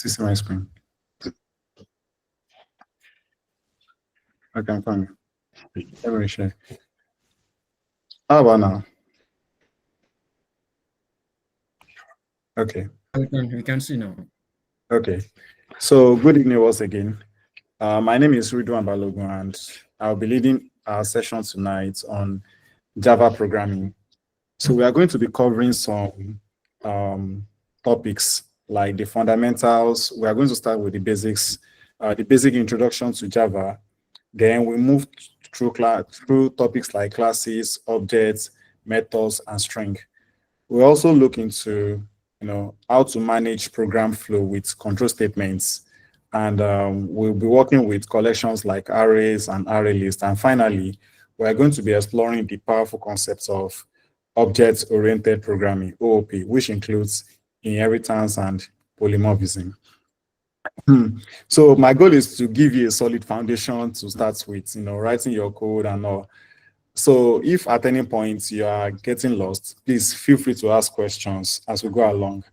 still see my screen? I can find it. Let me share. How about now? Okay. We can see now. Okay. So good evening once again. My name is Ridwan Balogun, and I'll be leading our session tonight on Java programming. So we are going to be covering some topics like the fundamentals. We are going to start with the basics, the basic introduction to Java. Then we move through topics like classes, objects, methods, and string. We also look into how to manage program flow with control statements, and we'll be working with collections like arrays and array lists. And finally, we're going to be exploring the powerful concepts of object-oriented programming, OOP, which includes inheritance and polymorphism. So my goal is to give you a solid foundation to start with, writing your code and all. So if at any point you are getting lost, please feel free to ask questions as we go along.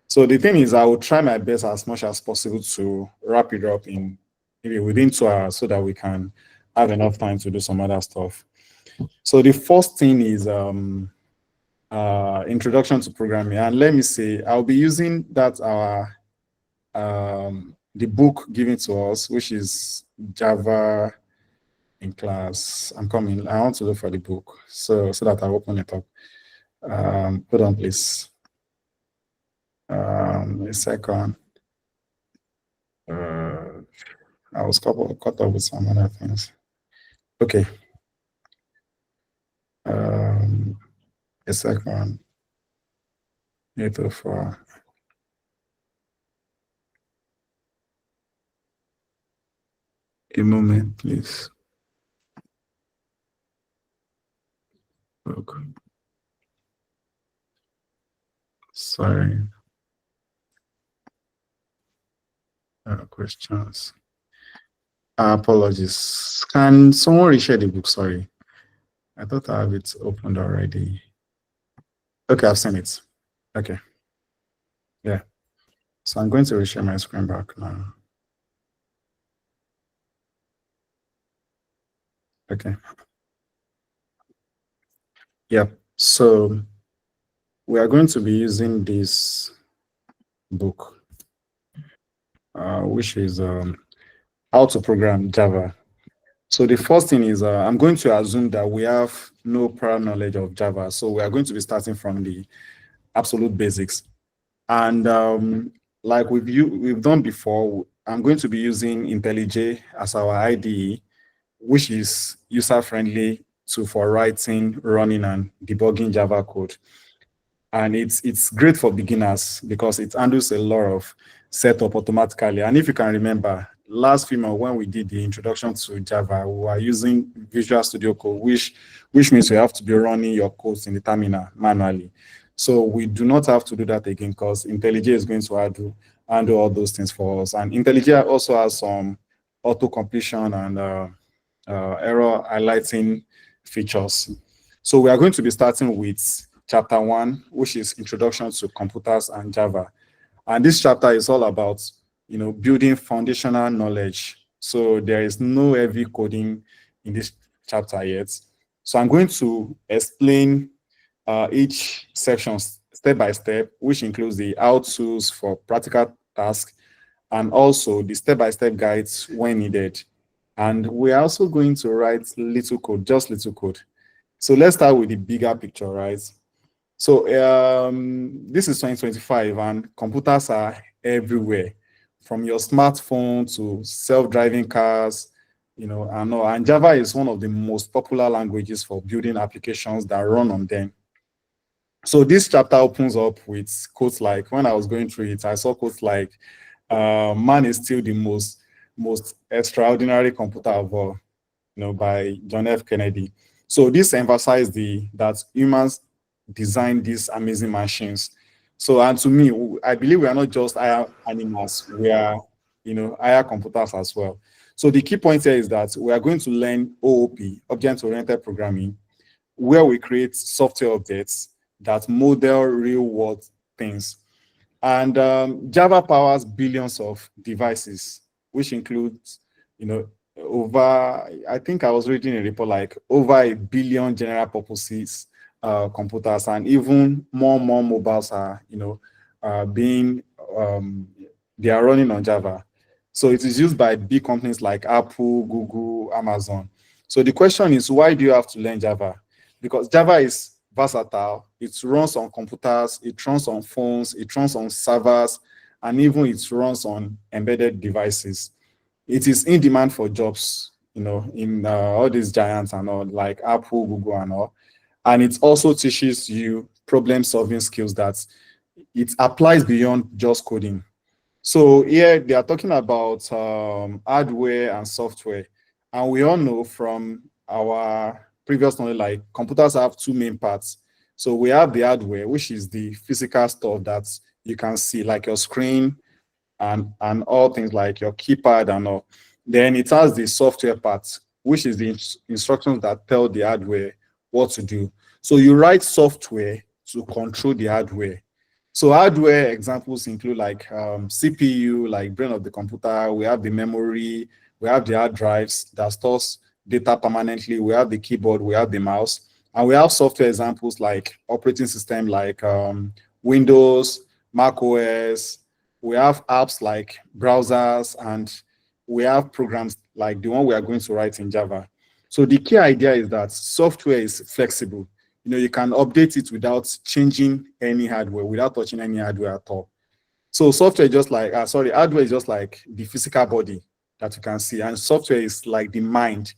So the thing is, I will try my best as much as possible to wrap it up in maybe within 2 hours so that we can have enough time to do some other stuff. So the first thing is introduction to programming. And let me say, I'll be using that the book given to us, which is Java in class. I'm coming. I want to look for the book so that I open it up. Hold on, please. A second. I was caught up with some other things. Okay. A second. 804. A moment, please. Okay. Sorry. Questions. Apologies. Can someone reshare the book? Sorry. I thought I have it opened already. Okay, I've seen it. Okay. Yeah. So I'm going to reshare my screen back now. Okay. Yep. So we are going to be using this book, which is how to program Java. So the first thing is I'm going to assume that we have no prior knowledge of Java. So we are going to be starting from the absolute basics. And like we've done before, I'm going to be using IntelliJ as our IDE, which is user-friendly for writing, running, and debugging Java code. And it's great for beginners because it handles a lot of setup automatically. And if you can remember, last few months when we did the introduction to Java, we were using Visual Studio Code, which means you have to be running your codes in the terminal manually. So we do not have to do that again because IntelliJ is going to handle all those things for us. And IntelliJ also has some auto completion and error highlighting features. So we are going to be starting with chapter 1, which is Introduction to Computers and Java. And this chapter is all about building foundational knowledge. So there is no heavy coding in this chapter yet. So I'm going to explain each section step by step, which includes the how-tos for practical tasks and also the step-by-step guides when needed. And we're also going to write little code, just little code. So let's start with the bigger picture, right? So this is 2025 and computers are everywhere, from your smartphone to self-driving cars, and Java is one of the most popular languages for building applications that run on them. So this chapter opens up with quotes like, when I was going through it, I saw quotes like, man is still the most extraordinary computer of all, by John F. Kennedy. So this emphasized that humans designed these amazing machines. So, and to me, I believe we are not just higher animals, we are, higher computers as well. So the key point here is that we are going to learn OOP, object-oriented programming, where we create software objects that model real-world things. And Java powers billions of devices, which includes, over, I think I was reading a report like over a billion general purposes computers, and even more mobiles are, being, they are running on Java. So it is used by big companies like Apple, Google, Amazon. So the question is, why do you have to learn Java? Because Java is versatile. It runs on computers, it runs on phones, it runs on servers, and even it runs on embedded devices. It is in demand for jobs, in all these giants and all, like Apple, Google, and all. And it also teaches you problem-solving skills that it applies beyond just coding. So here they are talking about hardware and software. And we all know from our previous knowledge, like computers have two main parts. So we have the hardware, which is the physical stuff that you can see, like your screen and all things like your keypad and all. Then it has the software part, which is the instructions that tell the hardware what to do. So you write software to control the hardware. So hardware examples include like CPU, like brain of the computer. We have the memory, we have the hard drives that stores data permanently. We have the keyboard, we have the mouse, and we have software examples like operating system like Windows, Mac OS. We have apps like browsers, and we have programs like the one we are going to write in Java. So the key idea is that software is flexible. You can update it without changing any hardware, without touching any hardware at all. So software is just like, hardware is just like the physical body that you can see, and software is like the mind.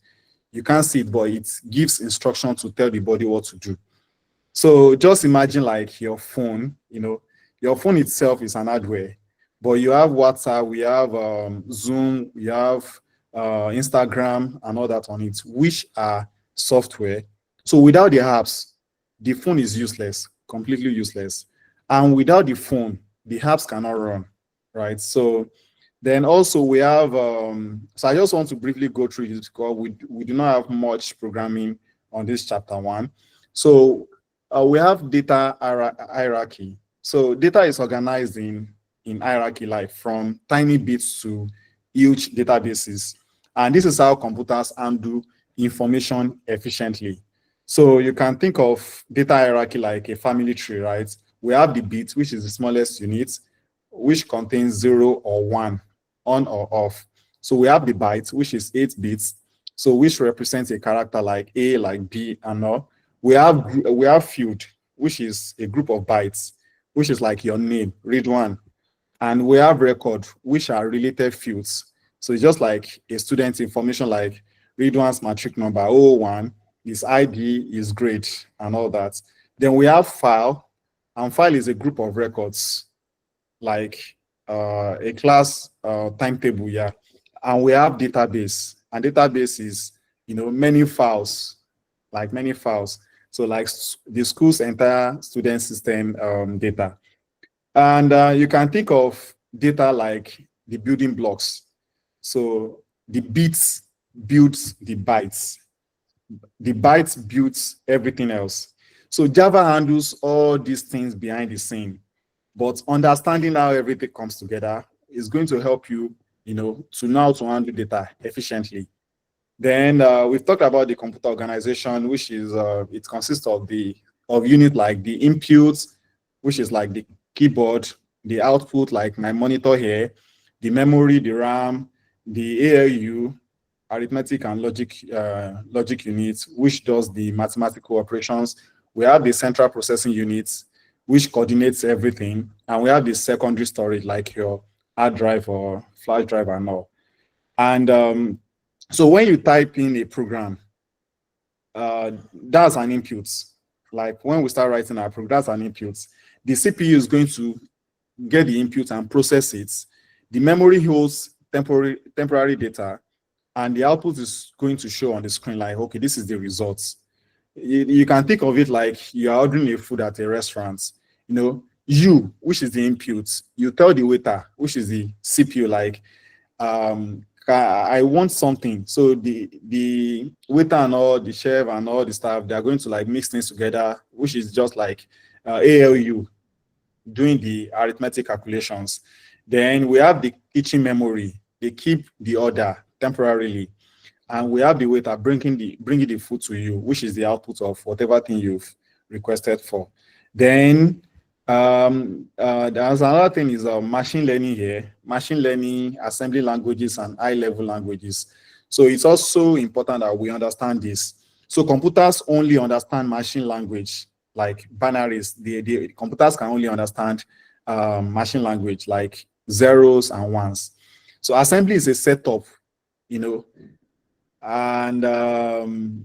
You can't see it, but it gives instruction to tell the body what to do. So just imagine like your phone, your phone itself is an hardware, but you have WhatsApp, we have Zoom, we have Instagram and all that on it, which are software. So without the apps, the phone is useless, completely useless. And without the phone, the apps cannot run, right? So then also we have, so I just want to briefly go through this because we do not have much programming on this chapter 1. So we have data hierarchy. So data is organized in hierarchy, like from tiny bits to huge databases. And this is how computers handle information efficiently. So you can think of data hierarchy like a family tree, right? We have the bit, which is the smallest unit, which contains 0 or 1, on or off. So we have the byte, which is 8 bits, so which represents a character like A, like B, and all. We have field, which is a group of bytes, which is like your name, read one. And we have record, which are related fields. So it's just like a student's information, like read one's matric number 001, his ID, his grade, and all that. Then we have file, and file is a group of records, like a class timetable, yeah. And we have database, and database is, many files, like many files. So like the school's entire student system data. And you can think of data like the building blocks. So the bits builds the bytes. The bytes builds everything else. So Java handles all these things behind the scene, but understanding how everything comes together is going to help you, to know how to handle data efficiently. Then we've talked about the computer organization, which is it consists of unit like the inputs, which is like the keyboard, the output like my monitor here, the memory, the RAM, the ALU, arithmetic and logic units, which does the mathematical operations. We have the central processing units, which coordinates everything, and we have the secondary storage like your hard drive or flash drive and all. And so when you type in a program, that's an input. Like when we start writing our program, that's an input. The CPU is going to get the input and process it. The memory holds temporary data, and the output is going to show on the screen like, okay, this is the results. You can think of it like you're ordering a food at a restaurant. You, which is the input, you tell the waiter, which is the CPU, like, I want something. So the waiter and all the chef and all the staff, they're going to like mix things together, which is just like ALU. doing the arithmetic calculations. Then we have the kitchen memory. They keep the order temporarily. And we have the waiter bringing the food to you, which is the output of whatever thing you've requested for. Then there's another thing is machine learning here, machine learning, assembly languages, and high-level languages. So it's also important that we understand this. So computers only understand machine language, like binaries. The computers can only understand machine language, like zeros and ones. So assembly is a setup, you know, and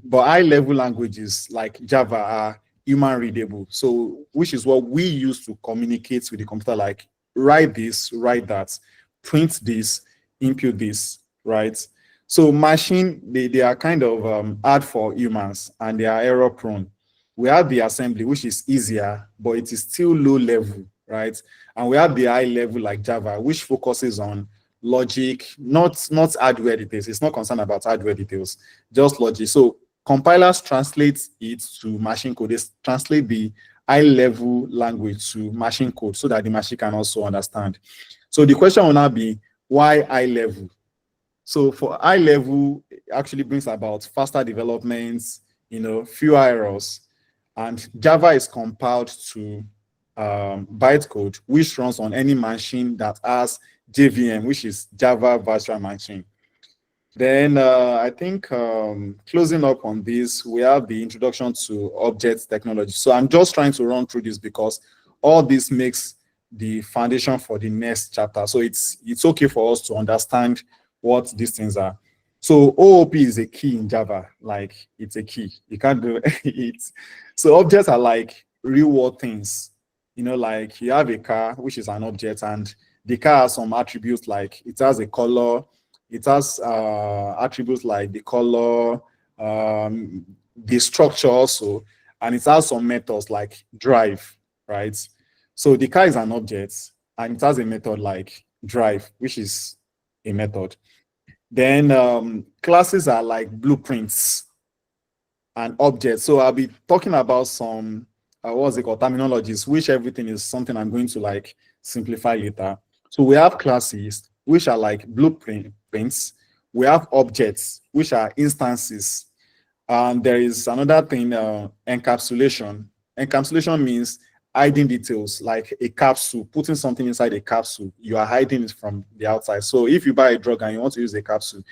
but high level languages like Java are human readable, so which is what we use to communicate with the computer, like write this, write that, print this, input this, right? So machine, they are kind of hard for humans and they are error prone. We have the assembly, which is easier, but it is still low level, right? And we have the high level like Java, which focuses on logic, not hardware details. It's not concerned about hardware details, just logic. So compilers translate it to machine code. They translate the high level language to machine code so that the machine can also understand. So the question will now be, why high level? So for high level, it actually brings about faster developments, fewer errors. And Java is compiled to bytecode, which runs on any machine that has JVM, which is Java Virtual Machine. Then I think closing up on this, we have the introduction to object technology. So I'm just trying to run through this because all this makes the foundation for the next chapter. So it's okay for us to understand what these things are. So OOP is a key in Java, like it's a key. You can't do it. So objects are like real world things. Like you have a car, which is an object, and the car has some attributes like it has a color, it has attributes like the color, the structure also, and it has some methods like drive, right? So the car is an object and it has a method like drive, which is a method. Then classes are like blueprints and objects. So I'll be talking about some, what's it called, terminologies, which everything is something I'm going to like simplify later. So we have classes, which are like blueprints. We have objects, which are instances. And there is another thing, encapsulation. Encapsulation means hiding details, like a capsule, putting something inside a capsule. You are hiding it from the outside. So if you buy a drug and you want to use a capsule,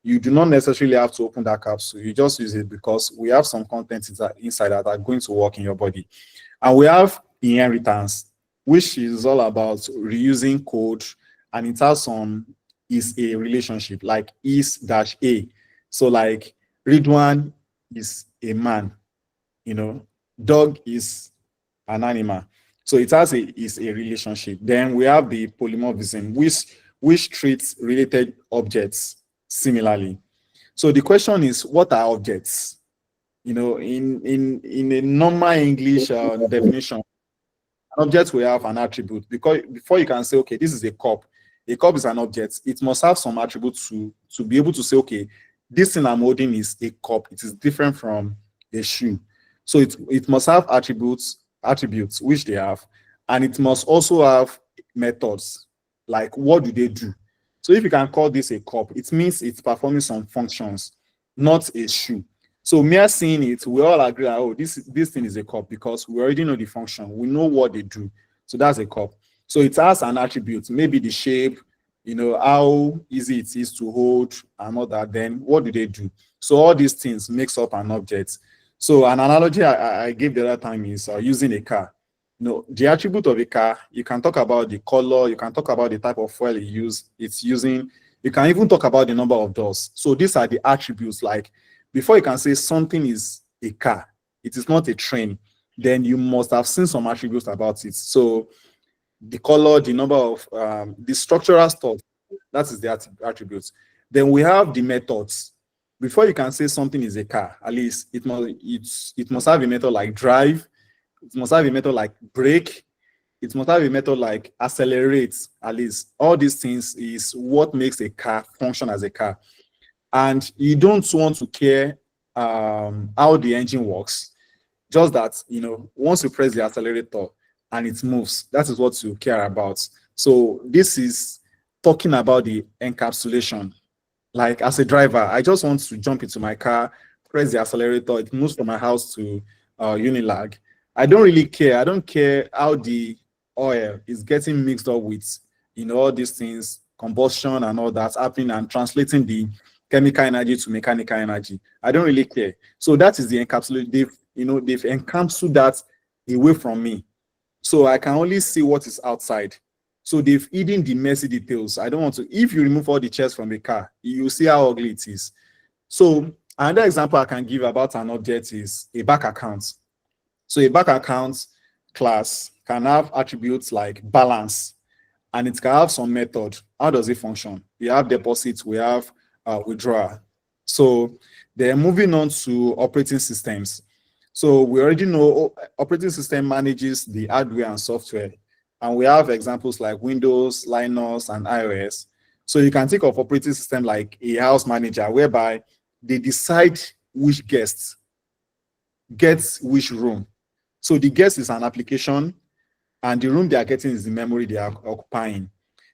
you do not necessarily have to open that capsule. You just use it because we have some contents inside that are going to work in your body. And we have inheritance, which is all about reusing code, and it has some is a relationship, like is dash a. So like Ridwan is a man, dog is an animal. So it has is a relationship. Then we have the polymorphism, which treats related objects similarly. So the question is, what are objects? In a normal English definition, an object will have an attribute, because before you can say, okay, this is a cup is an object, it must have some attributes to be able to say, okay, this thing I'm holding is a cup. It is different from a shoe. So it must have attributes which they have, and it must also have methods, like what do they do. So if you can call this a cup, it means it's performing some functions, not a shoe. So mere seeing it, we all agree that, oh, this thing is a cup because we already know the function. We know what they do. So that's a cup. So it has an attribute, maybe the shape, how easy it is to hold and all that. Then what do they do? So all these things makes up an object. So an analogy I gave the other time is using a car. The attribute of a car, you can talk about the color, you can talk about the type of fuel it's using. You can even talk about the number of doors. So these are the attributes. Like before you can say something is a car, it is not a train, then you must have seen some attributes about it. So the color, the number of the structural stuff, that is the attributes. Then we have the methods. Before you can say something is a car, at least it must have a method like drive, it must have a method like brake, it must have a method like accelerate. At least all these things is what makes a car function as a car. And you don't want to care how the engine works, just that once you press the accelerator, and it moves. That is what you care about. So this is talking about the encapsulation. Like as a driver, I just want to jump into my car, press the accelerator, it moves from my house to Unilag. I don't really care. I don't care how the oil is getting mixed up with, all these things, combustion and all that's happening and translating the chemical energy to mechanical energy. I don't really care. So that is the encapsulation. They've encapsulated that away from me. So I can only see what is outside. So they've hidden the messy details. I don't want to. If you remove all the chairs from the car, you see how ugly it is. So another example I can give about an object is a bank account. So a bank account class can have attributes like balance, and it can have some method. How does it function? We have deposits, we have withdrawal. So they're moving on to operating systems. So we already know operating system manages the hardware and software. And we have examples like Windows, Linux, and iOS. So you can think of operating system like a house manager, whereby they decide which guests gets which room. So the guest is an application, and the room they are getting is the memory they are occupying.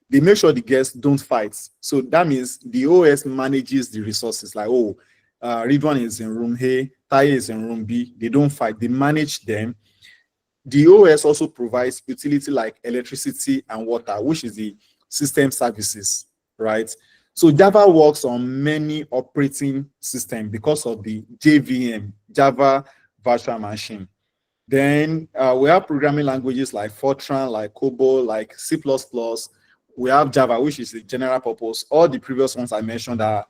They make sure the guests don't fight. So that means the OS manages the resources. Like, Ridwan is in room A, Taye is in room B. They don't fight. They manage them. The OS also provides utility like electricity and water, which is the system services, right? So Java works on many operating systems because of the JVM, Java Virtual Machine. Then we have programming languages like Fortran, like COBOL, like C++. We have Java, which is a general purpose. All the previous ones I mentioned are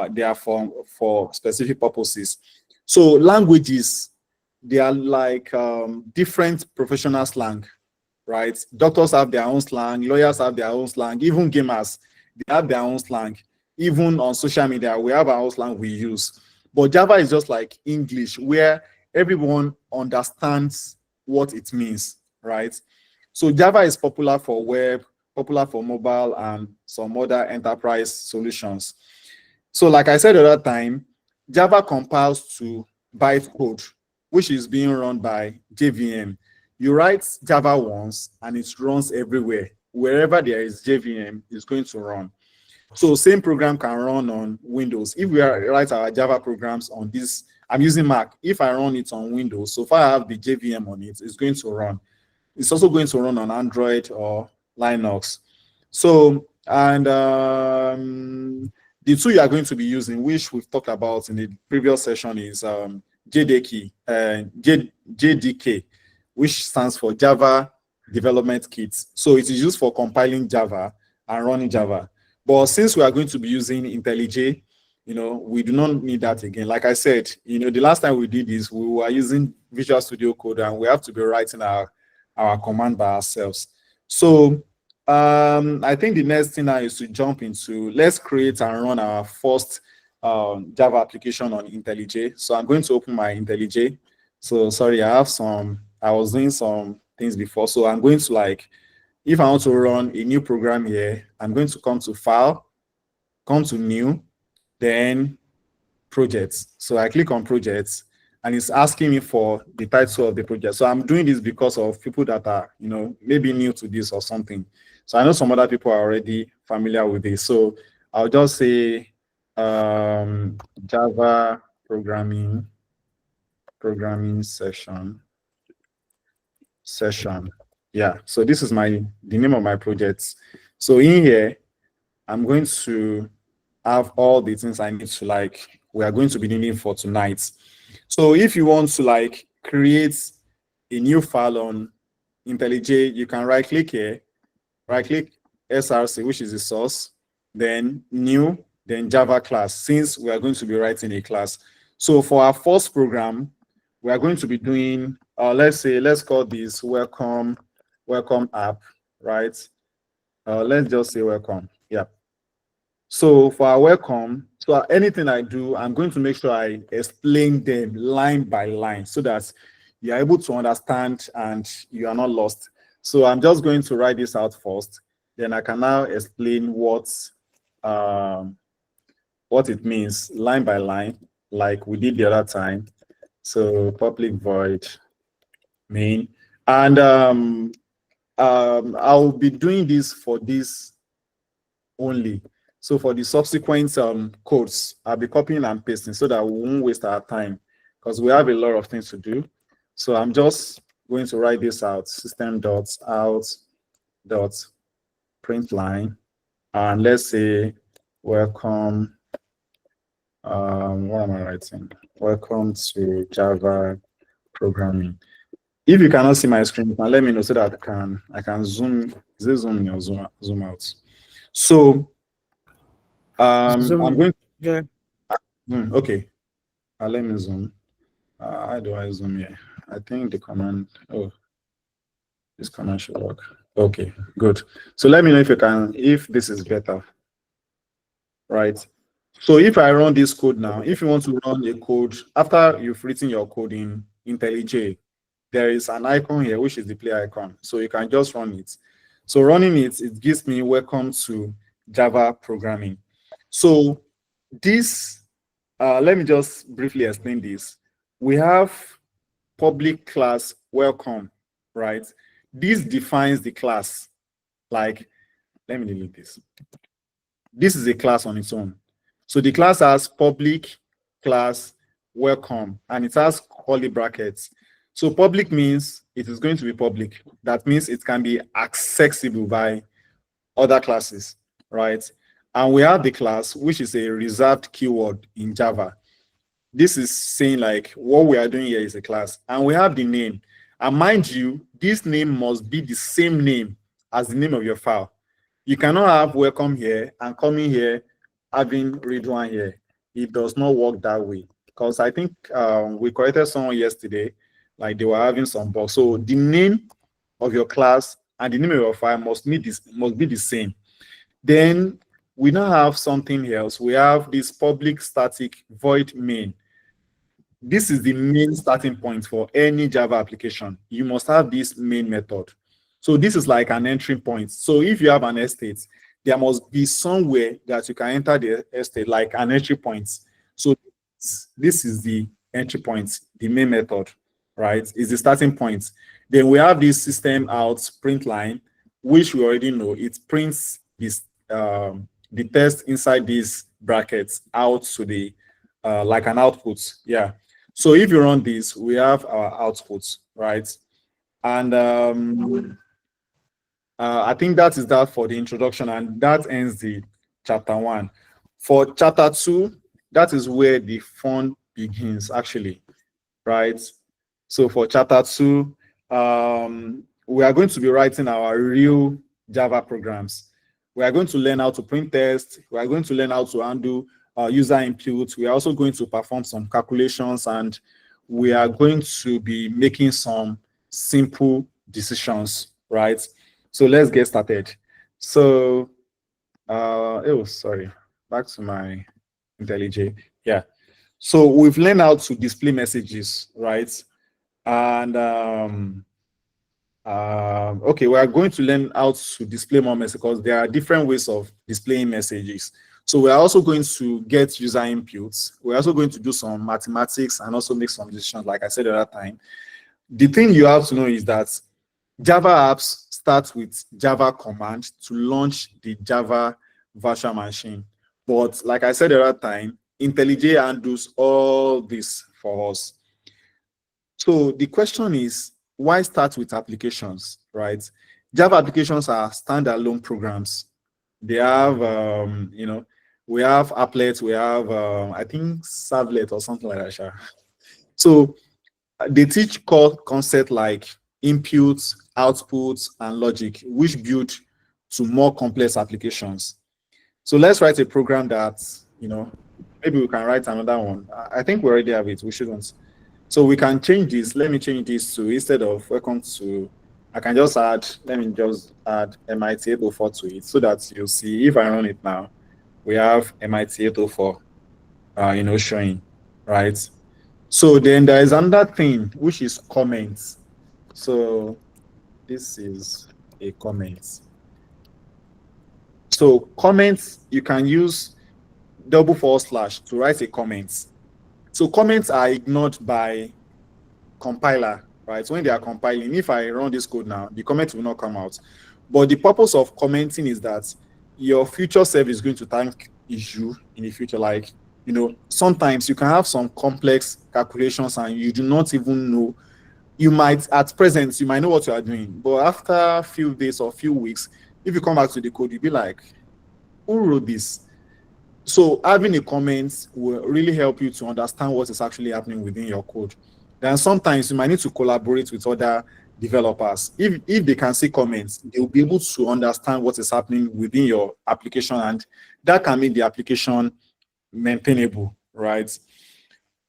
they are for specific purposes. So languages, they are like different professional slang, right? Doctors have their own slang, lawyers have their own slang, even gamers, they have their own slang. Even on social media, we have our own slang we use. But Java is just like English, where everyone understands what it means, right? So Java is popular for web, popular for mobile, and some other enterprise solutions. So like I said the other time, Java compiles to bytecode, which is being run by JVM. You write Java once and it runs everywhere. Wherever there is JVM, it's going to run. So same program can run on Windows. If we write our Java programs on this, I'm using Mac. If I run it on Windows, so far I have the JVM on it, it's going to run. It's also going to run on Android or Linux. So, and the tool you are going to be using, which we've talked about in the previous session, is JDK, which stands for Java Development Kit. So it is used for compiling Java and running Java. But since we are going to be using IntelliJ, we do not need that again. Like I said, the last time we did this, we were using Visual Studio Code, and we have to be writing our command by ourselves. So I think the next thing now is to jump into, let's create and run our first Java application on IntelliJ. So I'm going to open my IntelliJ. So sorry, I was doing some things before. So I'm going to if I want to run a new program here, I'm going to come to File, come to New, then Projects. So I click on Projects, and it's asking me for the title of the project. So I'm doing this because of people that are, maybe new to this or something. So I know some other people are already familiar with this. So I'll just say Java programming session. Yeah, so this is the name of my project. So in here, I'm going to have all the things I need to we are going to be needing for tonight. So if you want to create a new file on IntelliJ, you can right click here, right click SRC, which is the source, then new, then Java class, since we are going to be writing a class. So for our first program, we are going to be doing, let's call this welcome app, right? Let's just say welcome. Yeah. So for our welcome, so anything I do, I'm going to make sure I explain them line by line so that you're able to understand and you are not lost. So I'm just going to write this out first. Then I can now explain what it means line by line, like we did the other time. So public void main. And I'll be doing this for this only. So for the subsequent codes, I'll be copying and pasting so that we won't waste our time because we have a lot of things to do. So I'm just going to write this out, system.out.println, and let's say welcome, what am I writing? Welcome to Java programming. If you cannot see my screen, you can let me know so that I can zoom. Is it zoom in or zoom out? So I'm going. Yeah. Okay. Let me zoom. How do I zoom here? I think the command. Oh, this command should work. Okay, good. So let me know if you can, if this is better. Right. So if I run this code now, if you want to run a code after you've written your code in IntelliJ, there is an icon here, which is the play icon. So you can just run it. So running it, it gives me welcome to Java programming. So this, let me just briefly explain this. We have public class welcome, right? This defines the class. Like, let me delete this. This is a class on its own. So the class has public class welcome, and it has curly brackets. So public means it is going to be public. That means it can be accessible by other classes, right? And we have the class, which is a reserved keyword in Java. This is saying like what we are doing here is a class. And we have the name. And mind you, this name must be the same name as the name of your file. You cannot have welcome here and coming here having Ridwan here. It does not work that way. Because I think we corrected someone yesterday, like they were having some bugs. So the name of your class and the name of your file must be the same. Then we now have something else. We have this public static void main. This is the main starting point for any Java application. You must have this main method. So this is like an entry point. So if you have an estate, there must be somewhere that you can enter the estate, like an entry point. So this is the entry point, the main method, right? Is the starting point. Then we have this system out print line, which we already know. It prints this the text inside these brackets out to the like an output. Yeah. So if you run this, we have our outputs, right? And I think that is that for the introduction, and that ends the chapter 1. For chapter 2, that is where the fun begins, actually, right? So for chapter 2, we are going to be writing our real Java programs. We are going to learn how to print tests. We are going to learn how to handle user input. We are also going to perform some calculations, and we are going to be making some simple decisions, right? So let's get started. So, sorry, back to my IntelliJ. Yeah. So we've learned how to display messages, right? And okay, we are going to learn how to display more messages because there are different ways of displaying messages. So we're also going to get user inputs. We're also going to do some mathematics and also make some decisions, like I said at that time. The thing you have to know is that Java apps start with Java command to launch the Java virtual machine. But like I said at that time, IntelliJ handles all this for us. So the question is, why start with applications, right? Java applications are standalone programs. They have, we have applets, we have, I think, servlet or something like that. So they teach core concepts like inputs, outputs, and logic, which build to more complex applications. So let's write a program that, maybe we can write another one. I think we already have it. We shouldn't. So we can change this. Let me change this to, instead of welcome to, I can just add, let me just add MIT 804 to it so that you'll see if I run it now, we have MIT 804, showing, right? So then there is another thing, which is comments. So this is a comment. So comments, you can use / to write a comment. So comments are ignored by compiler, right? When they are compiling, if I run this code now, the comment will not come out. But the purpose of commenting is that your future self is going to thank you in the future. Like, sometimes you can have some complex calculations and you do not even know. You might, at present, you might know what you are doing, but after a few days or few weeks, if you come back to the code, you'll be like, who wrote this? So having a comment will really help you to understand what is actually happening within your code. Then sometimes you might need to collaborate with other developers. If they can see comments, they'll be able to understand what is happening within your application, and that can make the application maintainable, right?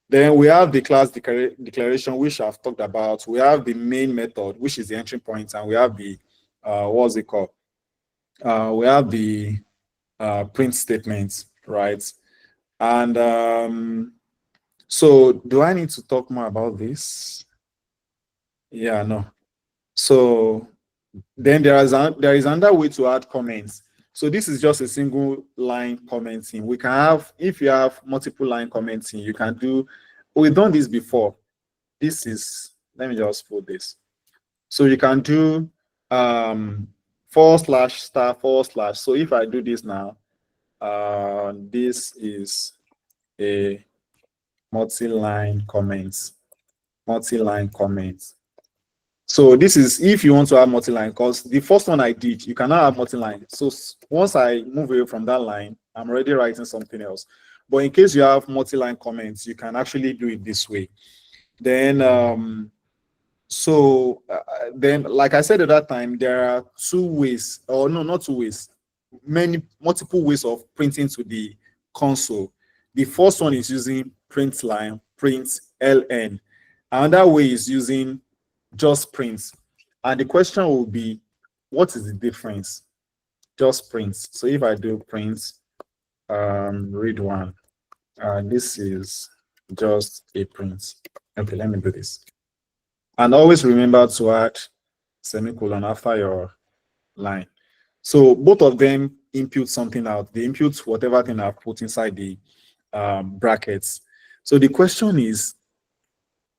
Then we have the class declaration, which I've talked about. We have the main method, which is the entry point, and we have the what's it called? We have the print statements, right? And so do I need to talk more about this? Yeah, no. So then there is another way to add comments. So this is just a single line commenting. We can have, if you have multiple line commenting, you can do, we've done this before. This is, let me just put this. So you can do / */. So if I do this now, this is a multi-line comments. So this is if you want to have multi-line, because the first one I did, you cannot have multi-line. So once I move away from that line, I'm already writing something else. But in case you have multi-line comments, you can actually do it this way. Then, then, like I said at that time, there are two ways, or no, not two ways, multiple ways of printing to the console. The first one is using print line, print ln. Another way is using just print. And the question will be, what is the difference? Just print. So if I do print read one, this is just a print. Okay, let me do this. And always remember to add semicolon after your line. So both of them input something out. They input whatever thing I've put inside the brackets. So the question is,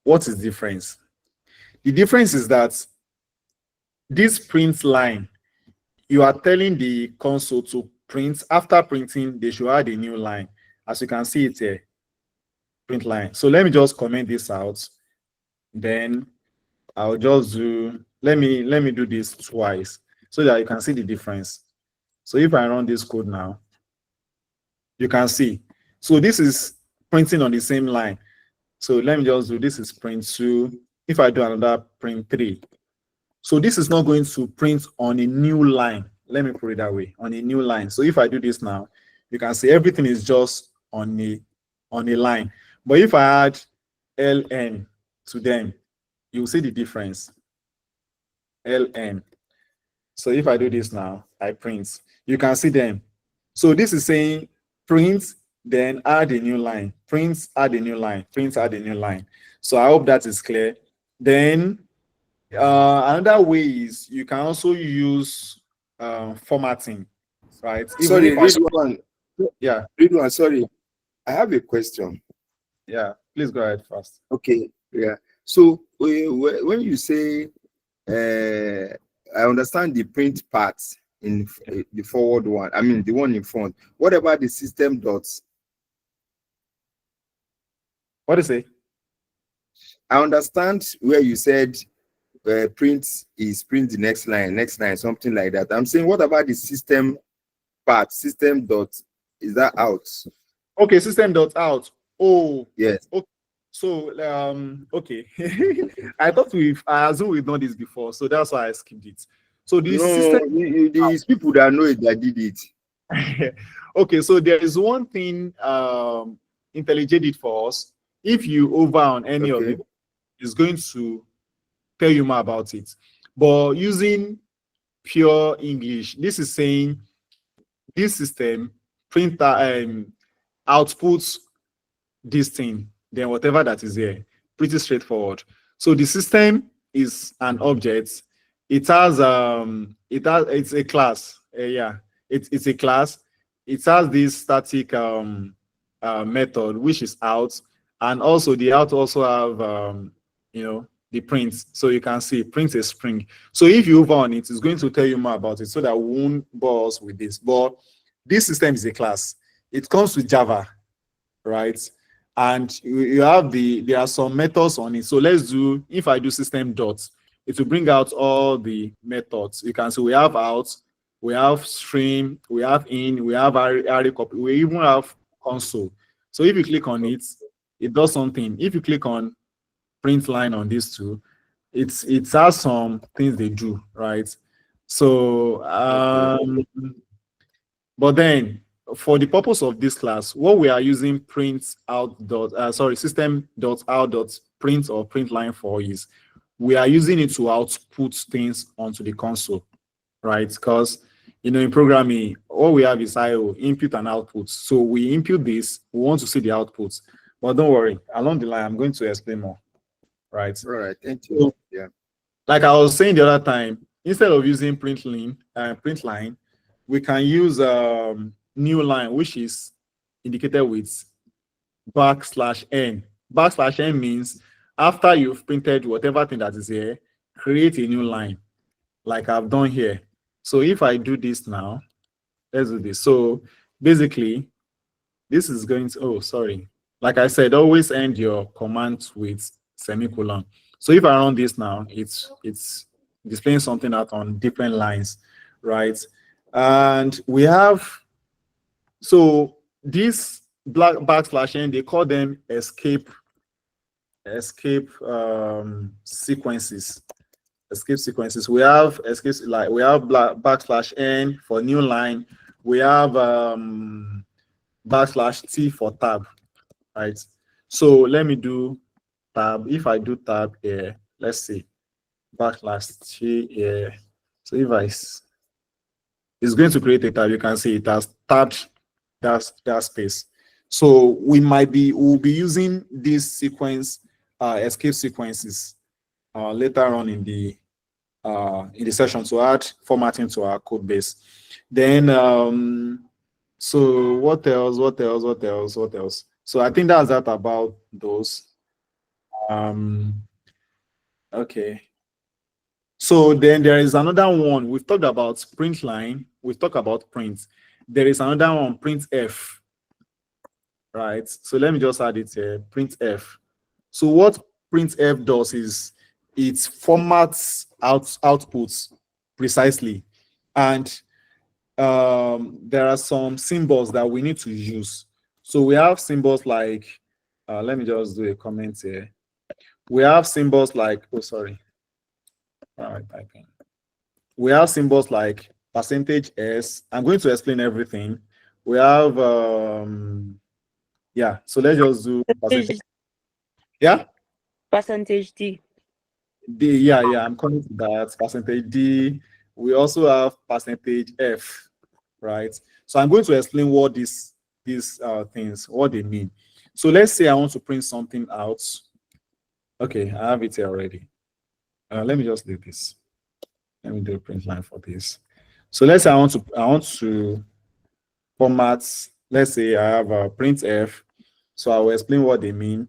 what is the difference? The difference is that this print line, you are telling the console to print. After printing, they should add a new line. As you can see it here, print line. So let me just comment this out. Then I'll just do, let me do this twice so that you can see the difference. So if I run this code now, you can see. So this is printing on the same line. So let me just do, this is print 2. If I do another print 3. So this is not going to print on a new line. Let me put it that way, on a new line. So if I do this now, you can see everything is just on a line. But if I add ln to them, you'll see the difference. ln. So if I do this now, I print. You can see them. So this is saying print, then add a new line. Print, add a new line. Print, add a new line. So I hope that is clear. Then another way is you can also use formatting, right? Sorry, read one. Yeah. Read one. Sorry, I have a question. Yeah, please go ahead first. Okay. Yeah. So when you say, I understand the print part in the forward one. I mean the one in front. What about the system dots? What is it? I understand where you said print is print the next line, something like that. I'm saying, what about the system part? System dot, is that out? Okay, system dot out. Oh, yes. Okay. So okay. I thought I assume we've done this before, so that's why I skipped it. So the system, these people that know it that did it. Okay, so there is one thing IntelliJ did for us. If you hover on any of it, it's going to tell you more about it. But using pure English, this is saying this system printer outputs this thing, then whatever that is there. Pretty straightforward. So the system is an object. It's a class. Yeah, it's a class. It has this static method which is out, and also the out also have the print. So you can see print a string. So if you hover on it, it's going to tell you more about it so that we won't bore us with this. But this system is a class. It comes with Java, right? And you have there are some methods on it. So let's do, if I do system dot, it will bring out all the methods. You can see we have out, we have stream, we have in, we have array copy, we even have console. So if you click on it, it does something. If you click on print line on these two, it has some things they do, right? So but then for the purpose of this class, what we are using system.out.print or print line for is we are using it to output things onto the console, right? Because in programming, all we have is IO, input and output. So we input this, we want to see the outputs. But don't worry, along the line, I'm going to explain more, right? All right, thank you. So, yeah. Like I was saying the other time, instead of using print line, we can use new line, which is indicated with \n. \n means after you've printed whatever thing that is here, create a new line, like I've done here. So if I do this now, let's do this. So basically, this is going to, like I said, always end your command with semicolon. So if I run this now, it's displaying something out on different lines, right? And we have, so this \n, they call them escape sequences. Escape sequences. We have escapes, like we have \n for new line. We have \t for tab, right? So let me do tab. If I do tab here, let's see, \t here. So if it's going to create a tab, you can see it has tabbed that space. So we'll be using this sequence, escape sequences, later on in the session to add formatting to our code base. Then so what else? So I think that's that about those. Okay. So then there is another one. We've talked about print line. We've talked about print. There is another one, printf. Right. So let me just add it here, printf. So what printf does is it formats outputs precisely, and there are some symbols that we need to use. So we have symbols like, let me just do a comment here. We have symbols like, typing. We have symbols like %s. I'm going to explain everything. We have, yeah, so let's just do percentage. Yeah? %d. Yeah, I'm calling to that, %d. We also have %f, right? So I'm going to explain what these things, what they mean. So let's say I want to print something out. Okay, I have it here already. Let me just do this. Let me do a print line for this. So let's say I want to format. Let's say I have a printf. So I will explain what they mean.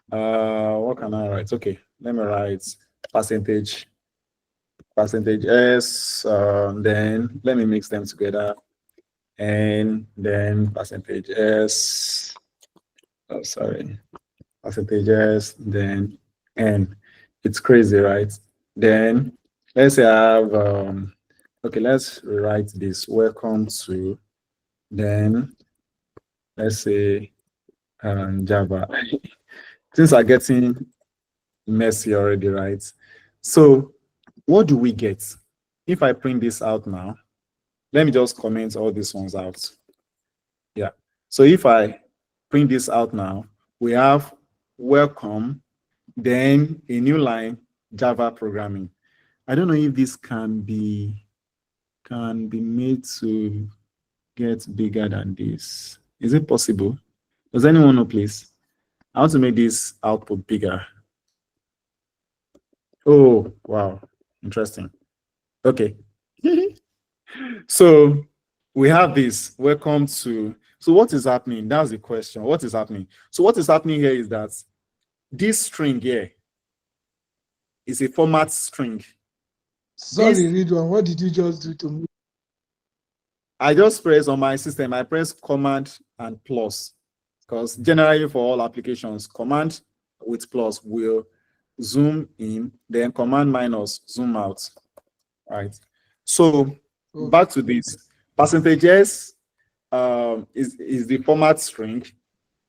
What can I write? Okay, let me write %s. Then let me mix them together, and then %s. Oh, sorry, %s. Then n. It's crazy, right? Then let's say I have, okay, let's write this, welcome to, then let's say Java. Things are getting messy already, right? So what do we get? If I print this out now, let me just comment all these ones out. Yeah. So if I print this out now, we have welcome, then a new line, Java programming. I don't know if this can be made to get bigger than this. Is it possible? Does anyone know, please? I want to make this output bigger. Oh, wow. Interesting. Okay. So we have this. Welcome to. So what is happening? That's the question. What is happening? So what is happening here is that this string here, is a format string. Sorry, Ridwan, what did you just do to me? I just press on my system, I press command and plus, because generally for all applications, command with plus will zoom in, then command minus zoom out, right? So back to this, percentage S is the format string,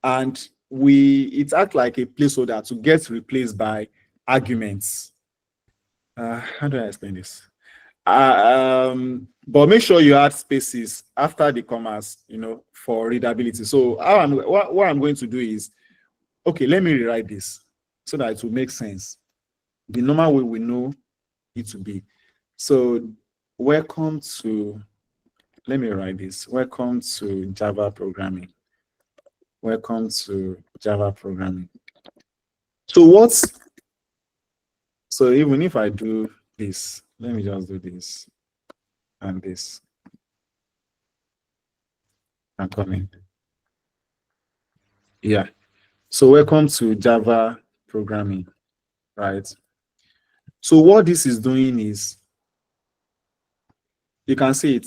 and it acts like a placeholder to get replaced by arguments. How do I explain this? But make sure you add spaces after the commas, for readability. So what I'm going to do is, okay, let me rewrite this so that it will make sense. The normal way we know it to be. So welcome to, let me write this. Welcome to Java programming. Welcome to Java programming. So even if I do this, let me just do this and this. I'm coming. Yeah. So welcome to Java programming, right? So what this is doing is, you can see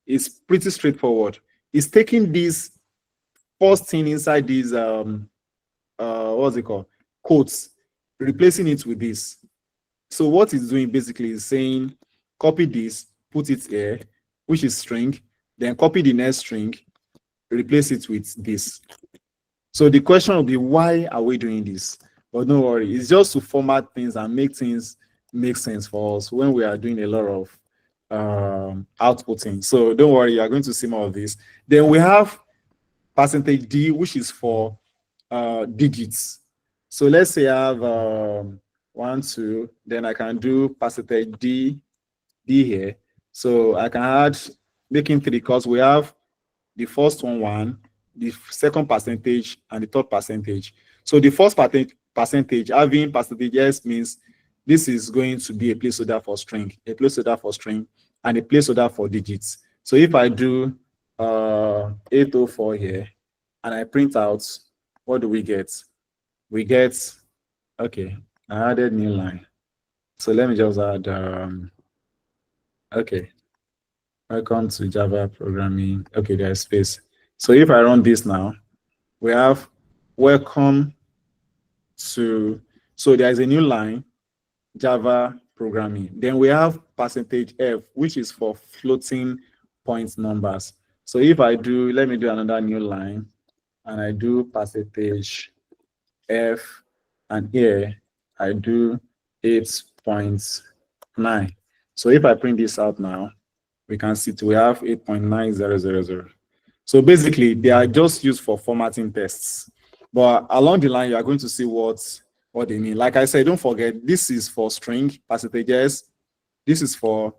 it's pretty straightforward. It's taking this first thing inside these what's it called? Quotes, replacing it with this. So what it's doing basically is saying, copy this, put it here, which is string, then copy the next string, replace it with this. So the question will be, why are we doing this? But don't worry, it's just to format things and make things make sense for us when we are doing a lot of outputting. So don't worry, you are going to see more of this. Then we have %d, which is for digits. So let's say I have 1, 2, then I can do %d here. So I can add, making 3, because we have the first one, the second percentage, and the third percentage. So the first percentage, having %s means this is going to be a placeholder for string, and a placeholder for digits. So if I do 804 here, and I print out, what do we get? We get, okay, I added new line. So let me just add, okay, welcome to Java programming. Okay, there's space. So if I run this now, we have welcome to, so there's a new line, Java programming. Then we have %f, which is for floating point numbers. So if I do, let me do another new line, and I do %f, and here I do 8.9. So if I print this out now, we can see we have 8.9000. So basically, they are just used for formatting tests. But along the line, you are going to see what they mean. Like I said, don't forget, this is for string, %s. This is for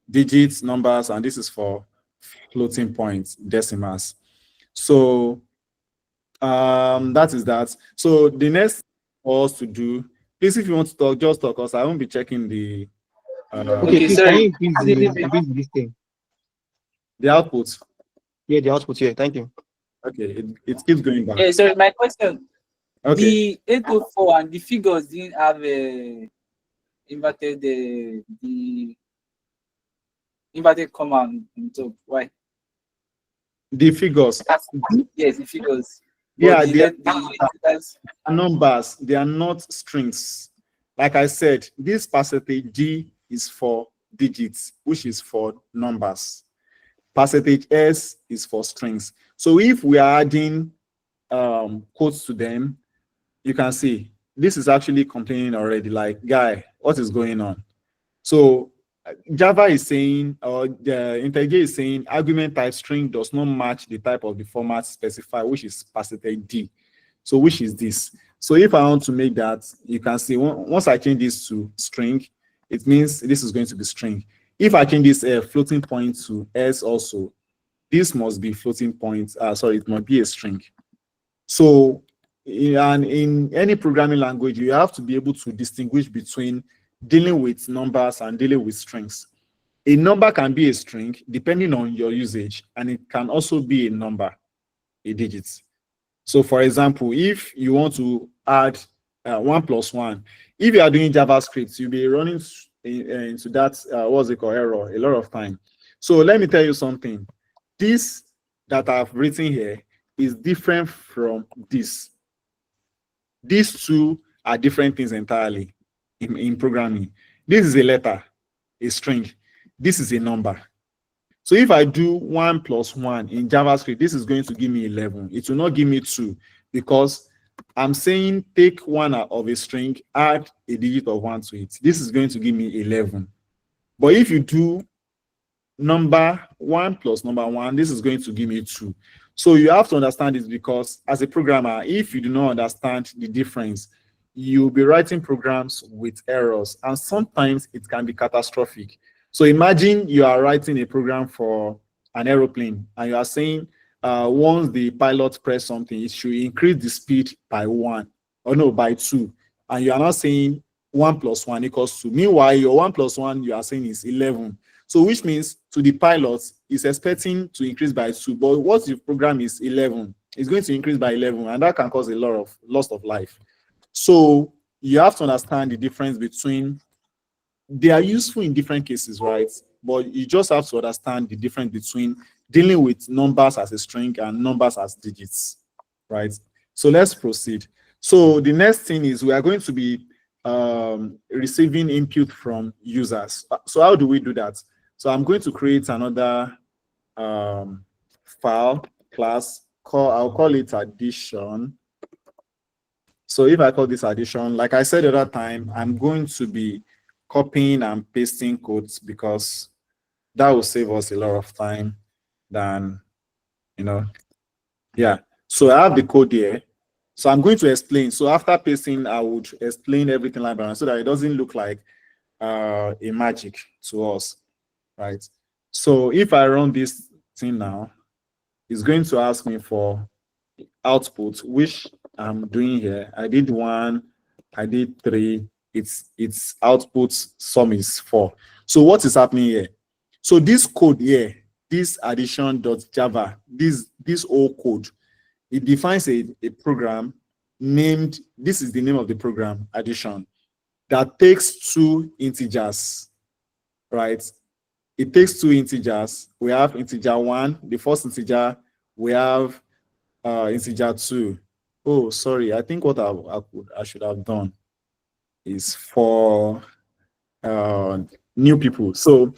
digits, numbers, and this is for floating points, decimals. So that is that. So the next for us to do, please, if you want to talk, just talk, because I won't be checking the Okay, sorry. Can you increase this thing? The output. Yeah, the output here. Thank you. Okay, it keeps going back. Yeah, sorry, my question. Okay. The 804 and the figures didn't have inverted the inverted comma on top. Why? The figures. Yes, the figures. Yeah, But they that's are numbers. They are not strings. Like I said, this %g is for digits, which is for numbers. %s is for strings. So if we are adding quotes to them, you can see this is actually complaining already, like, guy, what is going on? So Java is saying, or the IntelliJ is saying, argument type string does not match the type of the format specified, which is %d. So which is this? So if I want to make that, you can see once I change this to string, it means this is going to be string. If I change this floating point to s also, this must be floating point. Sorry, it must be a string. So in any programming language, you have to be able to distinguish between dealing with numbers and dealing with strings. A number can be a string depending on your usage, and it can also be a number, a digit. So for example, if you want to add 1 + 1, If you are doing JavaScript, you'll be running into that, what's it called, error a lot of time. So let me tell you something. This that I've written here is different from this. These two are different things entirely in programming. This is a letter, a string. This is a number. So if I do 1 plus 1 in JavaScript, this is going to give me 11. It will not give me 2 because I'm saying take one of a string, add a digit of 1 to it. This is going to give me 11. But if you do number 1 plus number 1, this is going to give me 2. So you have to understand this because as a programmer, if you do not understand the difference, you'll be writing programs with errors, and sometimes it can be catastrophic. So imagine you are writing a program for an aeroplane and you are saying once the pilot press something, it should increase the speed by 1 or no, by 2. And you are not saying 1 plus 1 equals 2. Meanwhile, your 1 plus 1 you are saying is 11. So which means to the pilot, is expecting to increase by 2, but what the program is 11, it's going to increase by 11, and that can cause a lot of loss of life. So you have to understand the difference between, they are useful in different cases, right? But you just have to understand the difference between dealing with numbers as a string and numbers as digits, right? So let's proceed. So the next thing is we are going to be receiving input from users. So how do we do that? So I'm going to create another file class. I'll call it addition. So if I call this addition, like I said the other time, I'm going to be copying and pasting codes because that will save us a lot of time than, yeah. So I have the code here. So I'm going to explain. So after pasting, I would explain everything like that so that it doesn't look like a magic to us, right? So if I run this thing now, it's going to ask me for output, which I'm doing here. I did 1, I did 3. Its output sum is 4. So what is happening here? So this code here, this addition.java, this old code, it defines a program named, this is the name of the program, addition, that takes 2 integers, right? It takes 2 integers. We have integer 1, the first integer. We have integer 2. Oh, sorry. I think what I should have done is for new people. So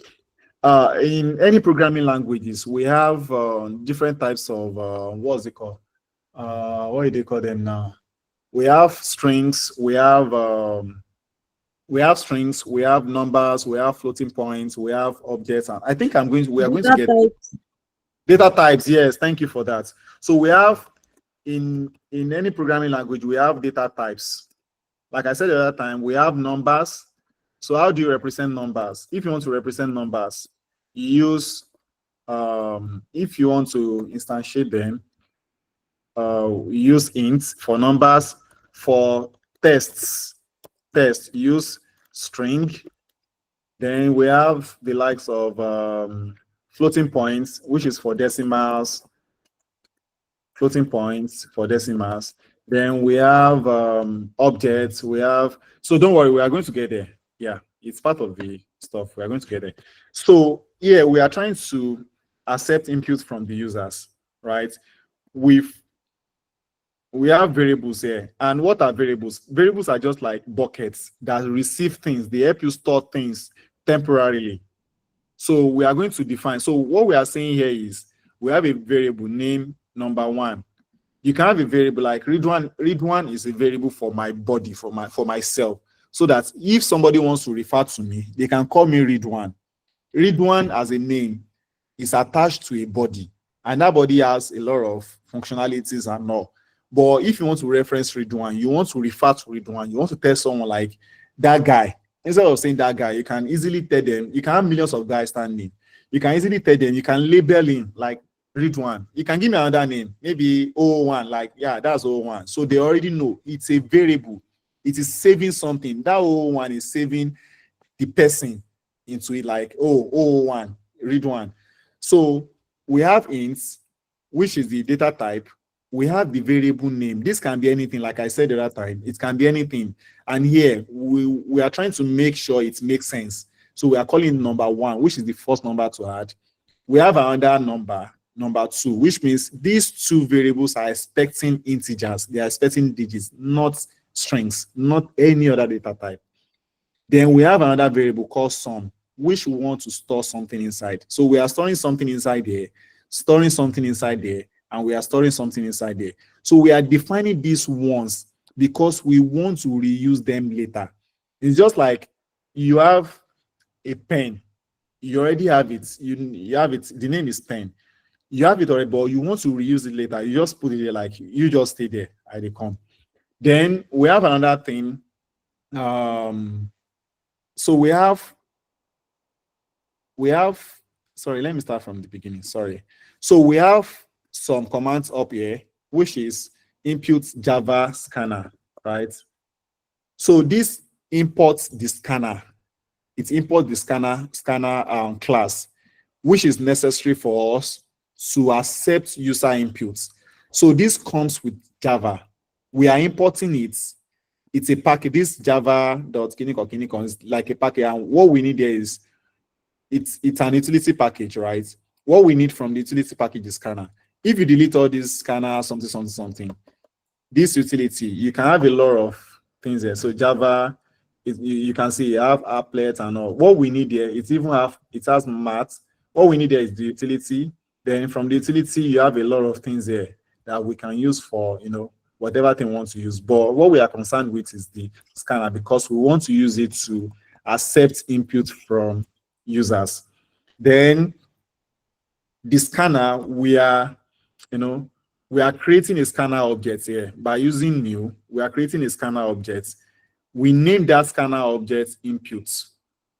in any programming languages, we have different types of, what's it called? What do they call them now? We have strings, we have strings, we have numbers, we have floating points, we have objects. And I think we are going to get data types. Yes, thank you for that. So we have in any programming language, we have data types. Like I said the other time, we have numbers. So how do you represent numbers? If you want to represent numbers, you use, if you want to instantiate them, use int for numbers. For tests, use string. Then we have the likes of floating points, which is for decimals, floating points for decimals. Then we have objects, so don't worry, we are going to get there. Yeah, it's part of the stuff, we are going to get there. So yeah, we are trying to accept input from the users, right? We have variables here. And what are variables? Variables are just like buckets that receive things. They help you store things temporarily. So we are going to define. So what we are saying here is we have a variable named number 1. You can have a variable like read1 is a variable for my body, for myself. So that if somebody wants to refer to me, they can call me read1. Read1 as a name is attached to a body. And that body has a lot of functionalities and all. But if you want to reference read1, you want to refer to read1, you want to tell someone like that guy, instead of saying that guy, you can easily tell them, you can have millions of guys standing. You can easily tell them, you can label him like read1. You can give me another name, maybe 001, like, yeah, that's 001. So they already know it's a variable. It is saving something. That 001 is saving the person into it, like, 001, read1. So we have ints, which is the data type. we have the variable name. This can be anything, like I said the other time, it can be anything. And here we are trying to make sure it makes sense. So we are calling number 1, which is the first number to add. We have another number 2, which means these two variables are expecting integers. They are expecting digits, not strings, not any other data type. Then we have another variable called sum, which we want to store something inside. So we are storing something inside there, storing something inside there, and we are storing something inside there. So we are defining these once because we want to reuse them later. It's just like you have a pen. You already have it. You have it. The name is pen. You have it already, but you want to reuse it later. You just put it there, like you just stay there at the come. Then we have another thing. So we have, sorry, let me start from the beginning. Sorry. So we have some commands up here, which is input Java scanner, right? So this imports the scanner. It imports the scanner class, which is necessary for us to accept user inputs. So this comes with Java. We are importing it. It's a package. This java.kinikon is like a package. And what we need there is it's an utility package, right? What we need from the utility package is scanner. If you delete all these scanner, something, this utility, you can have a lot of things there. So Java, you can see you have applet and all. What we need there, it has math. What we need there is the utility. Then from the utility, you have a lot of things there that we can use for, whatever thing we want to use. But what we are concerned with is the scanner because we want to use it to accept input from users. Then the scanner, we are creating a scanner object here. By using new, we are creating a scanner object. We name that scanner object inputs,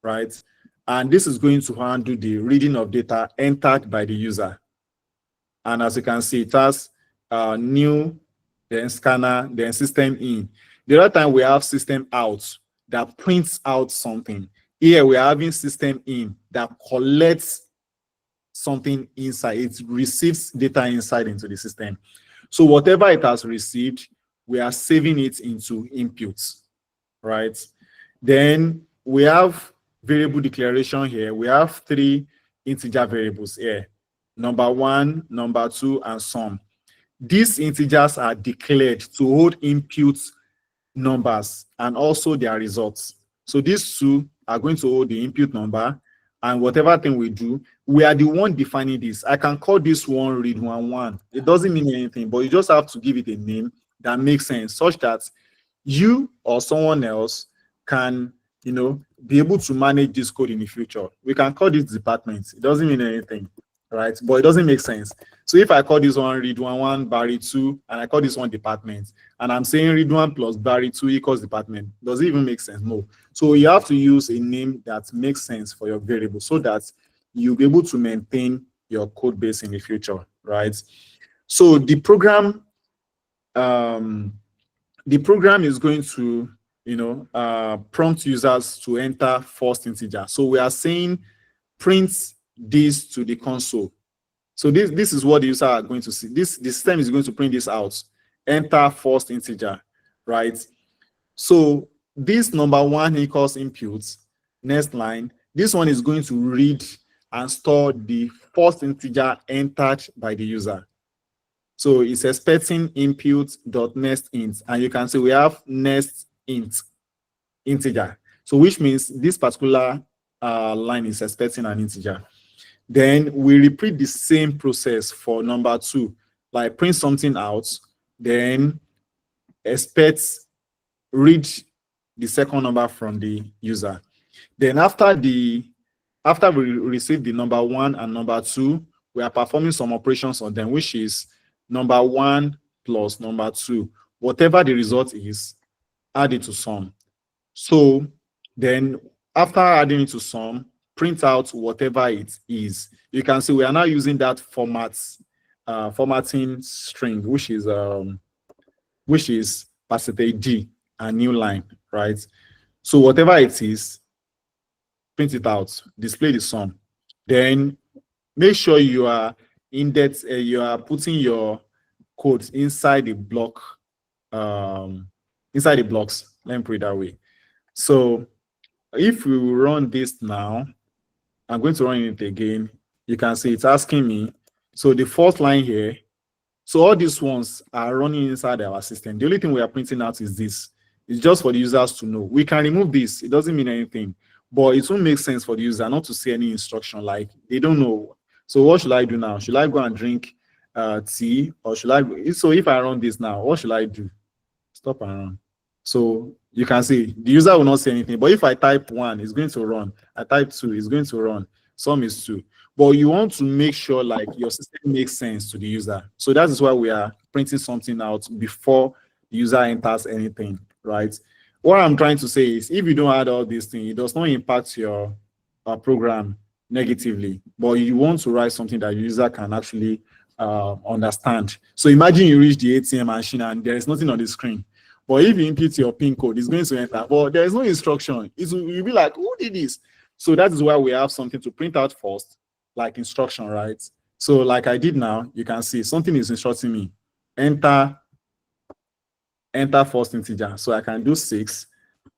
right? And this is going to handle the reading of data entered by the user. And as you can see, it has new, then scanner, then system in. The other time we have system out that prints out something. Here we are having system in that collects something inside. It receives data inside into the system. So whatever it has received, we are saving it into inputs, right? Then we have variable declaration here. We have 3 integer variables here. Number 1, number 2, and sum. These integers are declared to hold input numbers and also their results. So these two are going to hold the input number, and whatever thing we do, we are the one defining this. I can call this one read 1. It doesn't mean anything, but you just have to give it a name that makes sense, such that you or someone else can, be able to manage this code in the future. We can call this department. It doesn't mean anything, right? But it doesn't make sense. So if I call this one read 1, Barry 2, and I call this one department, and I'm saying read 1 plus Barry 2 equals department, does it even make sense? No. So you have to use a name that makes sense for your variable so that you'll be able to maintain your code base in the future, right? So the program is going to, prompt users to enter first integer. So we are saying print this to the console. So this is what the user are going to see. The system is going to print this out. Enter first integer, right? So this number 1 equals inputs. Next line, this one is going to read and store the first integer entered by the user. So it's expecting input.next int, and you can see we have next int integer. So which means this particular line is expecting an integer. Then we repeat the same process for number 2, like print something out, then read the second number from the user. Then after we receive the number 1 and number 2, we are performing some operations on them, which is number 1 plus number 2. Whatever the result is, add it to sum. So then after adding it to sum, print out whatever it is. You can see we are now using that formatting string, which is %d, a new line, right? So whatever it is, print it out, display the sum. Then make sure you are putting your codes inside the block, inside the blocks. Let me put it that way. So if we run this now, I'm going to run it again. You can see it's asking me. So the fourth line here, so all these ones are running inside our system. The only thing we are printing out is this. It's just for the users to know. We can remove this. It doesn't mean anything, but it won't make sense for the user not to see any instruction. Like they don't know. So what should I do now? Should I go and drink tea, or should I? So if I run this now, what should I do? Stop and run. So you can see the user will not say anything. But if I type 1, it's going to run. I type 2, it's going to run. Sum is 2. But you want to make sure like your system makes sense to the user. So that is why we are printing something out before the user enters anything, right? What I'm trying to say is if you don't add all these things, it does not impact your program negatively, but you want to write something that the user can actually understand. So imagine you reach the ATM machine and there is nothing on the screen. But if you input your PIN code, it's going to enter. But there is no instruction. You'll be like, who did this? So that is why we have something to print out first, like instruction, right? So like I did now, you can see something is instructing me. Enter first integer. So I can do 6.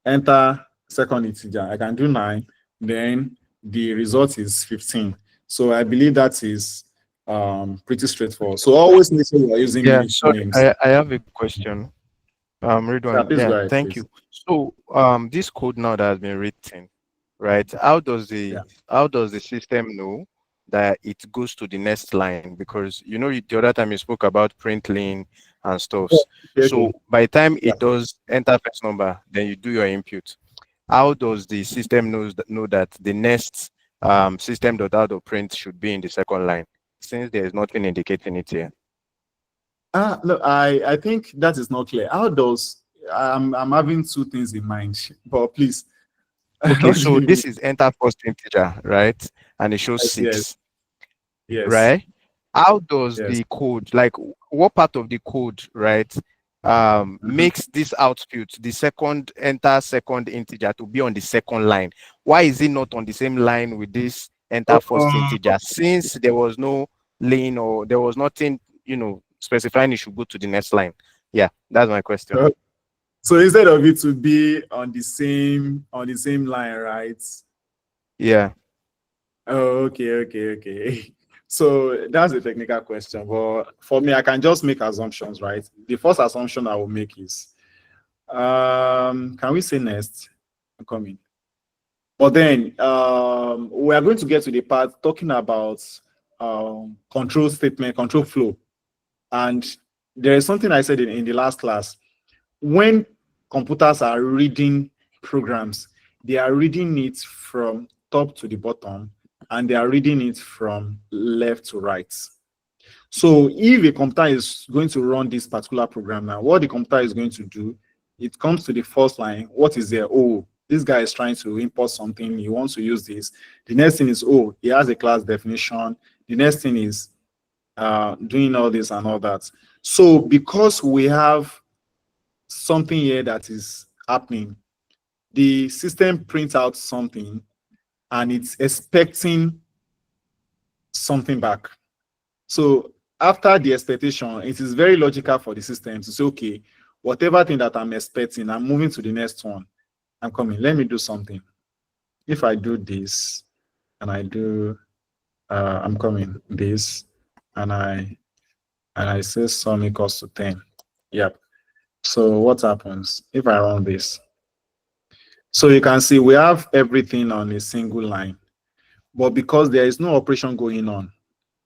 Enter second integer. I can do 9. Then the result is 15. So I believe that is pretty straightforward. So always make sure you are using Yeah, unique so names. I have a question. Ridwan, please go ahead, thank please. you. So this code now that has been written, right? How does the system know that it goes to the next line? Because you know the other time you spoke about print lane and stuff. So by the time it does enter first number, then you do your input. How does the system know that the next system.out.print should be in the second line, since there is nothing indicating it here? Look, I think that is not clear. How does I'm having two things in mind, but please. Okay, so this is enter first integer, right? And it shows 6. Yes. Right? How does the code, like what part of the code, right, makes this output, the second integer, to be on the second line? Why is it not on the same line with this enter first integer? Since there was no lane or there was nothing, specifying it should go to the next line. Yeah, that's my question. So instead of it to be on the same line, right? Yeah. Oh, okay. So that's a technical question, but for me, I can just make assumptions, right? The first assumption I will make is, can we say next? I'm coming. But then we are going to get to the part talking about control statement, control flow. And there is something I said in the last class. When computers are reading programs, they are reading it from top to the bottom, and they are reading it from left to right. So if a computer is going to run this particular program now, what the computer is going to do, it comes to the first line. What is there? Oh, this guy is trying to import something. He wants to use this. The next thing is, oh, he has a class definition. The next thing is doing all this and all that. So because we have something here that is happening, the system prints out something and it's expecting something back. So after the expectation, it is very logical for the system to say, okay, whatever thing that I'm expecting, I'm moving to the next one. I'm coming. Let me do something. If I do this and I do, I'm coming this, and I say sum equals to 10. Yep. So what happens if I run this? So you can see we have everything on a single line, but because there is no operation going on.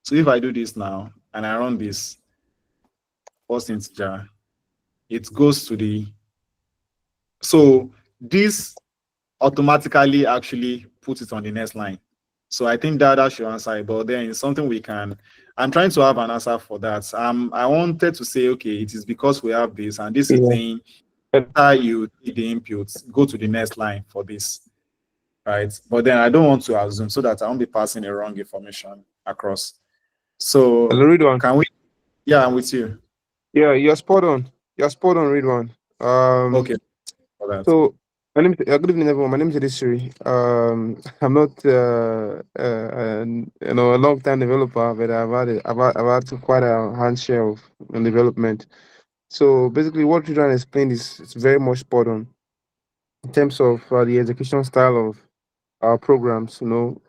So if I do this now and I run this first integer, it goes to the, so this automatically actually puts it on the next line. So I think that should answer it, but then it's something we can, I'm trying to have an answer for that. I wanted to say, okay, it is because we have this, and this is saying after you did the inputs, go to the next line for this, right? But then I don't want to assume so that I won't be passing the wrong information across. So Ridwan. Can we? Yeah, I'm with you. Yeah, you're spot on. You're spot on, Ridwan. Okay. So Good evening, everyone. My name is Edisiri. I'm not, a long time developer, but I've had quite a hand share of development. So basically, what you're trying to explain is it's very much spot on in terms of the execution style of our programs. From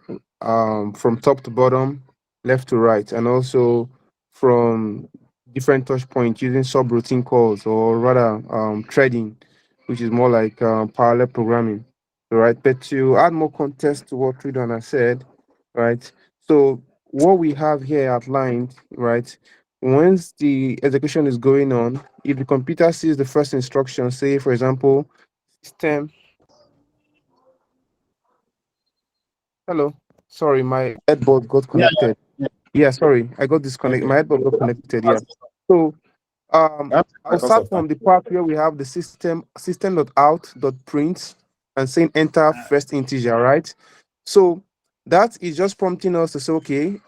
top to bottom, left to right, and also from different touch points using subroutine calls, or rather threading, which is more like parallel programming, right? But to add more context to what Ridwan has said, right? So what we have here outlined, right? Once the execution is going on, if the computer sees the first instruction, say for example, system. Hello. Sorry, my headboard got Yeah, connected. yeah. Yeah, sorry, I got disconnected. Okay. My headboard got connected. Yeah. So That's I'll because start of time. from the part where we have the system.out.print and saying enter first integer, right? So that is just prompting us to say, okay,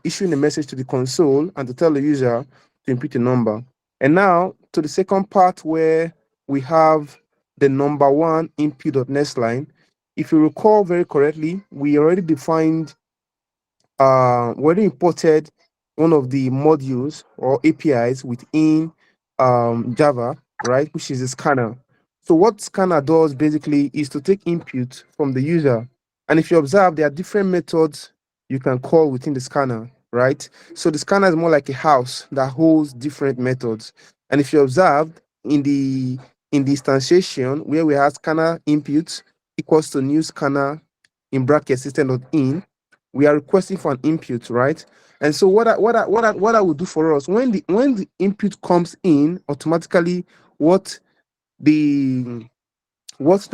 issuing a message to the console and to tell the user to input a number. And now to the second part where we have the number one input.next line. If you recall very correctly, we already defined we already imported one of the modules or APIs within Java, right, which is a scanner. So what scanner does basically is to take input from the user. And if you observe, there are different methods you can call within the scanner, right? So the scanner is more like a house that holds different methods. And if you observe in the instantiation where we have scanner input equals to new scanner in bracket system.in, we are requesting for an input, right? And so what I would do for us when the input comes in automatically, what the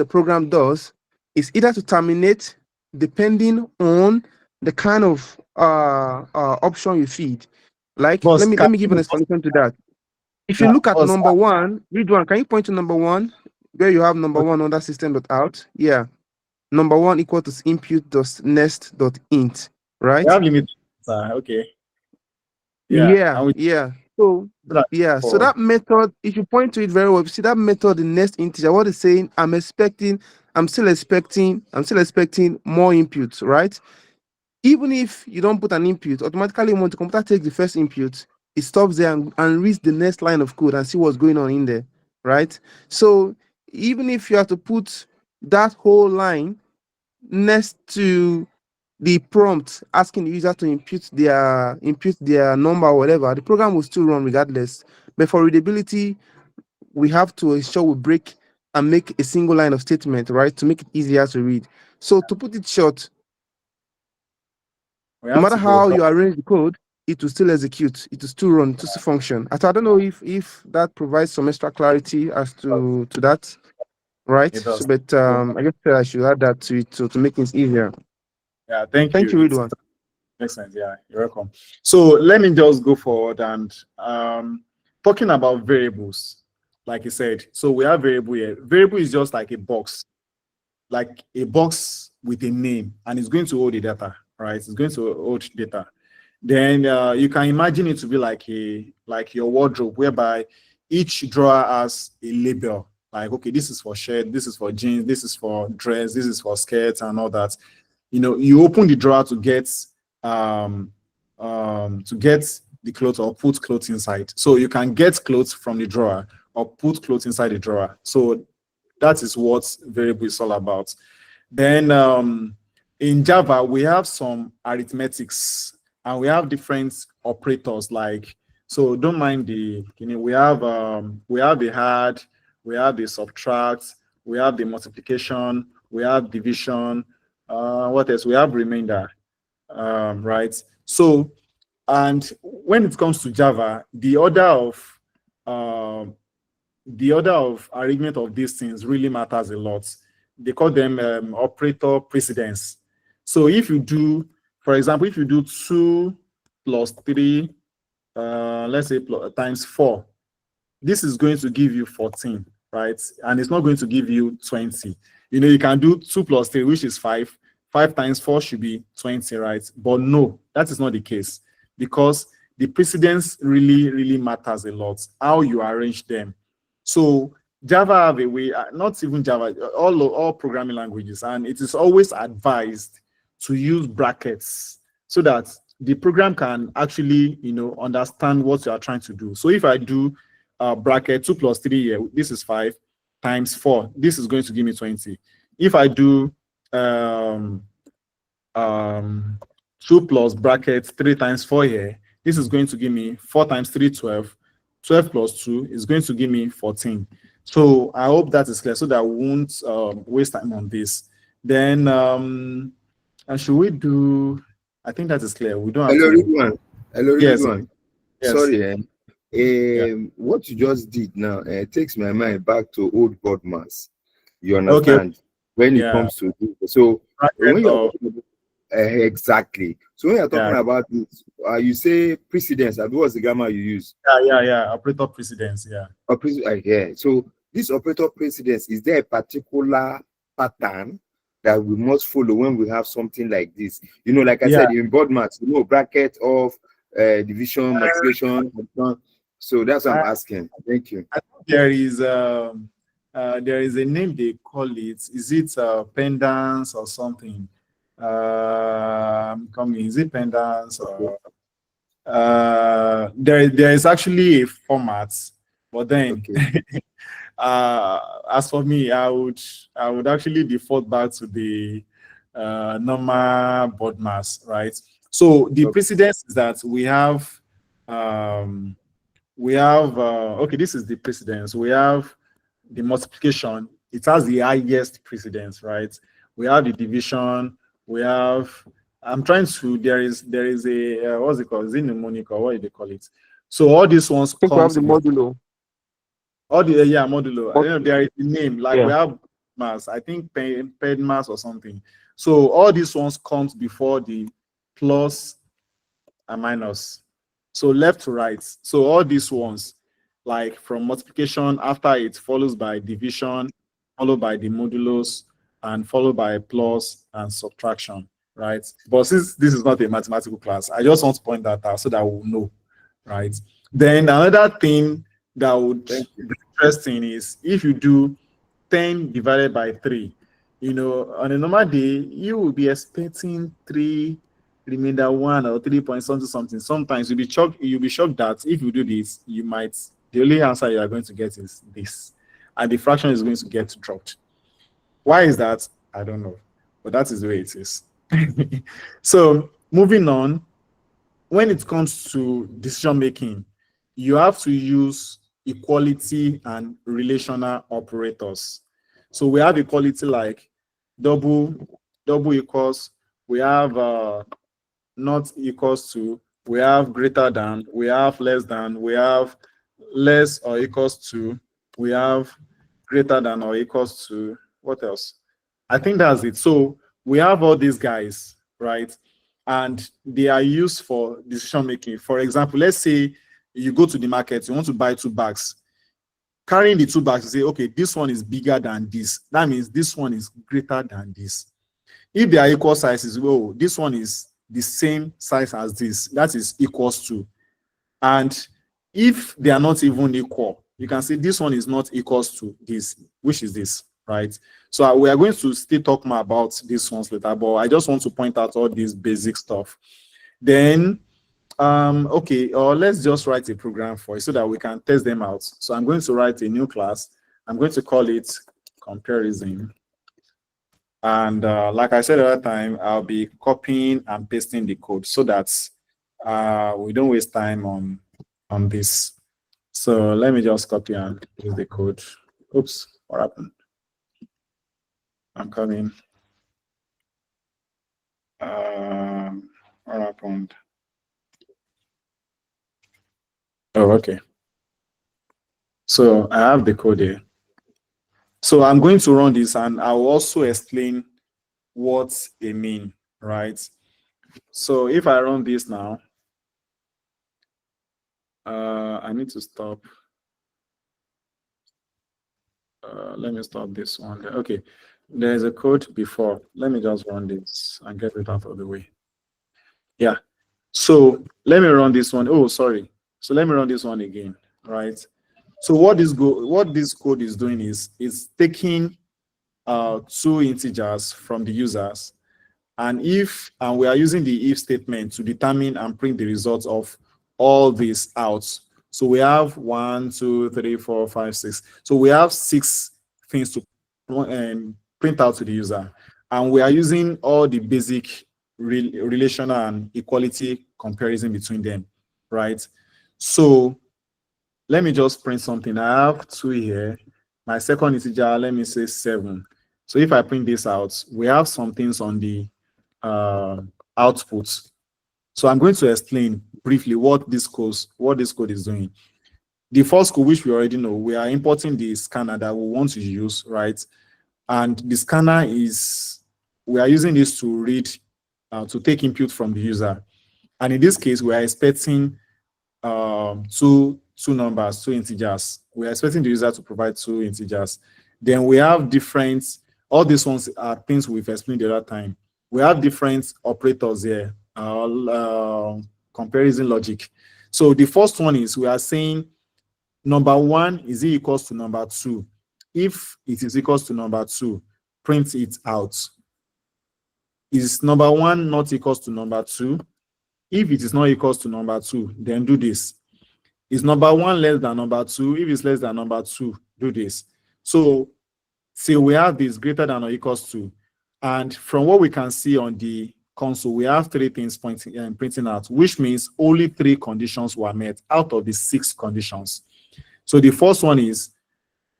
program does is either to terminate depending on the kind of option you feed. Like Boss, let me give an explanation to that. If you yeah, look at boss, number one, read one. Can you point to number one where you have number one under system.out? Yeah, number one equal to input.next.int, we right? have limit. Okay. Yeah. Yeah, And we yeah. So do that yeah, so forward. that method, if you point to it very well, if you see that method, the next integer, what it's saying, I'm still expecting more inputs, right? Even if you don't put an input, automatically when the computer takes the first input, it stops there and reads the next line of code and see what's going on in there, right? So even if you have to put that whole line next to the prompt asking the user to input their number or whatever, the program will still run regardless. But for readability, we have to ensure we break and make a single line of statement, right, to make it easier to read. So to put it short, We no have matter to go. how you arrange the code, it will still execute, it will still run, it will still function. I don't know if that provides some extra clarity as to that, right? It So, does. but I guess I should add that to it to make things easier. Yeah, thank Thank you. you, It Ridwan. makes sense. Yeah, you're welcome. So let me just go forward and talking about variables, like you said. So we have variable here. Variable is just like a box with a name, and it's going to hold the data, right? It's going to hold data. Then you can imagine it to be like your wardrobe, whereby each drawer has a label. Like, okay, this is for shirt, this is for jeans, this is for dress, this is for skirts, and all that. You open the drawer um to get the clothes or put clothes inside. So you can get clothes from the drawer or put clothes inside the drawer. So that is what variable is all about. Then in Java, we have some arithmetics and we have different operators. Like, so don't mind we have the add, we have the subtract, we have the multiplication, we have division. What else? We have remainder, right? So, and when it comes to Java, the order of arrangement of these things really matters a lot. They call them operator precedence. So if you do, for example, if you do 2 plus 3, let's say times 4, this is going to give you 14, right? And it's not going to give you 20. You can do 2 plus 3, which is 5. 5 times 4 should be 20, right? But no, that is not the case, because the precedence really, really matters a lot, how you arrange them. So Java have a way, not even Java, all programming languages, and it is always advised to use brackets so that the program can actually, understand what you are trying to do. So if I do bracket 2 plus 3 here, this is 5 times 4, this is going to give me 20. If I do 2 plus bracket 3 times 4 here, this is going to give me 4 times 3, 12. 12 plus 2 is going to give me 14. So I hope that is clear so that we won't waste time on this. Then, and should we do, I think that is clear. We don't have Hello, to. Ridwan. Hello, Yes. Ridwan. Yes. Sorry, what you just did now takes my mind back to old board mass. You understand? When it comes to this. So when you're talking about, exactly. So when you're talking about this, you say precedence. What's the grammar you use? Yeah. Operator precedence. Yeah. Yeah. So this operator precedence, is there a particular pattern that we must follow when we have something like this? Like I said, in board maths, bracket of division, multiplication. So that's what I'm asking. Thank you. I think there is a name they call it. Is it pendants or something? Is it pendants or there is actually a format, but then as for me, I would actually default back to the normal board mass, right? So the precedence is that we have this is the precedence. We have the multiplication. It has the highest precedence, right? We have the division. We have, there is a what's it called? Is it mnemonic or what do they call it? So all these ones I think we have the modulo. All the modulo. I don't know, there is a name, like we have mass, I think ped mass or something. So all these ones comes before the plus and minus. So left to right. So all these ones, like from multiplication, after it follows by division, followed by the modulos, and followed by plus and subtraction, right? But since this is not a mathematical class, I just want to point that out so that we'll know, right? Then another thing that would be interesting is if you do 10 divided by 3, on a normal day, you will be expecting 3 remainder 1 or 3 point something. Sometimes you'll be shocked that if you do this, the only answer you are going to get is this, and the fraction is going to get dropped. Why is that? I don't know, but that is the way it is. So moving on, when it comes to decision making, you have to use equality and relational operators. So we have equality like double equals, we have not equals to, we have greater than, we have less than, we have less or equals to, we have greater than or equals to, what else? I think that's it. So we have all these guys, right? And they are used for decision making. For example, let's say you go to the market, you want to buy 2 bags. Carrying the 2 bags, you say, okay, this one is bigger than this. That means this one is greater than this. If they are equal sizes, well, this one is the same size as this. That is equals to. And if they are not even equal, you can say this one is not equals to this, which is this, right? So we are going to still talk more about these ones later, but I just want to point out all this basic stuff. Then, let's just write a program for it so that we can test them out. So I'm going to write a new class. I'm going to call it comparison. And like I said at that time, I'll be copying and pasting the code so that we don't waste time on this. So let me just copy and paste the code. Oops, what happened? I'm coming. What happened? Oh, okay. So I have the code here. So I'm going to run this and I'll also explain what they mean, right? So if I run this now, I need to stop. Let me stop this one. Okay, there's a code before. Let me just run this and get it out of the way. Yeah, so let me run this one. Oh, sorry. So let me run this one again, right? So what this code is doing is taking two integers from the users, and we are using the if statement to determine and print the results of all these out. So we have 1, 2, 3, 4, 5, 6. So we have 6 things to print out to the user, and we are using all the basic relational and equality comparison between them, right? So let me just print something. I have 2 here. My second integer, let me say 7. So if I print this out, we have some things on the output. So I'm going to explain briefly what this code is doing. The first code, which we already know, we are importing the scanner that we want to use, right? And the scanner we are using this to read, to take input from the user. And in this case, we are expecting two numbers, 2 integers. We are expecting the user to provide 2 integers. Then we have different, all these ones are things we've explained the other time. We have different operators here, comparison logic. So the first one is we are saying number 1 is equals to number 2. If it is equals to number 2, print it out. Is number 1 not equals to number 2? If it is not equals to number 2, then do this. Is number 1 less than number 2? If it's less than number 2, do this. So say we have this greater than or equals to, and from what we can see on the console, we have 3 things pointing and printing out, which means only 3 conditions were met out of the 6 conditions. So the first one is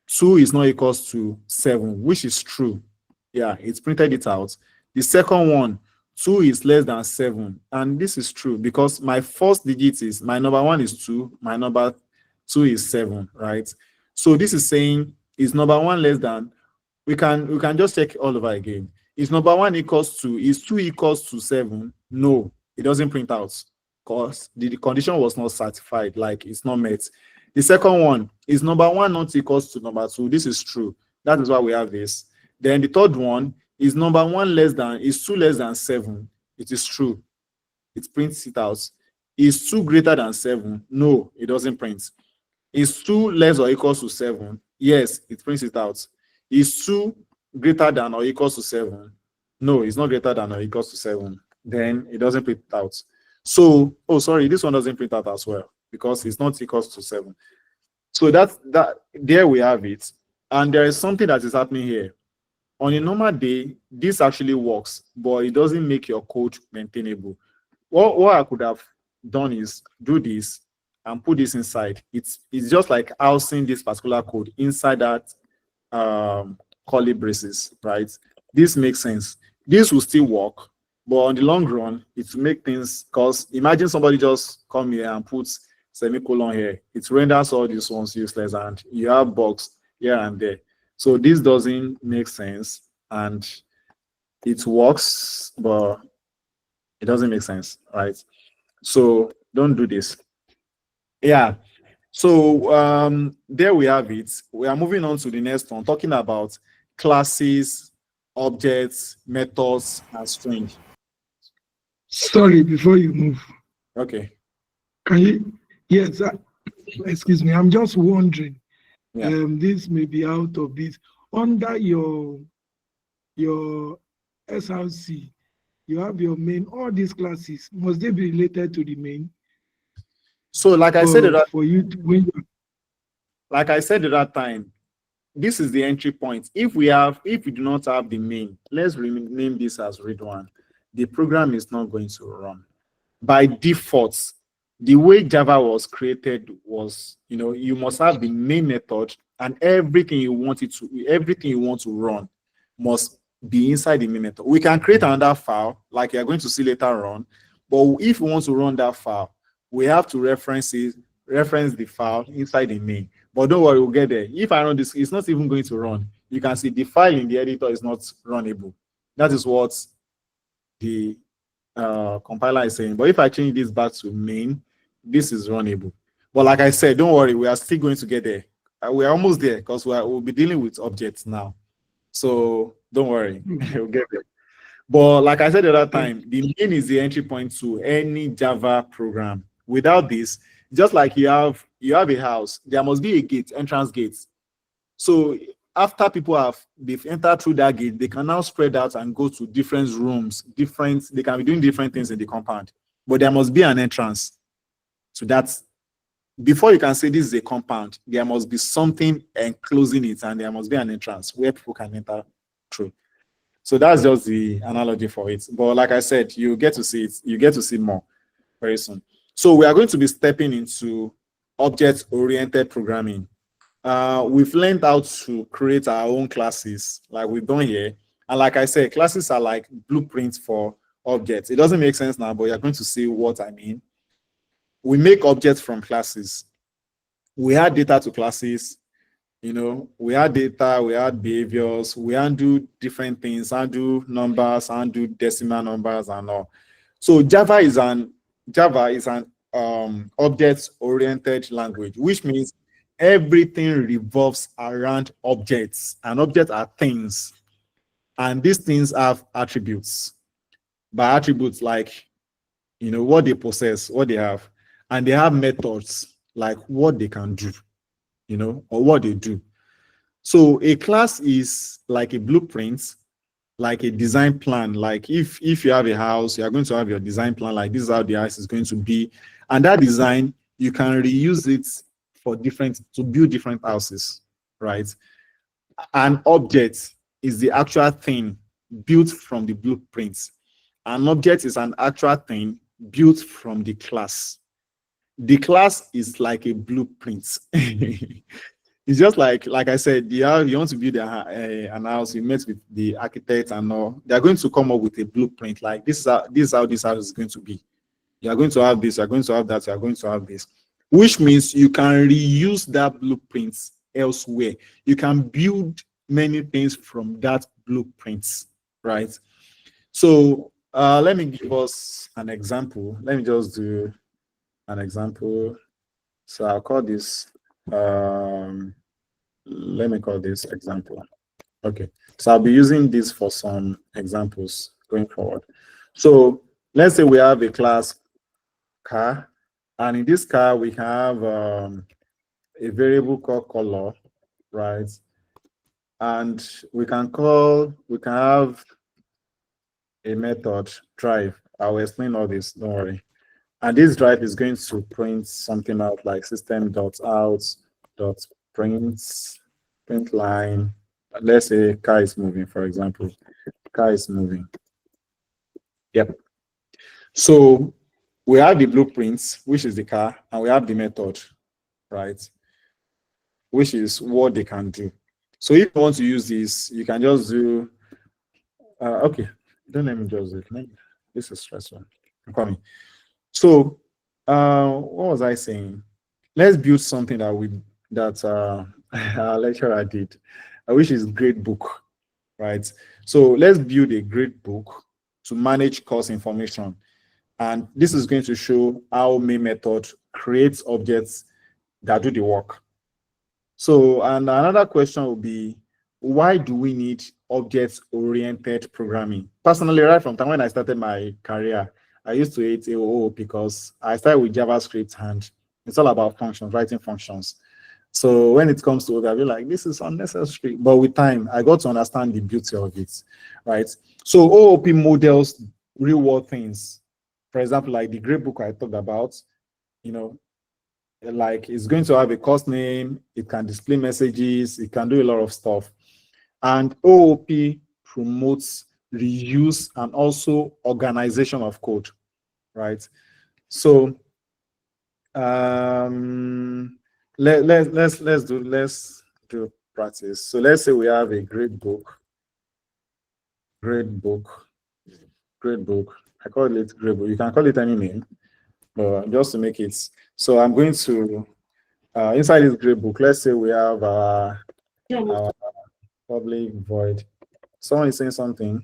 2 is not equals to 7, which is true. Yeah, it's printed it out. The second one, 2 is less than 7, and this is true because my first digit is, my number 1 is 2, my number 2 is 7, right? So this is saying, is number 1 less than, we can just check all over again. Is number 1 equals to, is 2 equals to 7? No, it doesn't print out because the condition was not satisfied, like it's not met. The second one, is number 1 not equals to number 2? This is true. That is why we have this. Then the third one, is number 1 less than, is 2 less than 7? It is true. It prints it out. Is 2 greater than 7? No, it doesn't print. Is 2 less or equals to 7? Yes, it prints it out. Is 2 greater than or equals to 7? No, it's not greater than or equals to 7. Then it doesn't print it out. So, oh, sorry, this one doesn't print out as well because it's not equals to 7. So that there we have it. And there is something that is happening here. On a normal day, this actually works, but it doesn't make your code maintainable. What I could have done is do this and put this inside. It's just like housing this particular code inside that curly braces, right? This makes sense. This will still work, but on the long run, it will make things, because imagine somebody just come here and puts semicolon here. It renders all these ones useless and you have bugs here and there. So this doesn't make sense, and it works, but it doesn't make sense, right? So don't do this. Yeah. So there we have it. We are moving on to the next one, talking about classes, objects, methods, and string. Sorry, before you move, Okay. can you? Yes, excuse me. I'm just wondering. Yeah. This may be out of this. Under your SRC, you have your main. All these classes, must they be related to the main? So like I said that, for you to, when you, like I said at that time, this is the entry point. If we do not have the main, let's rename this as read one. The program is not going to run. By default, the way Java was created was, you must have the main method, and everything you want to run must be inside the main method. We can create another file, like you're going to see later on, but if we want to run that file, we have to reference the file inside the main. But don't worry, we'll get there. If I run this, it's not even going to run. You can see the file in the editor is not runnable. That is what the compiler is saying. But if I change this back to main, this is runnable. But like I said, don't worry, we are still going to get there. We are almost there because we'll be dealing with objects now. So don't worry, we'll get there. But like I said at that time, the main is the entry point to any Java program. Without this, just like you have a house, there must be a gate, entrance gate. So after people they've entered through that gate, they can now spread out and go to different rooms, they can be doing different things in the compound. But there must be an entrance. So that's before you can say this is a compound, there must be something enclosing it, and there must be an entrance where people can enter through. So that's just the analogy for it. But like I said, you get to see it, you get to see more very soon. So we are going to be stepping into object-oriented programming. We've learned how to create our own classes, like we've done here. And like I said, classes are like blueprints for objects. It doesn't make sense now, but you're going to see what I mean. We make objects from classes. We add data to classes. We add data, we add behaviors, we undo different things, undo numbers, undo decimal numbers, and all. So Java is an object-oriented language, which means everything revolves around objects, and objects are things, and these things have attributes. By attributes, like what they possess, what they have, and they have methods like what they can do, or what they do. So a class is like a blueprint, like a design plan. Like if you have a house, you are going to have your design plan, like this is how the house is going to be. And that design, you can reuse it to build different houses, right? An object is the actual thing built from the blueprints. An object is an actual thing built from the class. The class is like a blueprint. It's just like I said, you want to build an house, you met with the architect and all. They're going to come up with a blueprint, like this is how this house is going to be. You're going to have this, you're going to have that, you're going to have this. Which means you can reuse that blueprint elsewhere. You can build many things from that blueprint, right? So let me give us an example. Let me just do an example. So I'll call this let me call this example. Okay, so I'll be using this for some examples going forward. So let's say we have a class car, and in this car we have a variable called color, right? And we can have a method drive. I'll explain all this, don't worry. And this drive is going to print something out like system.out.print line. Let's say car is moving, for example. Car is moving. Yep. So we have the blueprints, which is the car, and we have the method, right? Which is what they can do. So if you want to use this, you can just do, okay, don't let me just do it. This is stressful. I'm coming. So what was I saying? Let's build something that our lecturer did, which is gradebook, right? So let's build a gradebook to manage course information. And this is going to show how main method creates objects that do the work. So, and another question would be, why do we need object-oriented programming? Personally, right from the time when I started my career, I used to hate AOO because I started with JavaScript and it's all about functions, writing functions. So when it comes to it, I'll be like, this is unnecessary. But with time, I got to understand the beauty of it, right? So OOP models real world things. For example, like the gradebook I talked about, like it's going to have a course name, it can display messages, it can do a lot of stuff. And OOP promotes reuse and also organization of code, right? So let's do practice. So let's say we have a gradebook. I call it gradebook. You can call it any name, but just to make it. So I'm going to inside this gradebook. Let's say we have our public void. Someone is saying something.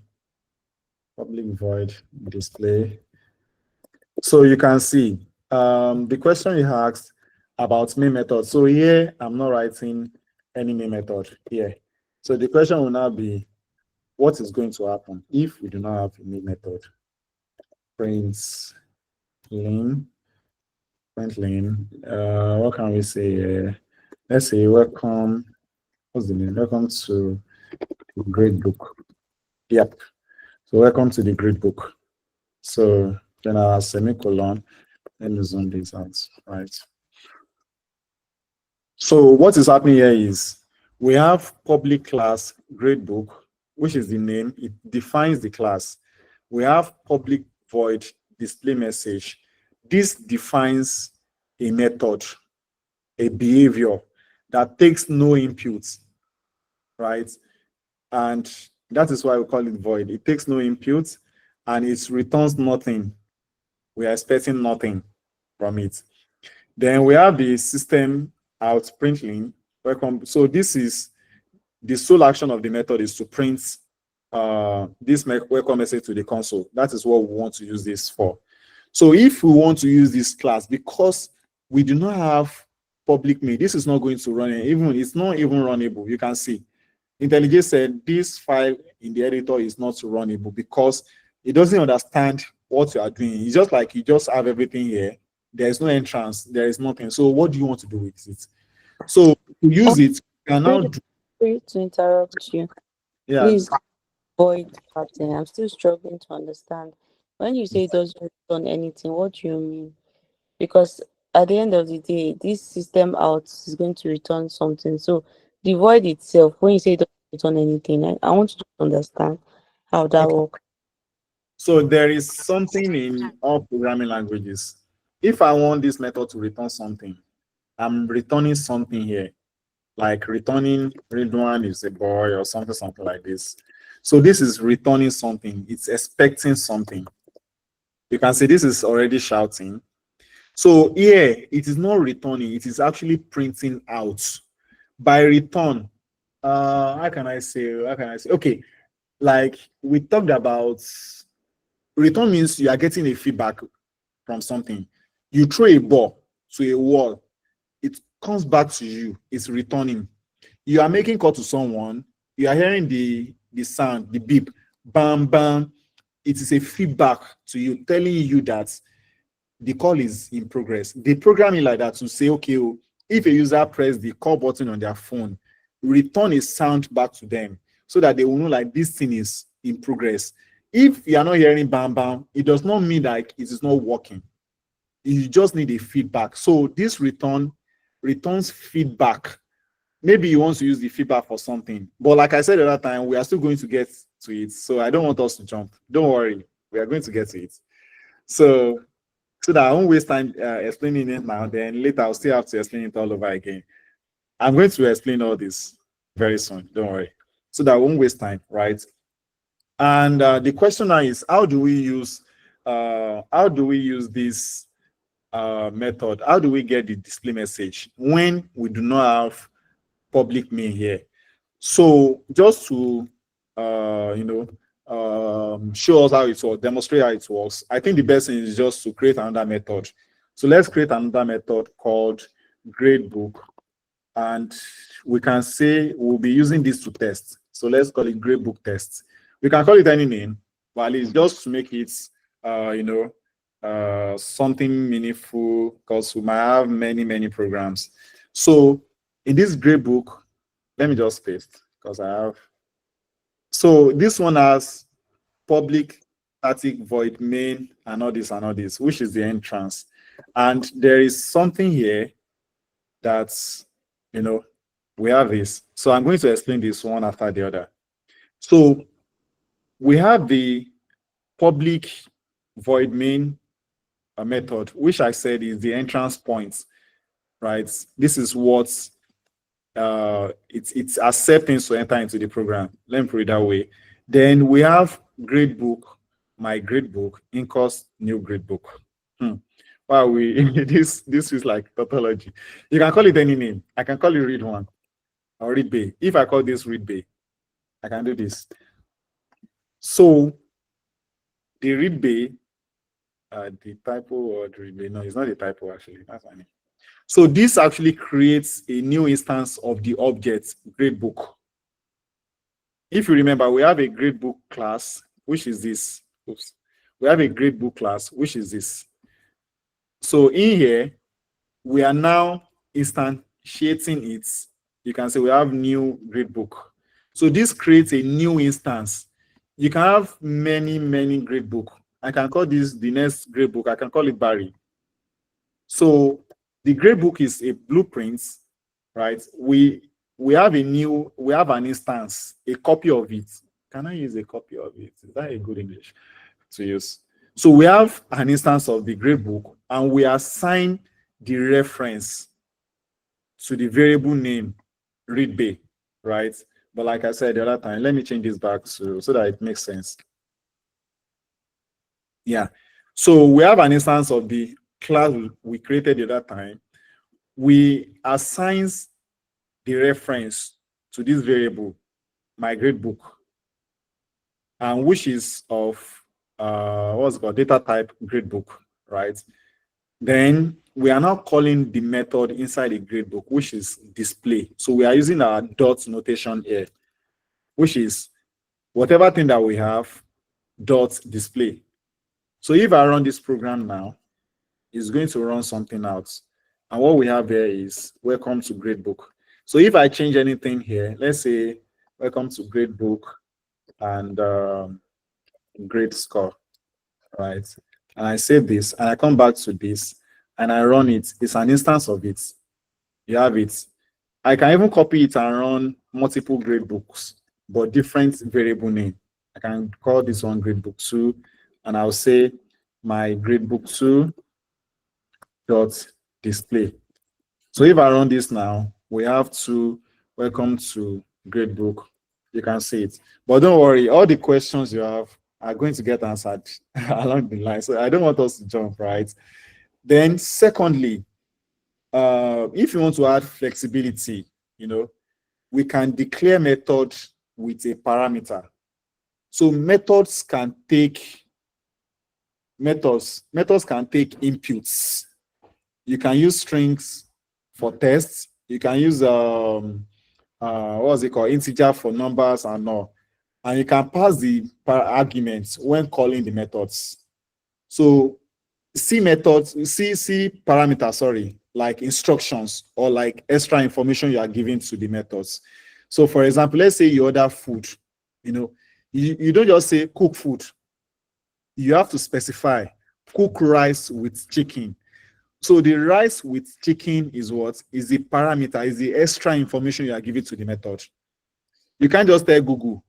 Public void display. So you can see the question you asked about main method. So here I'm not writing any main method here. So the question will now be, what is going to happen if we do not have a main method? Prints len Franklin. What can we say? Let's say welcome. What's the name? Welcome to the gradebook. Yep. So welcome to the gradebook. So then our semicolon. Let me zoom this out. Right. So what is happening here is we have public class gradebook, which is the name. It defines the class. We have public void display message. This defines a method, a behavior that takes no inputs, right? And that is why we call it void. It takes no inputs and it returns nothing. We are expecting nothing from it. Then we have the system out println. Welcome. So this is the sole action of the method is to print this welcome message to the console. That is what we want to use this for. So if we want to use this class, because we do not have public main, this is not going to run it's not even runnable. You can see IntelliJ said this file in the editor is not runnable because it doesn't understand what you are doing. It's just like you just have everything here. There is no entrance, there is nothing. So what do you want to do with it? So to use it, you can now do. Sorry to interrupt you. Yeah. Please void pattern. I'm still struggling to understand. When you say it doesn't return anything, what do you mean? Because at the end of the day, this system out is going to return something. So the void itself, when you say it doesn't return anything, I want you to understand how that works. So there is something in all programming languages. If I want this method to return something, I'm returning something here, like returning Ridwan is a boy or something like this. So this is returning something. It's expecting something. You can see this is already shouting. So here, it is not returning. It is actually printing out. By return, how can I say? Okay, like we talked about, return means you are getting a feedback from something. You throw a ball to a wall, it comes back to you, it's returning. You are making call to someone, you are hearing the sound, the beep, bam, bam. It is a feedback to you, telling you that the call is in progress. They program it like that to say, okay, if a user press the call button on their phone, return a sound back to them so that they will know like this thing is in progress. If you are not hearing bam, bam, it does not mean that it is not working. You just need a feedback. So this returns feedback. Maybe you want to use the feedback for something, but like I said the other time, we are still going to get to it. So I don't want us to jump. Don't worry, we are going to get to it. So that I won't waste time explaining it now. Then later I'll still have to explain it all over again. I'm going to explain all this very soon. Don't worry. So that I won't waste time, right? And the question now is, how do we use this method? How do we get the display message when we do not have public main here? So just to show us how it works, demonstrate how it works, I think the best thing is just to create another method. So let's create another method called gradebook, and we can say we'll be using this to test. So let's call it gradebook test. We can call it any name, but it's just to make it something meaningful, because we might have many programs. So in this gradebook, let me just paste because I have. So this one has public static void main and all this, which is the entrance. And there is something here that's, we have this. So I'm going to explain this one after the other. So we have the public void main method, which I said is the entrance point, right? This is what it's accepting to enter into the program. Let me put it that way. Then we have gradebook, my gradebook, incos new gradebook. Wow, this is like tautology. You can call it any name. I can call it read one or read bay. If I call this read bay, I can do this. So the read bay, the typo or the read bay, no, it's not a typo actually. That's funny. So this actually creates a new instance of the object gradebook. If you remember, we have a gradebook class, which is this. Oops. We have a gradebook class, which is this. So in here, we are now instantiating it. You can say we have new gradebook. So this creates a new instance. You can have many gradebook. I can call this the next gradebook. I can call it Barry. So the gradebook is a blueprint, right? We have an instance, a copy of it. Can I use a copy of it? Is that a good English to use? So we have an instance of the gradebook, and we assign the reference to the variable name read bay, right? But like I said the other time, let me change this back so that it makes sense. Yeah. So we have an instance of the class we created the other time. We assign the reference to this variable, my gradebook, and which is of what's it called, data type gradebook, right? Then we are now calling the method inside the gradebook, which is display. So we are using our dot notation here, which is whatever thing that we have, dot display. So if I run this program now, it's going to run something out. And what we have here is welcome to gradebook. So if I change anything here, let's say welcome to gradebook and grade score, right? And I save this and I come back to this and I run it. It's an instance of it. You have it. I can even copy it and run multiple gradebooks, but different variable name. I can call this one gradebook 2, and I'll say my gradebook 2 dot display. So if I run this now, we have to welcome to gradebook. You can see it, but don't worry, all the questions you have are going to get answered along the line. So I don't want us to jump, right? Then secondly, if you want to add flexibility, we can declare method with a parameter. So methods can take inputs. You can use strings for tests. You can use integer for numbers and all. And you can pass the arguments when calling the methods. So C parameters, like instructions or like extra information you are giving to the methods. So for example, let's say you order food, you don't just say cook food. You have to specify cook rice with chicken. So the rice with chicken is what? Is the parameter, is the extra information you are giving to the method. You can't just tell Google,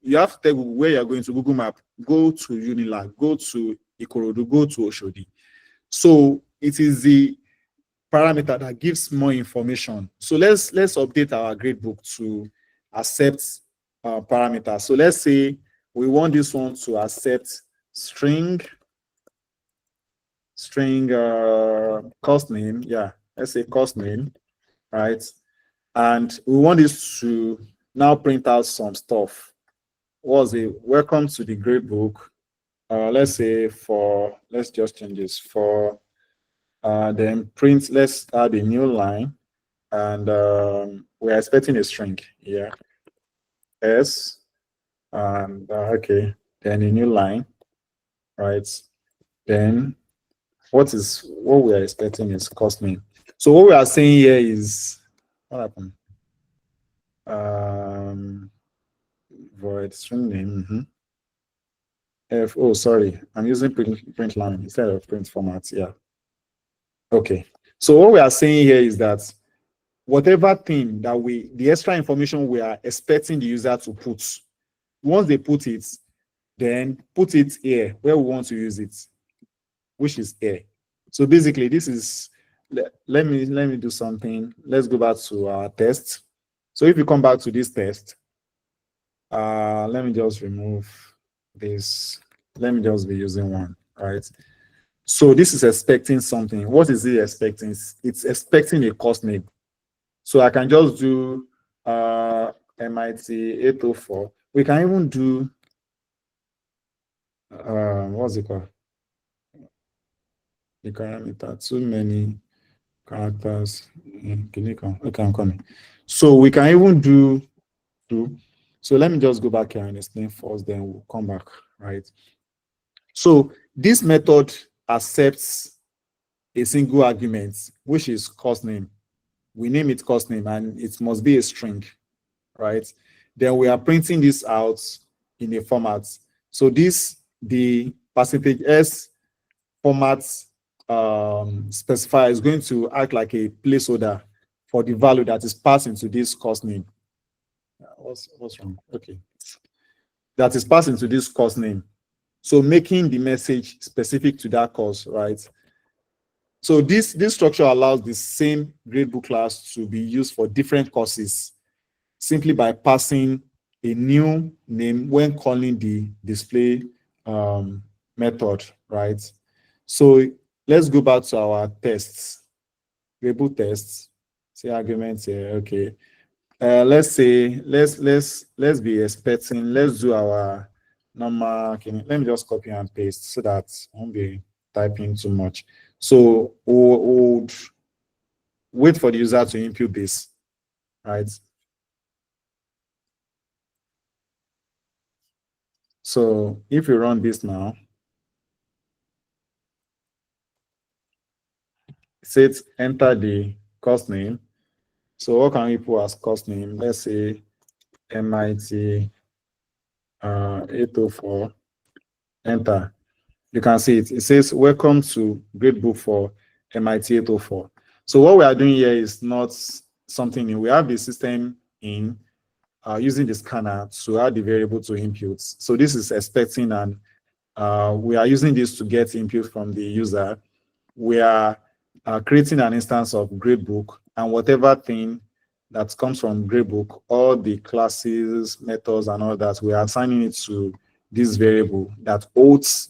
you have to tell Google where you're going to. Google Map, go to Unilag, go to Ikorodu, go to Oshodi. So it is the parameter that gives more information. So let's update our gradebook to accept parameters. So let's say we want this one to accept string cost name. Yeah, let's say cost name, right? And we want this to now print out some stuff. Was it welcome to the gradebook? Let's say let's just change this for then print. Let's add a new line, and we're expecting a string here. S and okay, then a new line, right? Then what we are expecting is cost name. So what we are saying here is what happened? Void string name. Oh, sorry, I'm using print line instead of print format. Yeah. Okay. So what we are saying here is that whatever thing that the extra information we are expecting the user to put, once they put it, then put it here where we want to use it, which is here. So basically, this is. Let me do something. Let's go back to our test. So if you come back to this test, let me just remove this. Let me just be using one, right? So this is expecting something. What is it expecting? It's expecting a cost name. So I can just do MIT 804. We can even do what's it called? The parameter, too many characters. Okay, I'm coming. So we can even do. So let me just go back here and explain first, then we'll come back, right? So this method accepts a single argument, which is course name. We name it course name, and it must be a string, right? Then we are printing this out in a format. So the %s format specifier is going to act like a placeholder for the value that is passed into this course name. What's wrong? Okay. That is passed into this course name. So making the message specific to that course, right? So this structure allows the same gradebook class to be used for different courses simply by passing a new name when calling the display method, right? So let's go back to our tests, gradebook tests. Say arguments here, okay. Let's say let's be expecting. Let's do our normal. Let me just copy and paste so that I won't be typing too much. So we'll wait for the user to input this, right? So if you run this now, it says enter the course name. So what can we put as course name? Let's say MIT 804. Enter. You can see it. It says welcome to gradebook for MIT 804. So what we are doing here is not something new. We have the system in using the scanner to add the variable to inputs. So this is expecting, and we are using this to get input from the user. We are creating an instance of gradebook, and whatever thing that comes from gradebook, all the classes, methods, and all that, we are assigning it to this variable that holds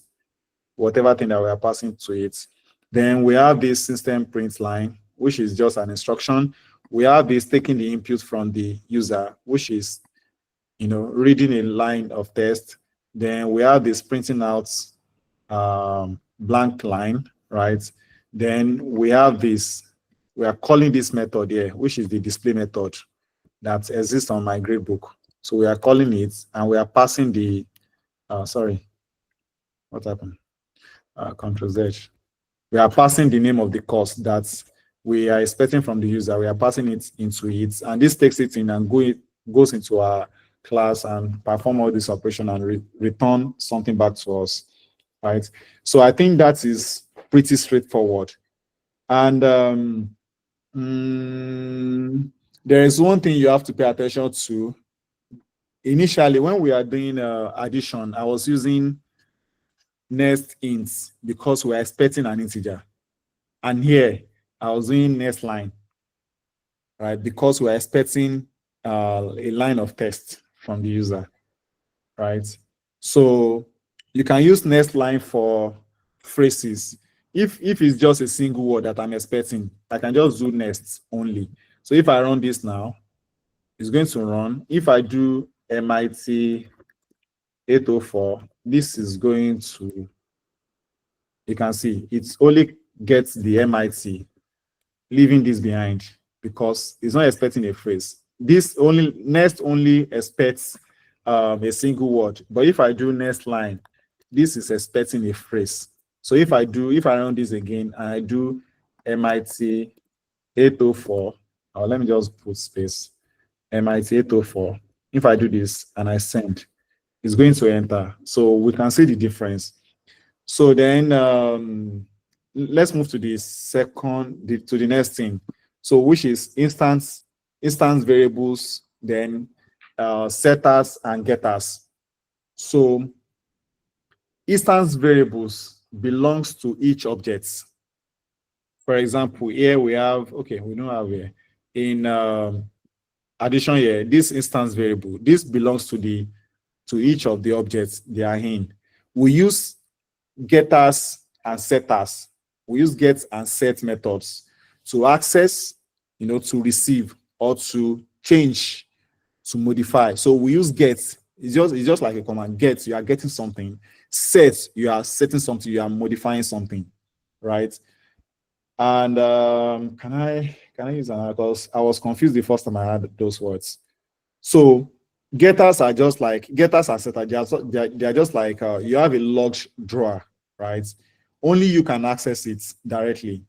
whatever thing that we are passing to it. Then we have this system print line, which is just an instruction. We have this taking the input from the user, which is, reading a line of text. Then we have this printing out blank line, right? Then we have this, we are calling this method here, which is the display method that exists on my gradebook. So we are calling it, and we are passing the, sorry, what happened? Control Z. We are passing the name of the course that we are expecting from the user. We are passing it into it, and this takes it in and goes into our class and perform all this operation and return something back to us, right? So I think that is pretty straightforward. And there is one thing you have to pay attention to. Initially, when we are doing addition, I was using next int because we're expecting an integer. And here, I was doing next line, right? Because we're expecting a line of text from the user, right? So you can use next line for phrases. If it's just a single word that I'm expecting, I can just do next only. So if I run this now, it's going to run. If I do MIT 804, this is going to, you can see, it only gets the MIT, leaving this behind because it's not expecting a phrase. This next only expects a single word. But if I do next line, this is expecting a phrase. So if I run this again and I do MIT 804, let me just put space, MIT 804. If I do this and I send, it's going to enter. So we can see the difference. So then let's move to the to the next thing. So which is instance variables, then setters and getters. So instance variables belongs to each object. For example, here we have, okay, we don't have here. In addition here, this instance variable, this belongs to each of the objects they are in. We use getters and setters. We use get and set methods to access, to receive or to change, to modify. So we use get. It's just like a command. Get, you are getting something. Set, you are setting something. You are modifying something, right? And can I use another? Because I was confused the first time I heard those words. So getters are just like getters and setters. They are just like you have a locked drawer, right? Only you can access it directly.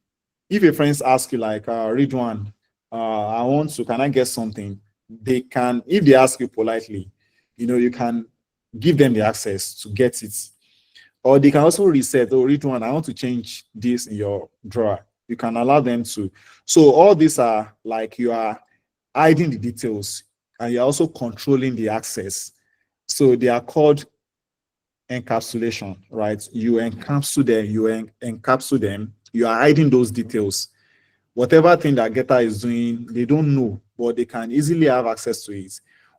if your friends ask you like, read one, I want to, can I get something? They can, if they ask you politely, you can give them the access to get it. Or they can also reset or read one, I want to change this in your drawer. You can allow them to. So all these are like you are hiding the details and you're also controlling the access. So they are called encapsulation, right? You encapsulate them, encapsulate them, you are hiding those details. Whatever thing that getter is doing, they don't know, but they can easily have access to it.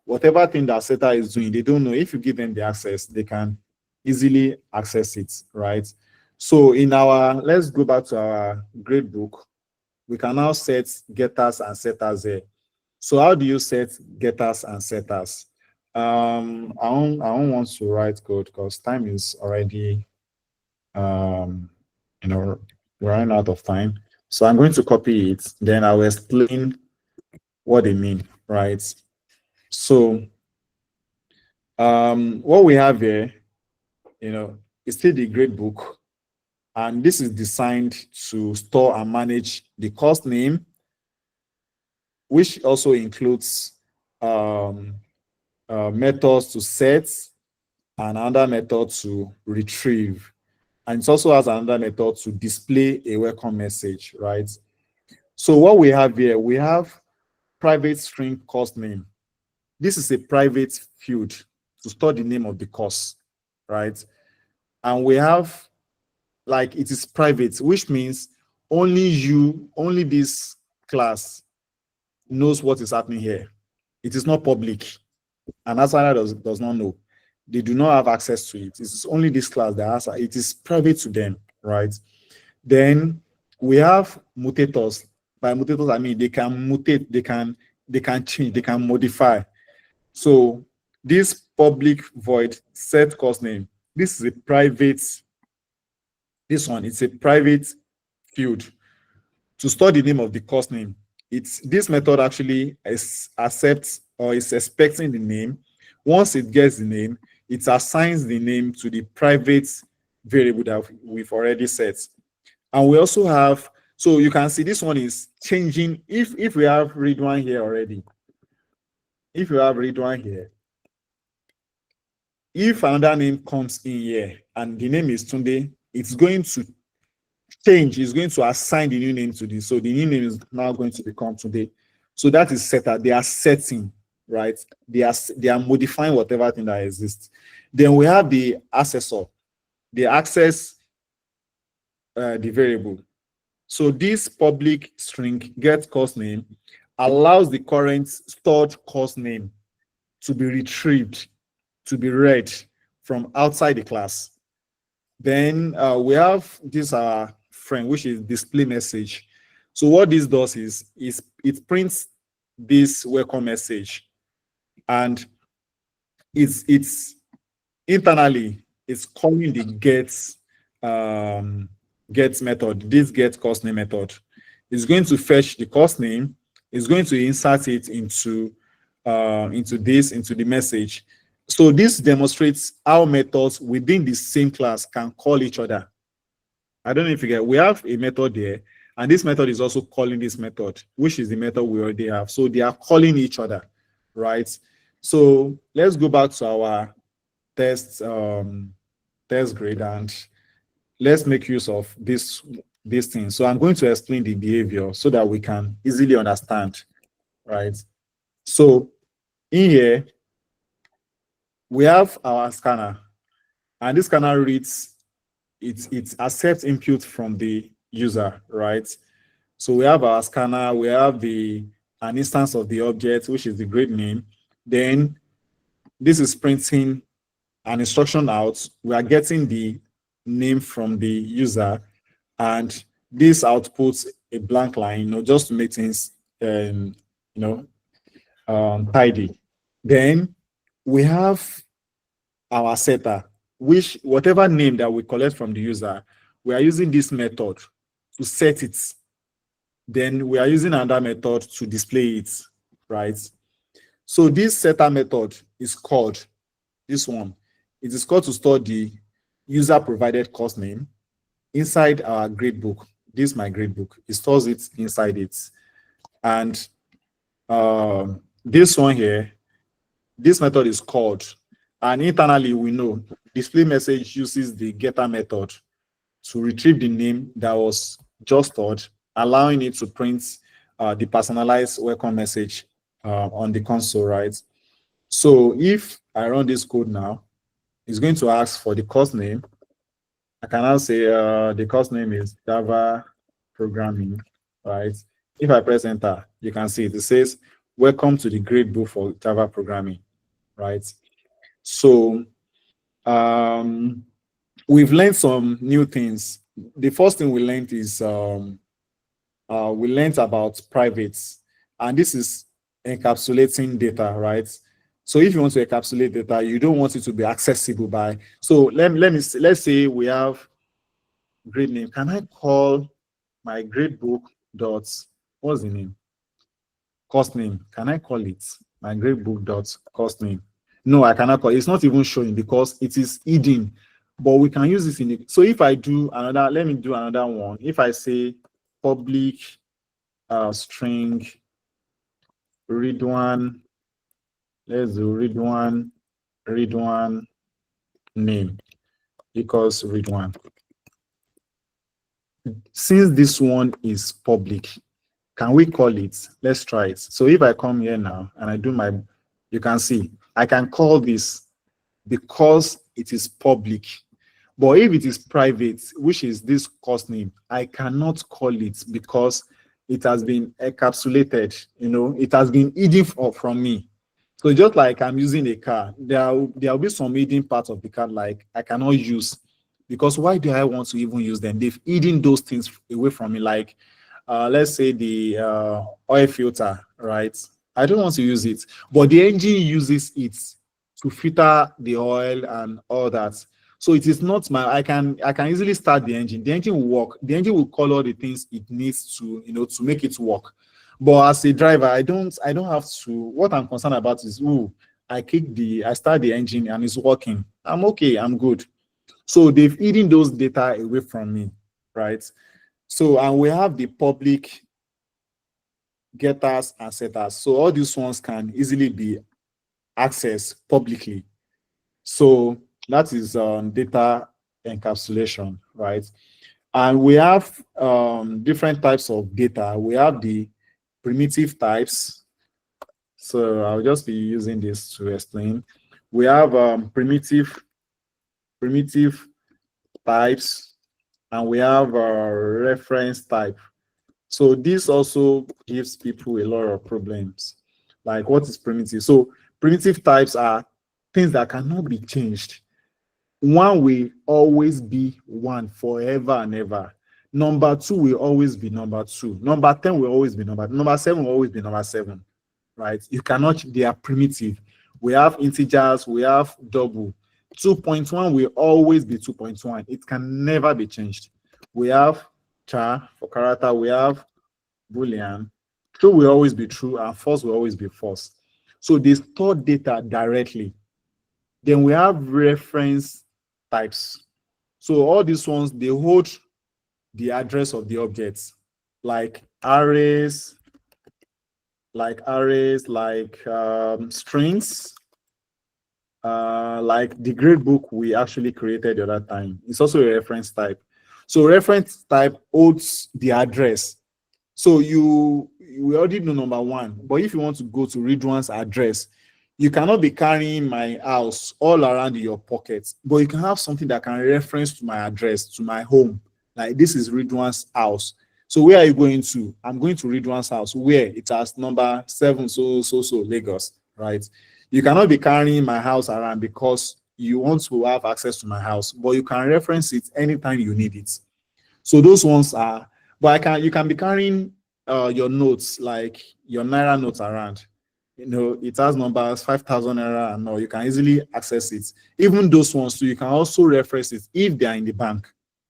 Whatever thing that setter is doing, they don't know. If you give them the access, they can easily access it, right? So let's go back to our gradebook. We can now set getters and setters here. So how do you set getters and setters? I don't want to write code because time is already, we're running out of time. So I'm going to copy it, then I will explain what they mean, right? So what we have here, is still the gradebook, and this is designed to store and manage the course name, which also includes methods to set and another method to retrieve. And it also has another method to display a welcome message, right? So what we have here, we have private string course name. This is a private field to store the name of the course, right? And we have, like, it is private, which means only this class knows what is happening here. It is not public. And outsider does not know. They do not have access to it. It's only this class that has it. Is private to them, right? Then we have mutators. By mutators, I mean they can mutate, they can change, they can modify. So this public void set course name, this is a private, this one, it's a private field to store the name of the course name. This method actually accepts or is expecting the name. Once it gets the name, it assigns the name to the private variable that we've already set. And we also have, so you can see this one is changing. If we have read one here already, if you have read one here, if another name comes in here and the name is Tunde, it's going to change, it's going to assign the new name to this. So the new name is now going to become Tunde. So that is setter. They are setting, right? They are modifying whatever thing that exists. Then we have the accessor. They access the variable. So this public string get course name allows the current stored course name to be retrieved, to be read from outside the class. Then we have this friend, which is display message. So what this does is it prints this welcome message, and it's internally it's calling the get method. This get course name method is going to fetch the course name. It's going to insert it into the message. So this demonstrates how methods within the same class can call each other. I don't know if you get, we have a method there, and this method is also calling this method, which is the method we already have. So they are calling each other, right? So let's go back to our test grid, and let's make use of this thing. So I'm going to explain the behavior so that we can easily understand, right? So in here, we have our scanner, and this scanner reads, it accepts input from the user, right? So we have our scanner, we have an instance of the object, which is the grade name. Then this is printing an instruction out. We are getting the name from the user, and this outputs a blank line, just to make things, tidy. Then we have our setter, which whatever name that we collect from the user, we are using this method to set it. Then we are using another method to display it, right? So this setter method is called, this one, it is called to store the user provided course name inside our gradebook. This is my gradebook. It stores it inside it. And this one here, this method is called, and internally we know display message uses the getter method to retrieve the name that was just stored, allowing it to print the personalized welcome message on the console, right? So if I run this code now, it's going to ask for the course name. I can now say the course name is Java Programming, right? If I press enter, you can see it says, welcome to the gradebook for Java Programming, right? So we've learned some new things. The first thing we learned is we learned about privates, and this is encapsulating data, right? So if you want to encapsulate data, you don't want it to be accessible by. So let's say we have grade name. Can I call my gradebook dot, what's the name? Course name. Can I call it my gradebook dot course name? No, I cannot call it. It's not even showing because it is hidden. But we can use this in it. So if I do another, let me do another one. If I say public string Ridwan, let's do Ridwan name equals Ridwan. Since this one is public, can we call it? Let's try it. So if I come here now and I do my, you can see I can call this because it is public. But if it is private, which is this course name, I cannot call it because it has been encapsulated, you know, it has been hidden from me. So just like I'm using a car, there'll be some hidden parts of the car like I cannot use, because why do I want to even use them? They've hidden those things away from me. Like let's say the oil filter, right? I don't want to use it, but the engine uses it to filter the oil and all that. So it is not my, I can easily start the engine. The engine will work. The engine will call all the things it needs to, you know, to make it work. But as a driver, I don't have to. What I'm concerned about is, I start the engine and it's working. I'm okay. I'm good. So they've hidden those data away from me, right? So, and we have the public getters and setters. So all these ones can easily be accessed publicly. So that is data encapsulation, right? And we have different types of data. We have the primitive types. So I'll just be using this to explain. We have primitive types, and we have a reference type. So this also gives people a lot of problems. Like, what is primitive? So primitive types are things that cannot be changed. One will always be one forever and ever. Number 2 will always be number 2. Number 10 will always be number 7 will always be number 7, right? You cannot, they are primitive. We have integers, we have double. 2.1 will always be 2.1. It can never be changed. We have char for character, we have Boolean. True will always be true, and false will always be false. So they store data directly. Then we have reference types. So all these ones, they hold the address of the objects, like arrays, like strings, like the gradebook we actually created the other time. It's also a reference type. So reference type holds the address. So we already know number 1, but if you want to go to Ridwan's address, you cannot be carrying my house all around in your pockets, but you can have something that can reference to my address, to my home. Like, this is Ridwan's house. So where are you going to? I'm going to Ridwan's house, where it has number 7, so Lagos, right? You cannot be carrying my house around because you want to have access to my house, but you can reference it anytime you need it. So those ones are, but you can be carrying your notes, like your Naira notes around. You know, it has numbers 5,000 Naira and all. You can easily access it. Even those ones too, you can also reference it if they are in the bank,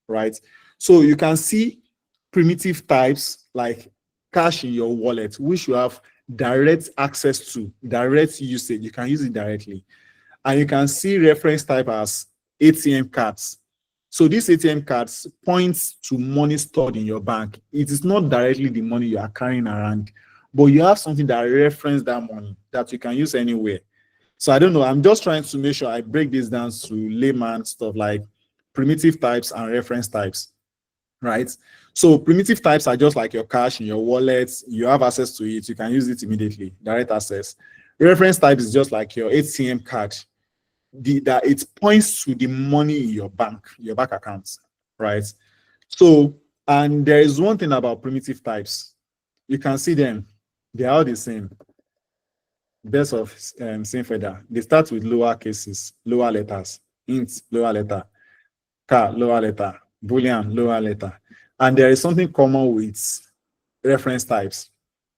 right? So you can see primitive types like cash in your wallet, which you have direct access to, direct usage. You can use it directly. And you can see reference type as ATM cards. So these ATM cards points to money stored in your bank. It is not directly the money you are carrying around, but you have something that references that money that you can use anywhere. So I don't know. I'm just trying to make sure I break this down to layman stuff like primitive types and reference types, right? So primitive types are just like your cash in your wallet. You have access to it. You can use it immediately, direct access. Reference type is just like your ATM card. That it points to the money in your bank account, right? So, and there is one thing about primitive types. You can see them. They are all the same. Best of same feather. They start with lower cases, lower letters, int, lower letter, char, lower letter, boolean, lower letter. And there is something common with reference types.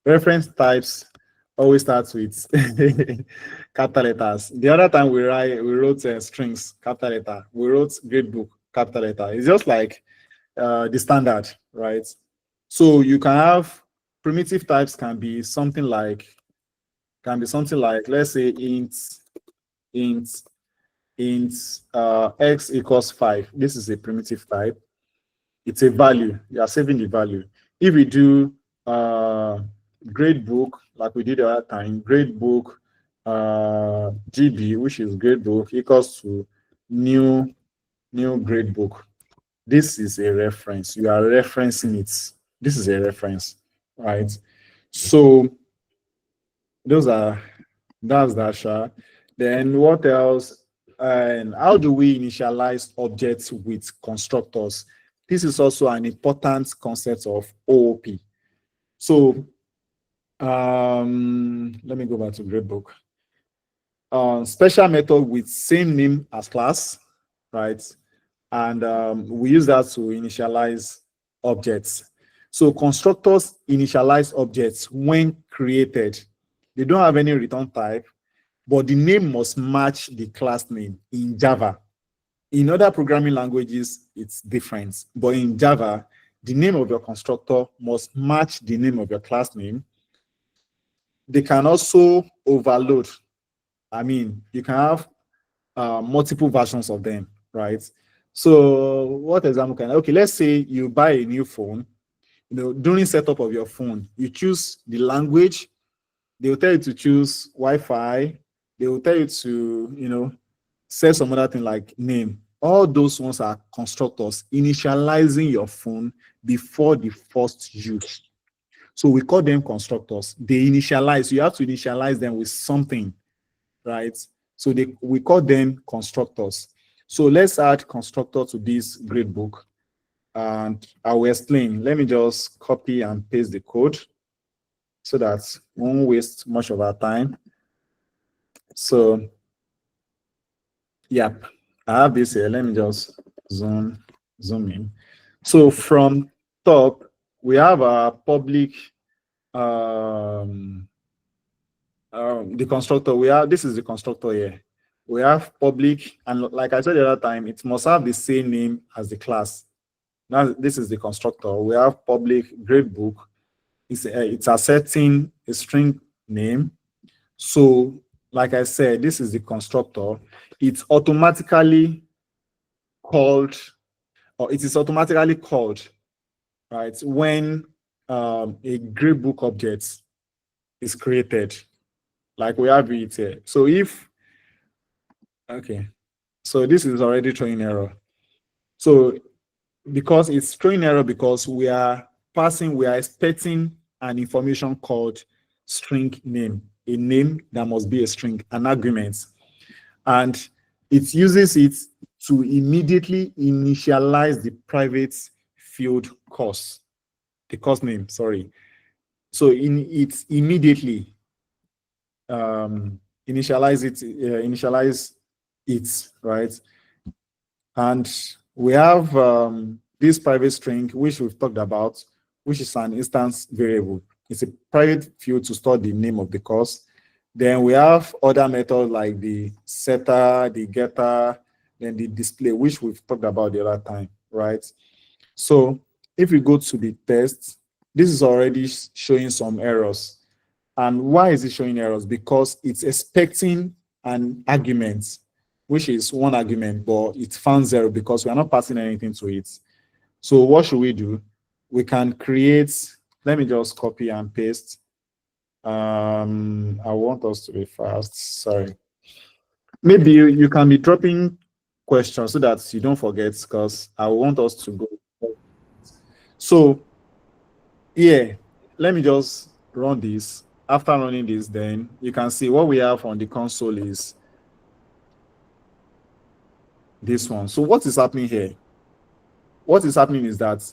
Reference types always starts with capital letters. The other time we wrote strings, capital letter. We wrote gradebook, capital letter. It's just like the standard, right? So you can have primitive types can be something like, let's say int x equals 5. This is a primitive type. It's a value. You are saving the value. If we do gradebook, like we did the other time, gradebook GB, which is gradebook, equals to new gradebook. This is a reference. You are referencing it. This is a reference, right? So that's that, Sha. Then what else? And how do we initialize objects with constructors? This is also an important concept of OOP. So let me go back to gradebook. Special method with same name as class, right? And we use that to initialize objects. So constructors initialize objects when created. They don't have any return type, but the name must match the class name in Java. In other programming languages, it's different. But in Java, the name of your constructor must match the name of your class name. They can also overload. I mean, you can have multiple versions of them, right? So what example can, okay, let's say you buy a new phone. You know, during setup of your phone, you choose the language. They will tell you to choose Wi-Fi. They will tell you to, you know, set some other thing like name. All those ones are constructors initializing your phone before the first use. So we call them constructors. They initialize. You have to initialize them with something, right? So we call them constructors. So let's add constructor to this gradebook, and I will explain. Let me just copy and paste the code so that we won't waste much of our time. So, yep, I have this here. Let me just zoom in. So from top, we have a public, the constructor. This is the constructor here. We have public, and like I said the other time, it must have the same name as the class. Now this is the constructor. We have public gradebook. It's accepting a string name. So, like I said, this is the constructor. It's automatically called, or it is automatically called, right, when a gradebook object is created, like we have it here. So if, okay, so this is already throwing error. So because it's throwing error because we are expecting an information called string name, a name that must be a string, an argument. And it uses it to immediately initialize the private field course, the course name, sorry. So it immediately initialize it, right? And we have this private string, which we've talked about, which is an instance variable. It's a private field to store the name of the course. Then we have other methods like the setter, the getter, then the display, which we've talked about the other time, right? So if we go to the test, this is already showing some errors. And why is it showing errors? Because it's expecting an argument which is one argument, but it found 0 because we are not passing anything to it. So what should we do? We can create, let me just copy and paste. I want us to be fast, sorry. Maybe you can be dropping questions so that you don't forget, because I want us to go. So yeah, let me just run this. After running this, then you can see what we have on the console is this one. So what is happening here? What is happening is that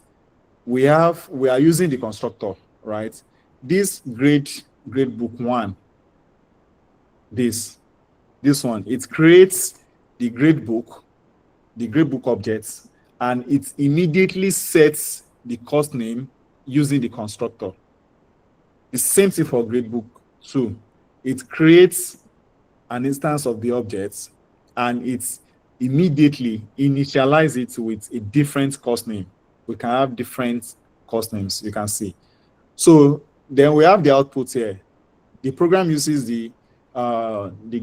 we are using the constructor, right? This grade book 1, this one, it creates the grade book objects, and it immediately sets the course name using the constructor. The same thing for gradebook 2. It creates an instance of the objects, and it immediately initialize it with a different course name. We can have different course names, you can see. So then we have the output here. The program uses the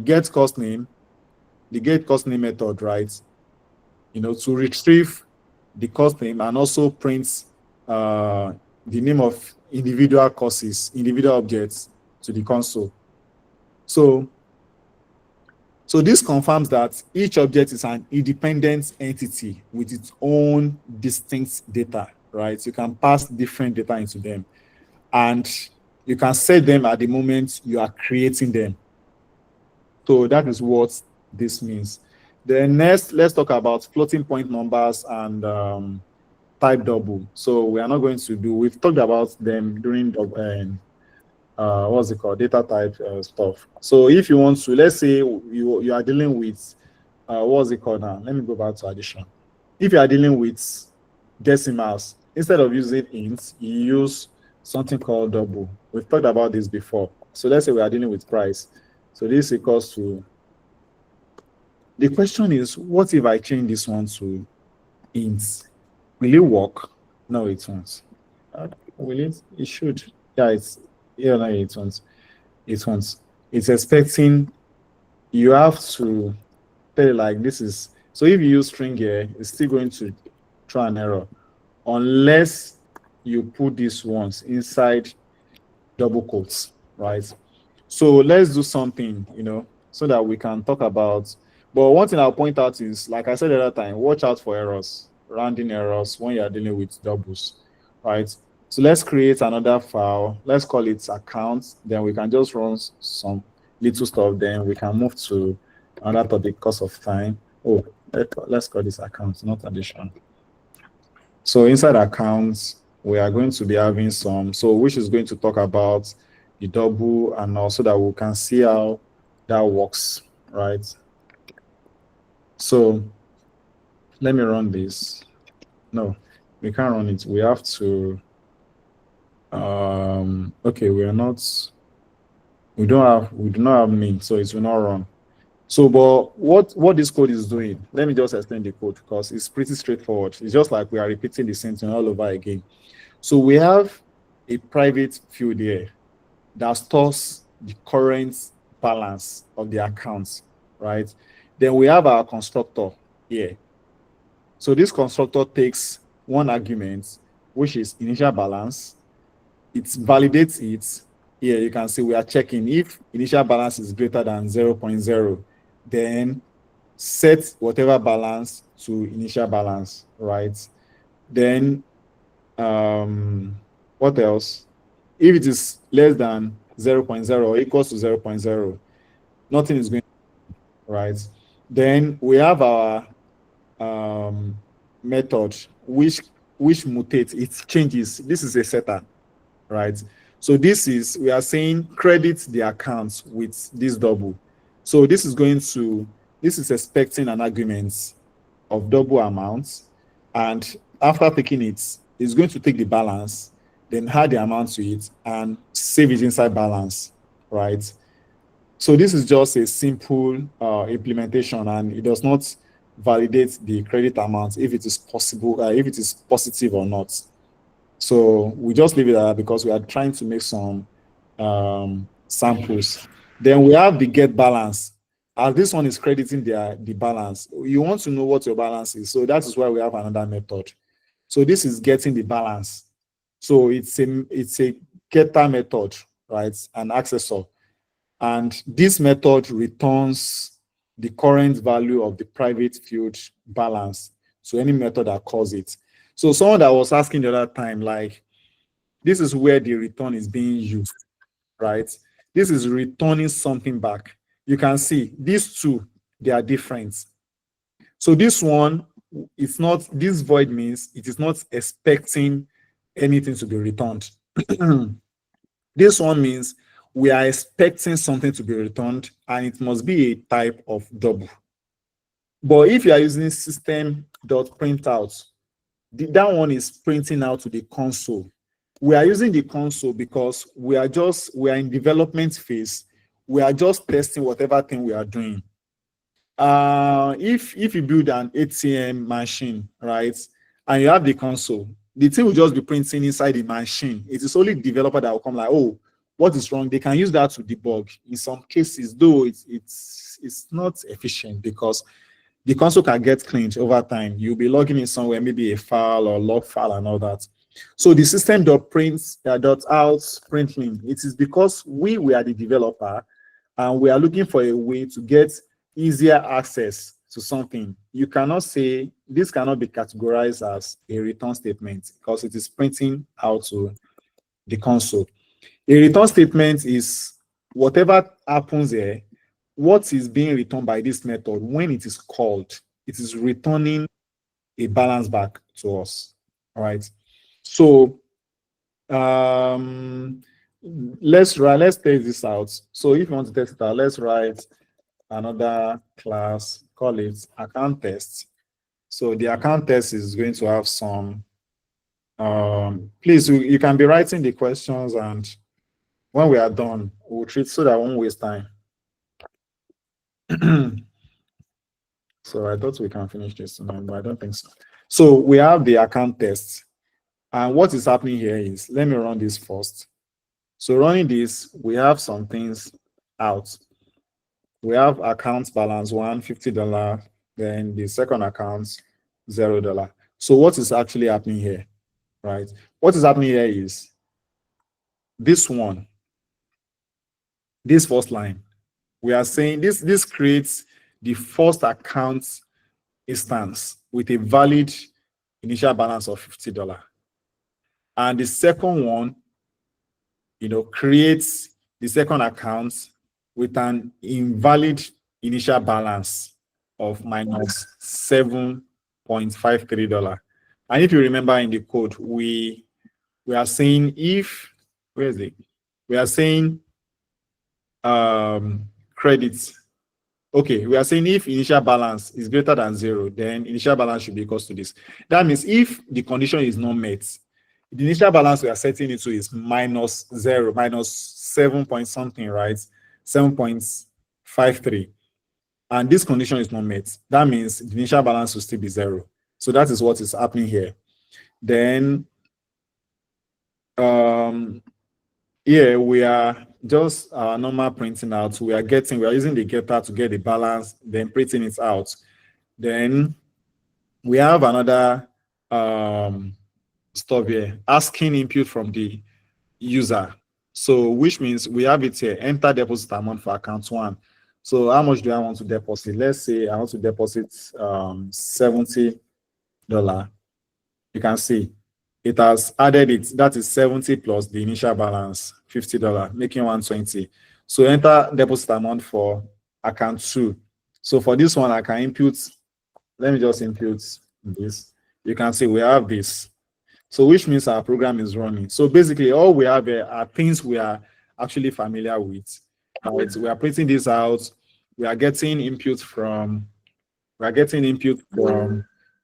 get course name method, right? To retrieve the course name and also prints the name of individual courses, individual objects to the console. So this confirms that each object is an independent entity with its own distinct data, right? You can pass different data into them, and you can set them at the moment you are creating them. So that is what this means. Then next, let's talk about floating point numbers and type double. So we are not going to do, we've talked about them during what's it called, data type stuff. So if you want to, let's say you are dealing with what's it called now? Let me go back to addition. If you are dealing with decimals, instead of using ints, you use something called double. We've talked about this before. So let's say we are dealing with price. So this equals to, the question is, what if I change this one to ints? Will it work? No, it won't. Will it? It should. Yeah, no, it won't. It won't. It's expecting you have to tell it like this is. So if you use string here, it's still going to throw an error unless you put these ones inside double quotes, right? So let's do something, so that we can talk about. But one thing I'll point out is, like I said the other time, watch out for errors, rounding errors when you are dealing with doubles, right? So let's create another file. Let's call it accounts. Then we can just run some little stuff. Then we can move to another topic because of time. Oh, let's call this accounts, not addition. So inside accounts, we are going to be having some, which is going to talk about the double, and also that we can see how that works, right? So let me run this. No, we can't run it. We have to, okay, we do not have min, so it will not run. So, but what this code is doing, let me just explain the code because it's pretty straightforward. It's just like we are repeating the same thing all over again. So we have a private field here that stores the current balance of the accounts, right? Then we have our constructor here. So this constructor takes one argument, which is initial balance. It validates it. Here you can see we are checking if initial balance is greater than 0.0, then set whatever balance to initial balance, right? Then what else? If it is less than 0.0 or equals to 0.0, nothing is going on, right? Then we have our method which mutates, it changes. This is a setter, right? So we are saying credit the accounts with this double. So this is expecting an argument of double amounts, and after taking it, it's going to take the balance, then add the amount to it and save it inside balance, right? So this is just a simple implementation, and it does not validate the credit amount if it is possible, if it is positive or not. So we just leave it at that because we are trying to make some samples. Then we have the get balance as this one is crediting the balance, you want to know what your balance is. So that is why we have another method. So this is getting the balance. So it's a getter method, right? An accessor. And this method returns the current value of the private field balance. So any method that calls it. So someone that was asking the other time, like, this is where the return is being used, right? This is returning something back. You can see these two, they are different. So this one, it's not, this void means it is not expecting anything to be returned. This one means we are expecting something to be returned, and it must be a type of double. But if you are using system.printout, that one is printing out to the console. We are using the console because we are in development phase. We are just testing whatever thing we are doing. If you build an ATM machine, right, and you have the console, the thing will just be printing inside the machine. It is only the developer that will come like, oh, what is wrong? They can use that to debug. In some cases, though, it's not efficient because the console can get cleaned over time. You'll be logging in somewhere, maybe a file or log file and all that. So the system.out println, it is because we are the developer and we are looking for a way to get easier access to something. You cannot say, this cannot be categorized as a return statement because it is printing out to the console. A return statement is whatever happens here, what is being returned by this method when it is called, it is returning a balance back to us. All right. So let's test this out. So if you want to test it out, let's write another class, call it account test. So the account test is going to have some, please, you can be writing the questions, and when we are done, we'll treat so that I won't waste time. So I thought we can finish this tonight, but I don't think so. So we have the account test. And what is happening here is, let me run this first. So running this, we have some things out. We have account balance $150, then the second account $0. So what is actually happening here, right? What is happening here is this one, this first line. We are saying this creates the first account instance with a valid initial balance of $50. And the second one, creates the second account with an invalid initial balance of minus $7.53. And if you remember in the code, we are saying if, where is it? We are saying credits. Okay, we are saying if initial balance is greater than 0, then initial balance should be equal to this. That means if the condition is not met, the initial balance we are setting it to is minus 0, minus 7 point something, right? 7.53. And this condition is not met. That means the initial balance will still be 0. So that is what is happening here. Then here we are just normal printing out. We are using the getter to get the balance, then printing it out. Then we have another stuff here, asking input from the user. So which means we have it here, enter deposit amount for account 1. So how much do I want to deposit? Let's say I want to deposit $70. You can see it has added it. That is 70 plus the initial balance, $50, making 120. So enter deposit amount for account 2. So for this one, I can input, let me just input this. You can see we have this. So which means our program is running. So basically all we have here are things we are actually familiar with. Right? We are printing this out. We are getting input from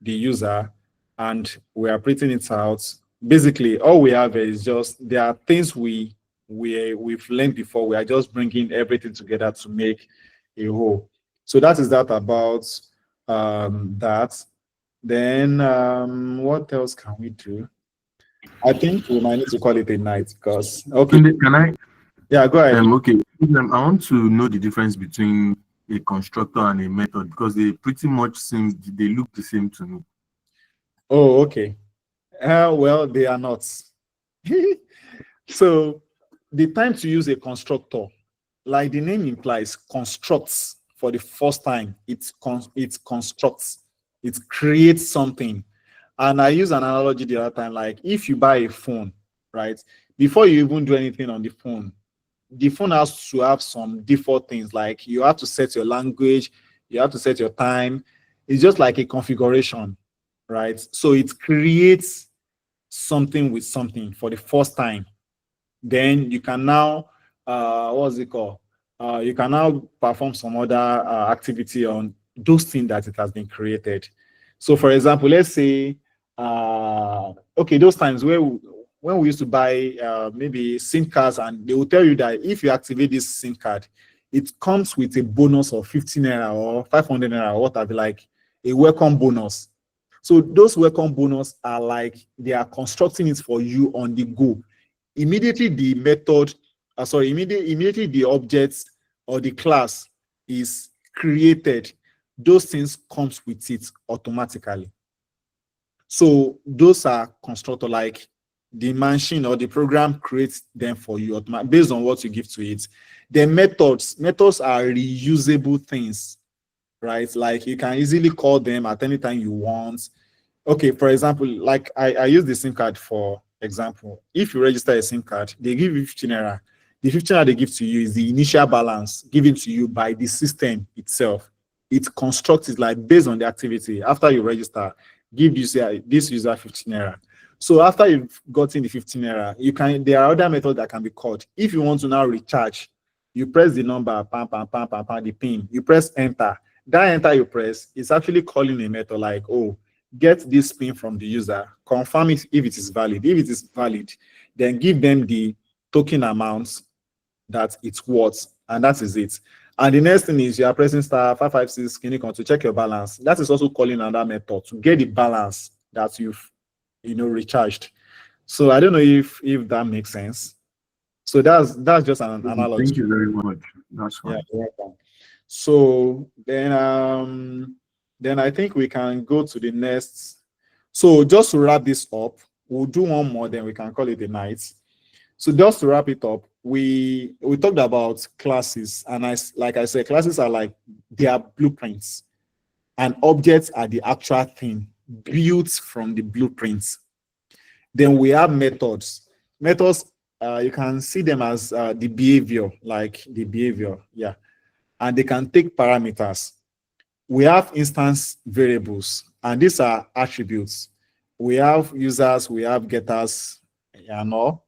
the user, and we are printing it out. Basically, all we have is just, there are things we've learned before. We are just bringing everything together to make a whole. So that is that about that. Then what else can we do? I think we might need to call it a night because, okay. Can I? Yeah, go ahead. Okay. I want to know the difference between a constructor and a method because they pretty much seem they look the same to me. Oh, okay. Well, they are not. So the time to use a constructor, like the name implies, constructs for the first time. It constructs, it creates something. And I use an analogy the other time, like if you buy a phone, right? Before you even do anything on the phone has to have some default things, like you have to set your language, you have to set your time. It's just like a configuration, right? So it creates something with something for the first time. Then you can now, what's it called? You can now perform some other activity on those things that it has been created. So for example, let's say, okay, those times when we used to buy maybe SIM cards, and they will tell you that if you activate this SIM card, it comes with a bonus of 15 naira or 500 naira or whatever, like a welcome bonus. So those welcome bonus are like they are constructing it for you on the go. Immediately the method, immediately the objects or the class is created, those things comes with it automatically. So those are constructor, like the machine or the program creates them for you based on what you give to it. The methods are reusable things, right? Like you can easily call them at any time you want. Okay, for example, like I use the SIM card for example. If you register a SIM card, they give you 15 naira. The 15 naira they give to you is the initial balance given to you by the system itself. It constructs it like based on the activity. After you register, give this user 15 naira. So after you've gotten the 15 naira, there are other methods that can be called. If you want to now recharge, you press the number, the pin, you press enter. That enter you press is actually calling a method like, oh, get this pin from the user, confirm it if it is valid. If it is valid, then give them the token amount that it's worth, and that is it. And the next thing is you are pressing star 556 to check your balance. That is also calling another method to get the balance that you've recharged. So I don't know if that makes sense. So that's just an analogy. Thank you very much. That's fine. Yeah, you're welcome. So then I think we can go to the next. So just to wrap this up, we'll do one more, then we can call it a night. So just to wrap it up, we talked about classes, and like I said, classes are like they are blueprints, and objects are the actual thing built from the blueprints. Then we have methods. Methods, you can see them as the behavior, yeah, and they can take parameters. We have instance variables, and these are attributes. We have users, we have getters, and all.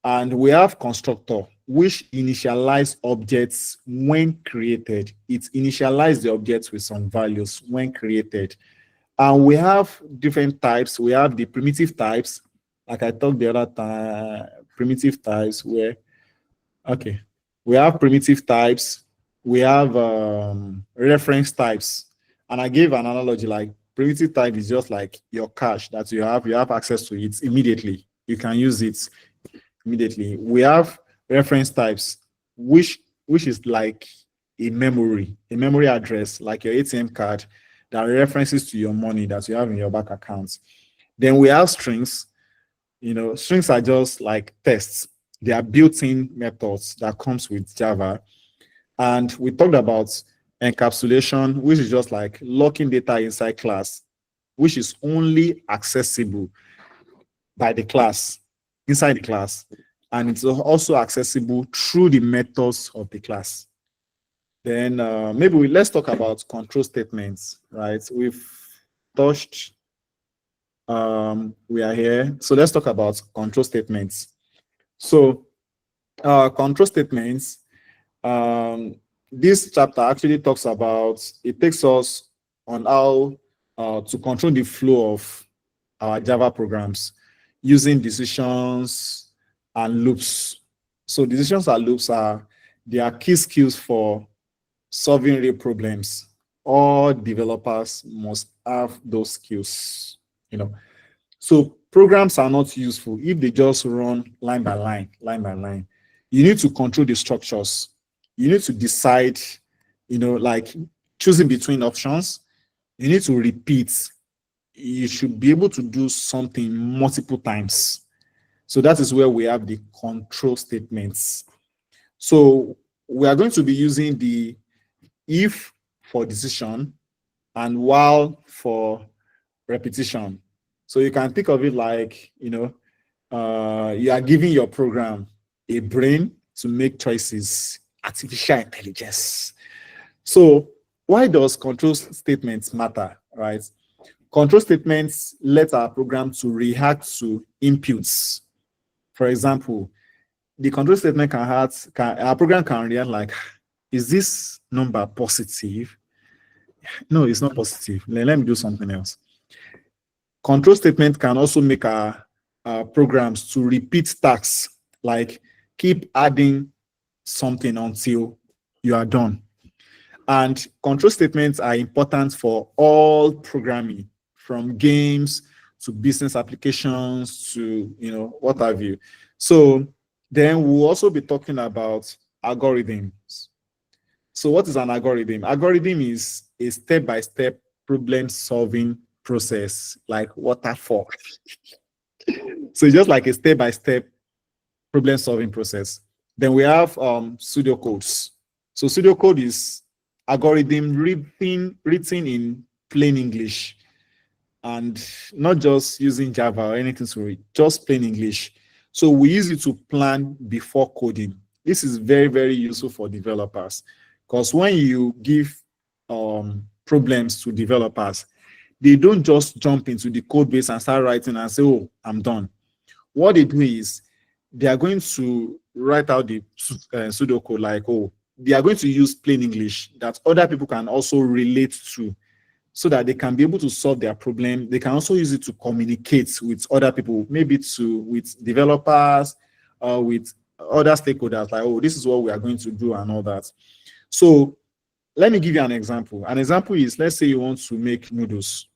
And we have constructor, which initialize objects when created. It initializes the objects with some values when created. And we have different types. We have the primitive types, like I talked the other time, primitive types we have primitive types, we have reference types. And I gave an analogy like primitive type is just like your cache that you have access to it immediately. You can use it immediately. We have reference types, which is like a memory address, like your ATM card that references to your money that you have in your bank accounts. Then we have strings. Strings are just like tests. They are built-in methods that comes with Java. And we talked about encapsulation, which is just like locking data inside class, which is only accessible by the class, inside the class. And it's also accessible through the methods of the class. Then maybe let's talk about control statements, right? We've touched, we are here. So let's talk about control statements. So control statements, this chapter actually talks about, it takes us on how to control the flow of our Java programs using decisions and loops. So decisions and loops they are key skills for solving real problems. All developers must have those skills, So programs are not useful if they just run line by line. You need to control the structures. You need to decide like choosing between options, you need to repeat. You should be able to do something multiple times. So that is where we have the control statements. So we are going to be using the if for decision and while for repetition. So you can think of it like, you are giving your program a brain to make choices, artificial intelligence. So why does control statements matter, right? Control statements let our program to react to inputs. For example, the control statement our program can react like, is this number positive? No, it's not positive. Let me do something else. Control statement can also make our programs to repeat tasks, like keep adding something until you are done. And control statements are important for all programming, from games to business applications to what have you. So then we'll also be talking about algorithms. So what is an algorithm? Algorithm is a step-by-step problem-solving process, like waterfall. So just like a step-by-step problem-solving process. Then we have pseudocodes. So pseudocode is algorithm written in plain English, and not just using Java or anything to read, just plain English. So we use it to plan before coding. This is very, very useful for developers, because when you give problems to developers, they don't just jump into the code base and start writing and say, oh, I'm done. What they do is they are going to write out the pseudocode like, oh, they are going to use plain English that other people can also relate to, so that they can be able to solve their problem. They can also use it to communicate with other people, maybe with developers, with other stakeholders, like, oh, this is what we are going to do and all that. So let me give you an example. An example is, let's say you want to make noodles.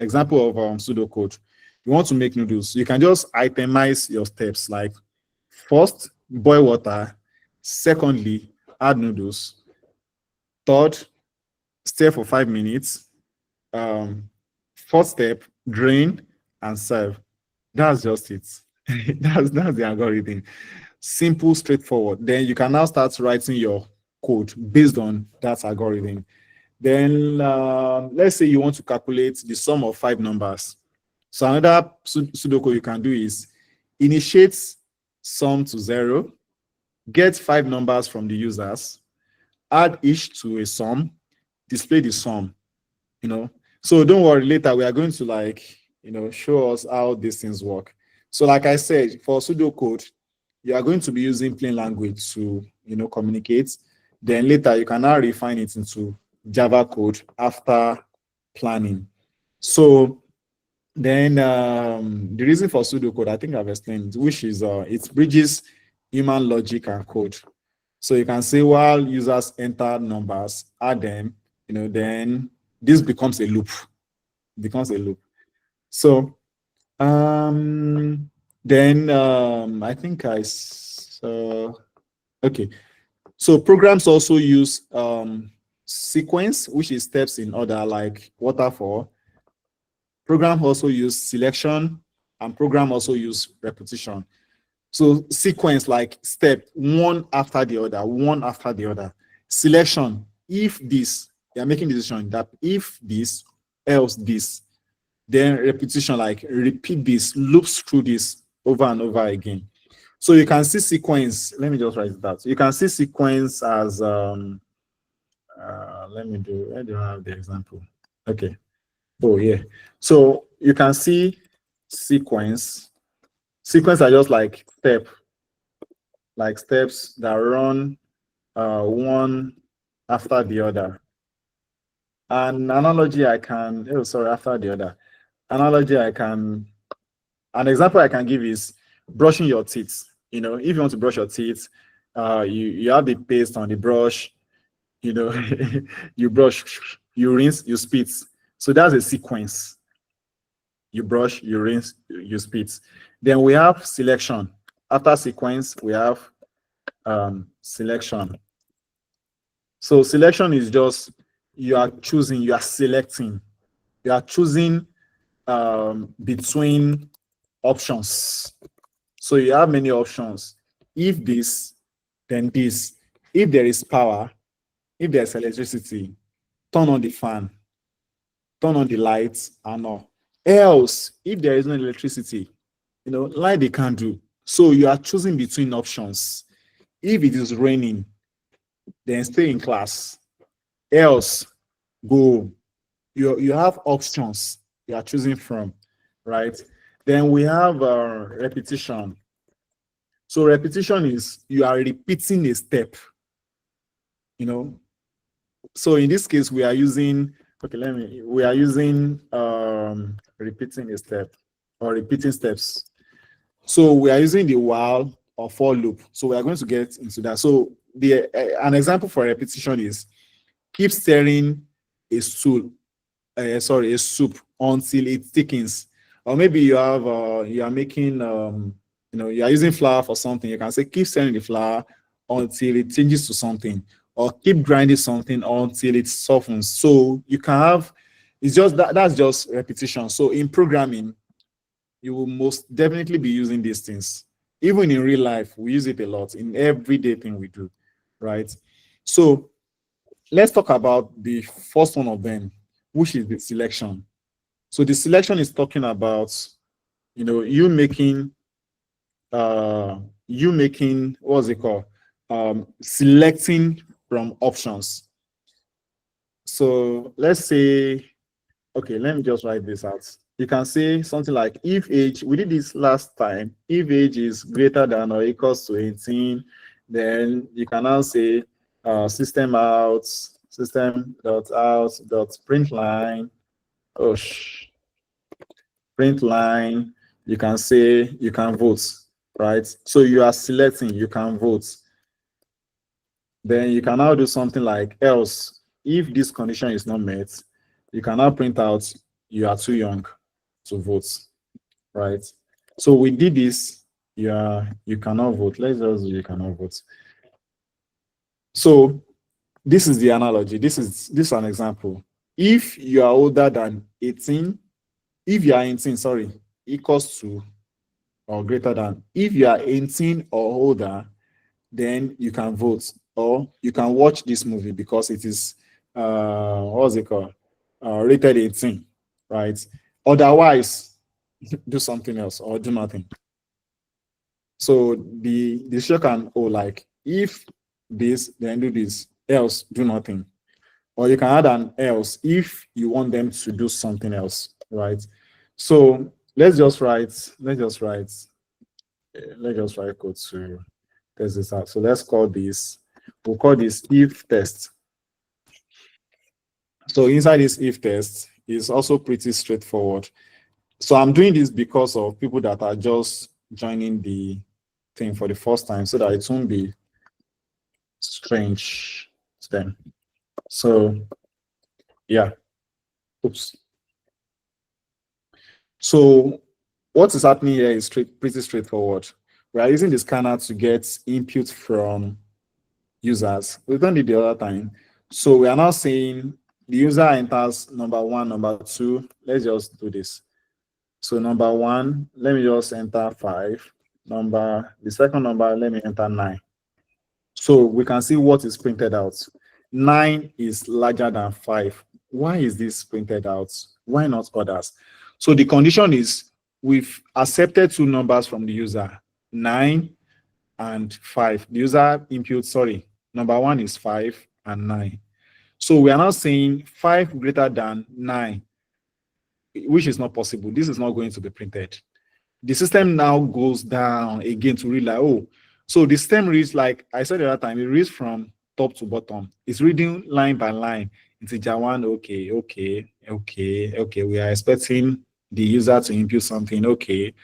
Example of pseudocode. You want to make noodles. You can just itemize your steps, like first, boil water. Secondly, add noodles. Third, stir for 5 minutes. Fourth step, drain and serve. That's just it. that's the algorithm. Simple, straightforward. Then you can now start writing your code based on that algorithm. Then let's say you want to calculate the sum of 5 numbers. So another pseudocode you can do is initiate sum to 0, get 5 numbers from the users, add each to a sum, display the sum. So don't worry, later we are going to show us how these things work. So like I said, for pseudocode, you are going to be using plain language to communicate. Then later you can now refine it into Java code after planning. So then the reason for pseudocode, I think I've explained, which is it bridges human logic and code. So you can say while users enter numbers, add them, then this becomes a loop. So then I think I saw, okay. So programs also use sequence, which is steps in order, like waterfall. Program also use selection, and program also use repetition. So sequence, like step one after the other. Selection, if this, you are making decision that if this, else this. Then repetition, like repeat this, loops through this over and over again. So you can see sequence. Let me just write that. You can see sequence as where do I have the example? Okay. Oh yeah. So you can see sequence. Sequence are just like steps that run one after the other. An example I can give is brushing your teeth. If you want to brush your teeth, you have the paste on the brush, you brush, you rinse, you spit. So that's a sequence. You brush, you rinse, you spit. Then we have selection. After sequence, we have selection. So selection is just you are choosing, you are selecting, you are choosing between options. So you have many options. If this, then this. If there is power, if there's electricity, turn on the fan, turn on the lights, and all. Else, if there is no electricity, light the candle. So you are choosing between options. If it is raining, then stay in class. Else, go. You have options you are choosing from, right? Then we have repetition. So repetition is you are repeating a step. So in this case, we are using repeating a step or repeating steps. So we are using the while or for loop. So we are going to get into that. So an example for repetition is keep stirring a soup until it thickens. Or maybe you are making you are using flour for something. You can say keep stirring the flour until it changes to something, or keep grinding something until it softens. So you can have, it's just that's just repetition. So in programming, you will most definitely be using these things. Even in real life, we use it a lot in everyday thing we do, right? So let's talk about the first one of them, which is the selection. So the selection is talking about, you making what's it called? Selecting from options. So let's say, okay, let me just write this out. You can say something like if age, we did this last time, if age is greater than or equals to 18, then you can now say system.out.println, print line, you can say you can vote, right? So you are selecting, you can vote. Then you can now do something like else. If this condition is not met, you can now print out you are too young to vote, right? So we did this, you cannot vote. Let's just do you cannot vote. So this is the analogy. This is an example. If you are older than 18, if you are 18, sorry, equals to or greater than. If you are 18 or older, then you can vote, or you can watch this movie because it is what's it called? Rated 18, right? Otherwise, do something else or do nothing. So the show can like if this, then do this, else do nothing. Or you can add an else if you want them to do something else, right? So let's just write code to test this out. So let's call this, we'll call this if test. So inside this if test is also pretty straightforward. So I'm doing this because of people that are just joining the thing for the first time, so that it won't be strange to them. So yeah, oops. So what is happening here is pretty straightforward. We are using the scanner to get input from users. We've done it the other time. So we are now saying the user enters number 1, number 2. Let's just do this. So number 1, let me just enter 5. The second number, let me enter 9. So we can see what is printed out. 9 is larger than 5. Why is this printed out? Why not others? So the condition is we've accepted 2 numbers from the user, 9 and 5. The user input, number 1 is 5 and 9. So we are now saying 5 greater than 9, which is not possible. This is not going to be printed. The system now goes down again to read like, oh, so the system reads, like I said the other time, it reads from top to bottom. It's reading line by line. Integer 1, okay. We are expecting the user to input something, okay.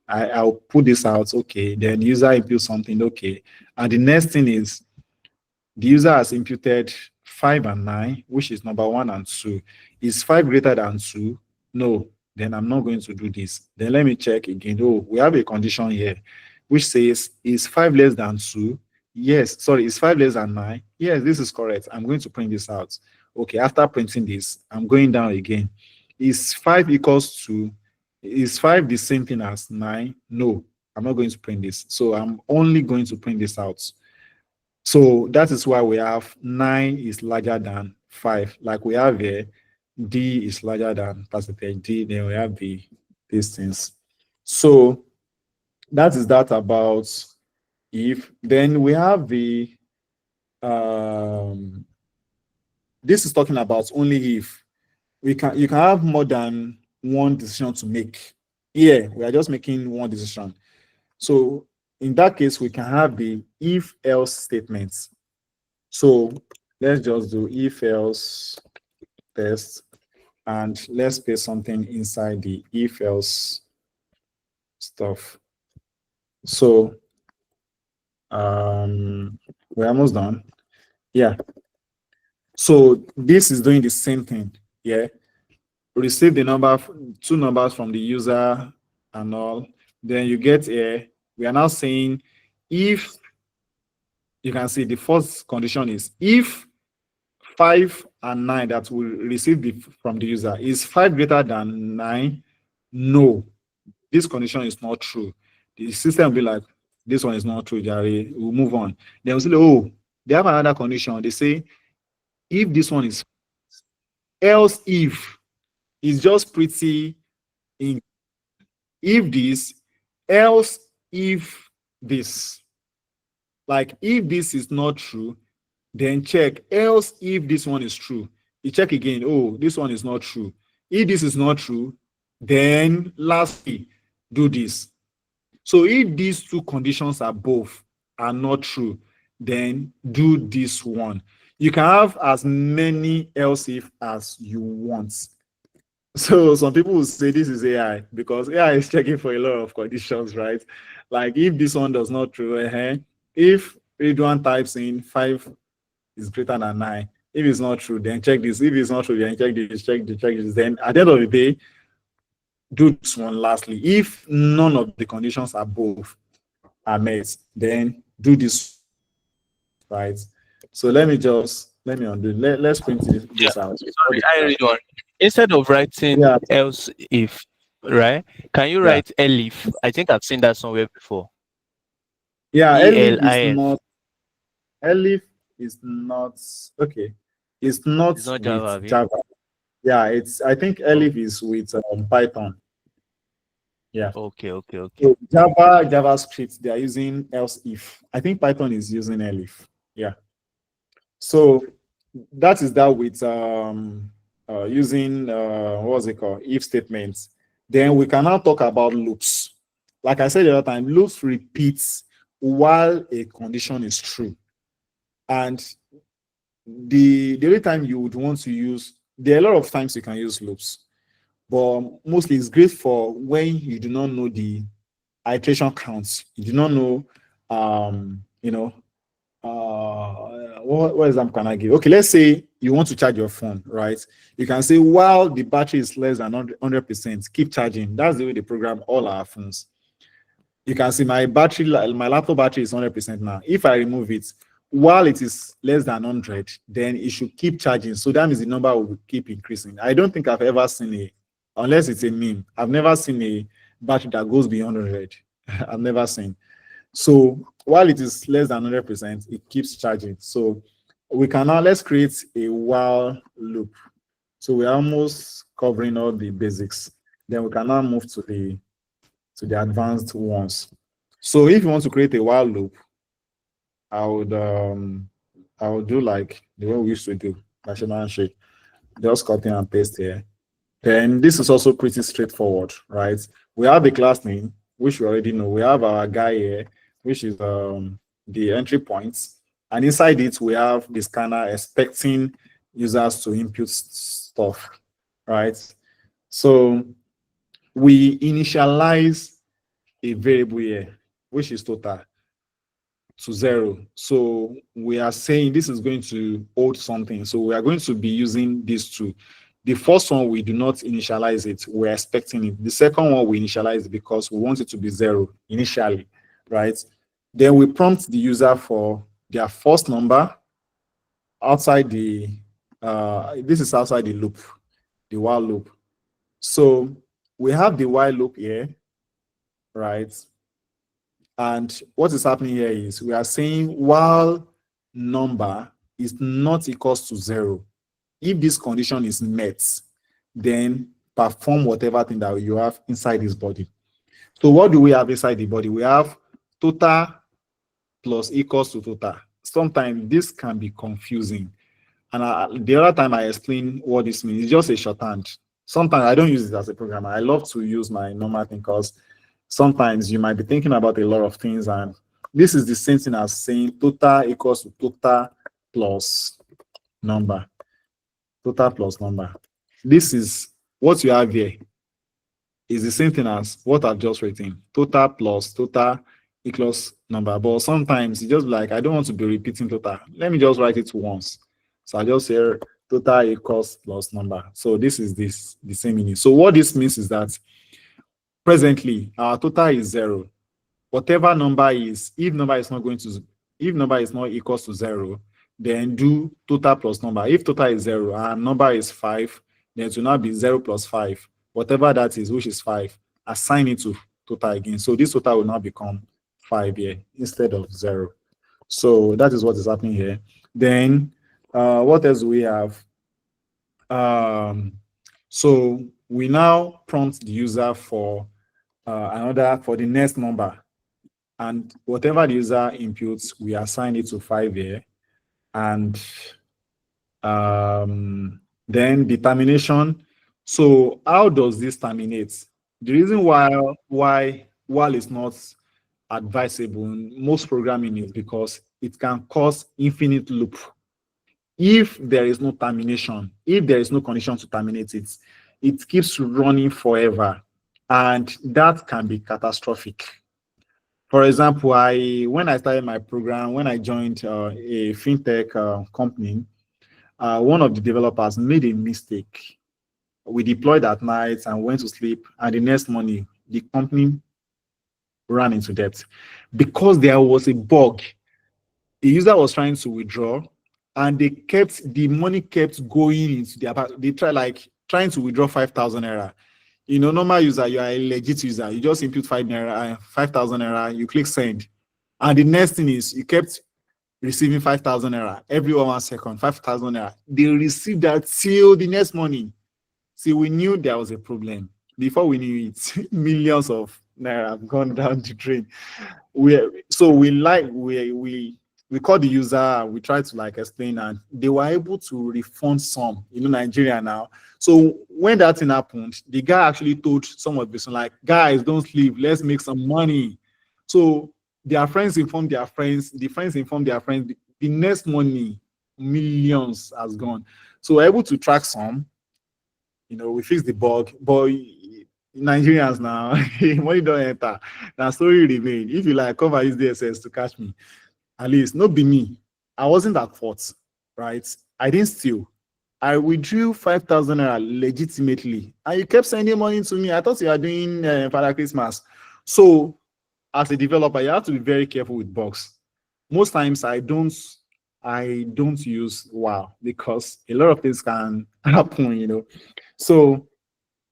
I'll put this out, okay. Then user input something, okay. And the next thing is the user has imputed 5 and 9, which is number 1 and 2. Is 5 greater than 2? No. Then I'm not going to do this. Then let me check again. Oh, we have a condition here which says is 5 less than 2? Yes, sorry, is 5 less than 9? Yes, this is correct. I'm going to print this out. Okay, after printing this, I'm going down again. Is 5 the same thing as 9? No, I'm not going to print this. So I'm only going to print this out. So that is why we have 9 is larger than 5. Like we have here, D is larger than percentage D, then we have these things. So that is that about if. Then we have the this is talking about only if you can have more than one decision to make. Here we are just making one decision. So in that case, we can have the if else statements. So let's just do if else test, and let's paste something inside the if else stuff. So we're almost done. Yeah. So this is doing the same thing. Yeah. Receive the number, 2 numbers from the user and all. Then you get here. We are now saying if, you can see the first condition is if 5 and 9 that will receive from the user is 5 greater than 9. No, this condition is not true. The system will be like, this one is not true, Jerry. We'll move on. Then we'll say, oh, they have another condition. They say, if this one is, else if, is just pretty in, if this, else if this. Like if this is not true, then check, else if this one is true. You check again, oh, this one is not true. If this is not true, then lastly, do this. So if these two conditions are not true, then do this one. You can have as many else if as you want. So some people will say this is AI because AI is checking for a lot of conditions, right? Like if this one does not true, if Ridwan types in 5 is greater than 9, if it's not true, then check this. If it's not true, then check this, check this. Then at the end of the day, do this one lastly. If none of the conditions are met, then do this, right? So let me undo. Let's print this out. Sorry, I read one. Instead of writing else if, right? Can you write elif? I think I've seen that somewhere before. Yeah, elif is not okay. It's not Java. Java. Yeah, I think elif is with Python. Yeah. Okay. So JavaScript, they are using else if. I think Python is using elif. Yeah. So that is that with using what's it called? If statements. Then we can now talk about loops. Like I said the other time, loops repeats while a condition is true. And the only time you would want to use, there are a lot of times you can use loops, but mostly it's great for when you do not know the iteration counts. You do not know, what example can I give? Okay, let's say you want to charge your phone, right? You can say while the battery is less than 100%, keep charging. That's the way they program all our phones. You can see my laptop battery is 100% now. If I remove it, while it is less than 100, then it should keep charging. So that means the number will keep increasing. I don't think I've ever seen unless it's a meme, I've never seen a battery that goes beyond 100. I've never seen. So while it is less than 100%, it keeps charging. So we can now, let's create a while loop. So we're almost covering all the basics. Then we can now move to the advanced ones. So if you want to create a while loop, I would do like the way we used to do, national handshake. Just copy and paste here. Then this is also pretty straightforward, right? We have the class name, which we already know. We have our guy here, which is the entry points. And inside it, we have the scanner expecting users to input stuff, right? So we initialize a variable here, which is total, to 0. So we are saying this is going to hold something. So we are going to be using these two. The first one, we do not initialize it. We're expecting it. The second one, we initialize it because we want it to be 0 initially, right? Then we prompt the user for their first number outside the, this is outside the loop, the while loop. So we have the while loop here, right? And what is happening here is we are saying while number is not equals to 0. If this condition is met, then perform whatever thing that you have inside this body. So what do we have inside the body? We have total plus equals to total. Sometimes this can be confusing. And the other time I explain what this means, it's just a shorthand. Sometimes I don't use it as a programmer. I love to use my normal thing because sometimes you might be thinking about a lot of things, and this is the same thing as saying total equals to total plus number. Total plus number. This is what you have here is the same thing as what I've just written. Total plus total equals number. But sometimes it's just like, I don't want to be repeating total. Let me just write it once. So I just say total equals plus number. So this is the same meaning. So what this means is that presently our total is 0. Whatever number is, if number is not equals to 0, then do total plus number. If total is 0 and number is 5, then it will now be 0 plus 5. Whatever that is, which is 5, assign it to total again. So this total will now become 5 here instead of 0. So that is what is happening here. Then what else do we have? So we now prompt the user for for the next number, and whatever the user inputs, we assign it to 5 here. And then the termination. So how does this terminate? The reason why while it's not advisable in most programming is because it can cause infinite loop. If there is no termination, if there is no condition to terminate it, it keeps running forever, and that can be catastrophic. For example, when I started my program, when I joined a fintech company, one of the developers made a mistake. We deployed at night and went to sleep, and the next morning, the company ran into debt because there was a bug. The user was trying to withdraw, and the money kept going into they trying to withdraw 5,000 naira. You know, normal user, you are a legit user. You just input 5,000 naira, you click send. And the next thing is you kept receiving 5,000 naira every 1 second, 5,000 naira. They received that till the next morning. See, we knew there was a problem. Before we knew it, millions of naira have gone down the drain. We called the user, we tried to explain, and they were able to refund some, Nigeria now. So when that thing happened, the guy actually told some of this, guys, don't sleep, let's make some money. So their friends informed their friends, the friends informed their friends. The next morning, millions has gone. So we're able to track some, we fixed the bug, but Nigerians now, money don't enter. Now story remain. If you cover his DSS to catch me, at least not be me. I wasn't at fault, right? I didn't steal. I withdrew 5,000 naira legitimately, and you kept sending money to me. I thought you were doing Father Christmas. So, as a developer, you have to be very careful with bugs. Most times, I don't use WoW because a lot of things can happen, So,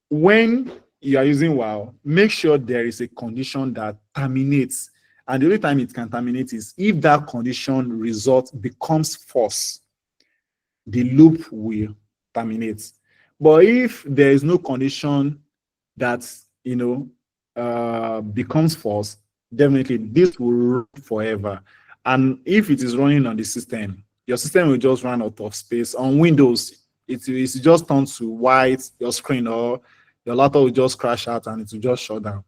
when you are using WoW, make sure there is a condition that terminates. And the only time it can terminate is if that condition result becomes false, the loop will terminate. But if there is no condition that becomes false, definitely this will run forever. And if it is running on the system, your system will just run out of space. On Windows, it is just turn to white, your screen, or your laptop will just crash out and it will just shut down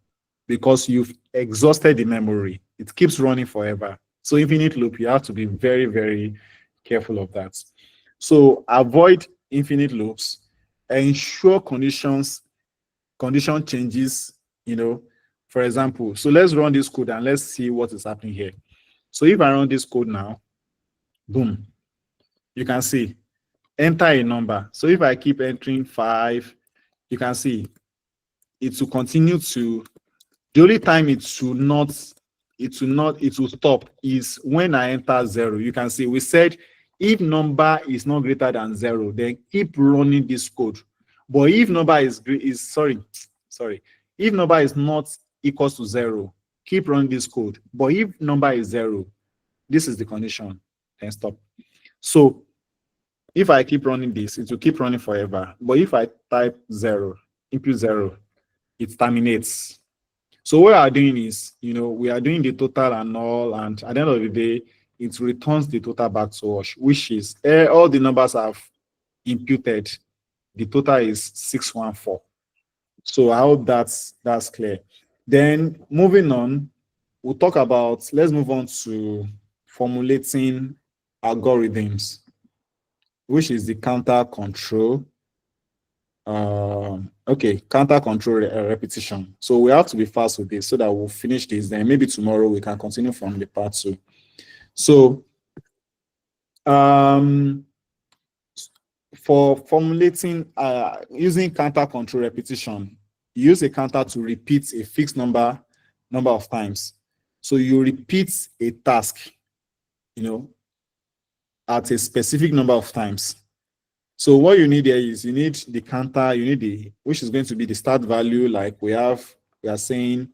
because you've exhausted the memory. It keeps running forever. So infinite loop, you have to be very, very careful of that. So avoid infinite loops, ensure condition changes, for example. So let's run this code and let's see what is happening here. So if I run this code now, boom, you can see, enter a number. So if I keep entering 5, you can see it will continue to, the only time it should not it will stop is when I enter 0. You can see we said if number is not greater than 0, then keep running this code. But if number is if number is not equals to 0, keep running this code. But if number is 0, this is the condition, then stop. So if I keep running this, it will keep running forever. But if I type 0, input 0, it terminates. So what we are doing is, we are doing the total and all, and at the end of the day, it returns the total back to us, which is all the numbers have imputed. The total is 614. So I hope that's clear. Then moving on, let's move on to formulating algorithms, which is the counter control. Counter control repetition. So we have to be fast with this so that we'll finish this. Then maybe tomorrow we can continue from the part 2. So for formulating using counter control repetition, you use a counter to repeat a fixed number of times. So you repeat a task, at a specific number of times. So what you need here is you need the counter, which is going to be the start value, like we are saying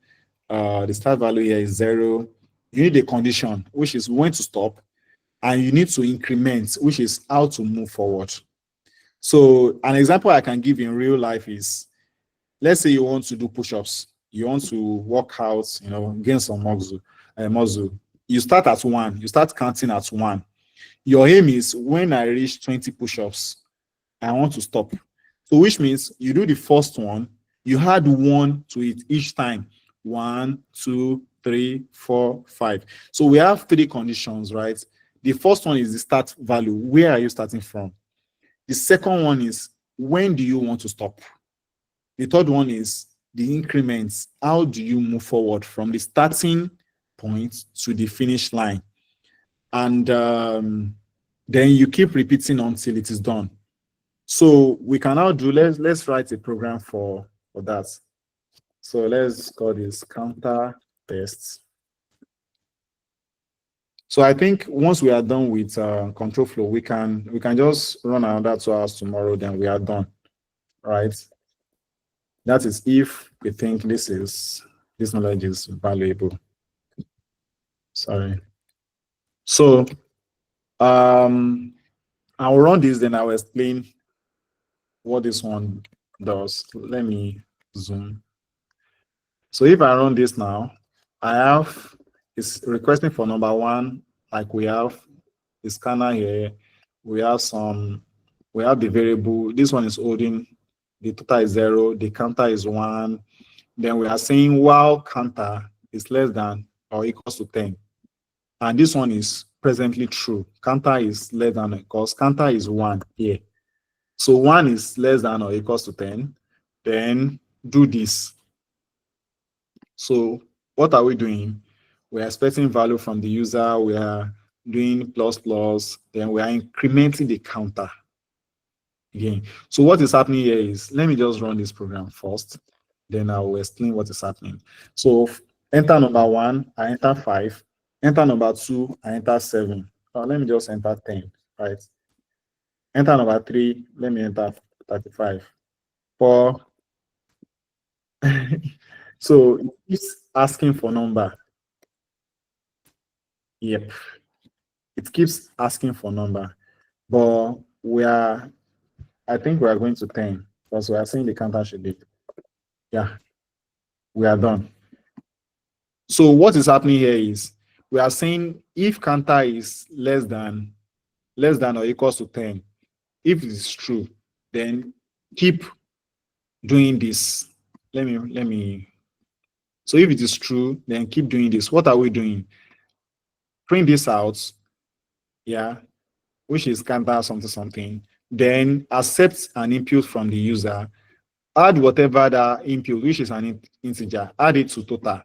the start value here is 0. You need a condition, which is when to stop, and you need to increment, which is how to move forward. So an example I can give in real life is, let's say you want to do push-ups, you want to work out, gain some muscle. You start at 1, you start counting at 1. Your aim is when I reach 20 push-ups, I want to stop. So which means you do the first one, you add 1 to it each time. 1, 2, 3, 4, 5. So we have 3 conditions, right? The first one is the start value. Where are you starting from? The second one is when do you want to stop? The third one is the increments. How do you move forward from the starting point to the finish line? And then you keep repeating until it is done. So we can now do, let's write a program for that. So let's call this counter tests. So I think once we are done with control flow, we can just run another 2 hours tomorrow, then we are done, right? That is if we think this knowledge is valuable. Sorry. So I'll run this, then I'll explain what this one does. Let me zoom. So if I run this now, it's requesting for number 1, like we have the scanner here. We have the variable. This one is holding, the total is 0, the counter is 1. Then we are saying while counter is less than or equals to 10. And this one is presently true. Counter is less than, because counter is 1 here. So 1 is less than or equals to 10. Then do this. So what are we doing? We are expecting value from the user. We are doing plus plus. Then we are incrementing the counter again. So what is happening here is, let me just run this program first. Then I will explain what is happening. So enter number 1, I enter 5. Enter number 2, I enter 7. Let me just enter 10, right? Enter number 3, let me enter 35. 4. So it's asking for number. Yep. It keeps asking for number. But I think we are going to 10, because we are saying the counter should be. Yeah, we are done. So what is happening here is, we are saying if counter is less than or equals to 10, if it is true, then keep doing this. Let me. So if it is true, then keep doing this. What are we doing? Print this out, yeah, which is counter something. Then accept an input from the user. Add whatever the input, which is an integer, add it to total.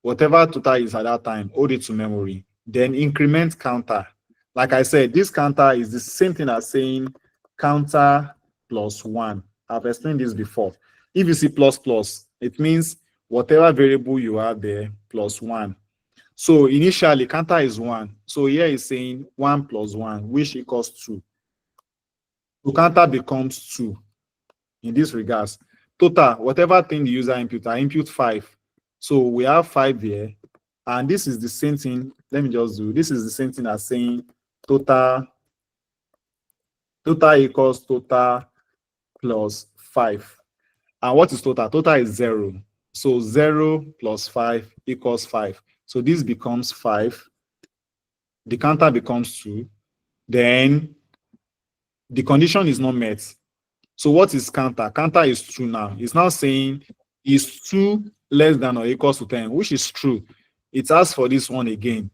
Whatever total is at that time, hold it to memory. Then increment counter. Like I said, this counter is the same thing as saying counter plus 1. I've explained this before. If you see plus plus, it means whatever variable you have there plus 1. So initially, counter is 1. So here is saying 1 plus 1, which equals 2. So counter becomes 2 in this regards. Total, whatever thing the user input, I input 5. So we have 5 here. And this is the same thing. Let me just do. This is the same thing as saying total equals total plus 5. And what is total? Total is 0. So 0 plus 5 equals 5. So this becomes 5. The counter becomes 2. Then the condition is not met. So what is counter? Counter is true now. It's now saying is 2 less than or equals to 10, which is true. It asks for this one again.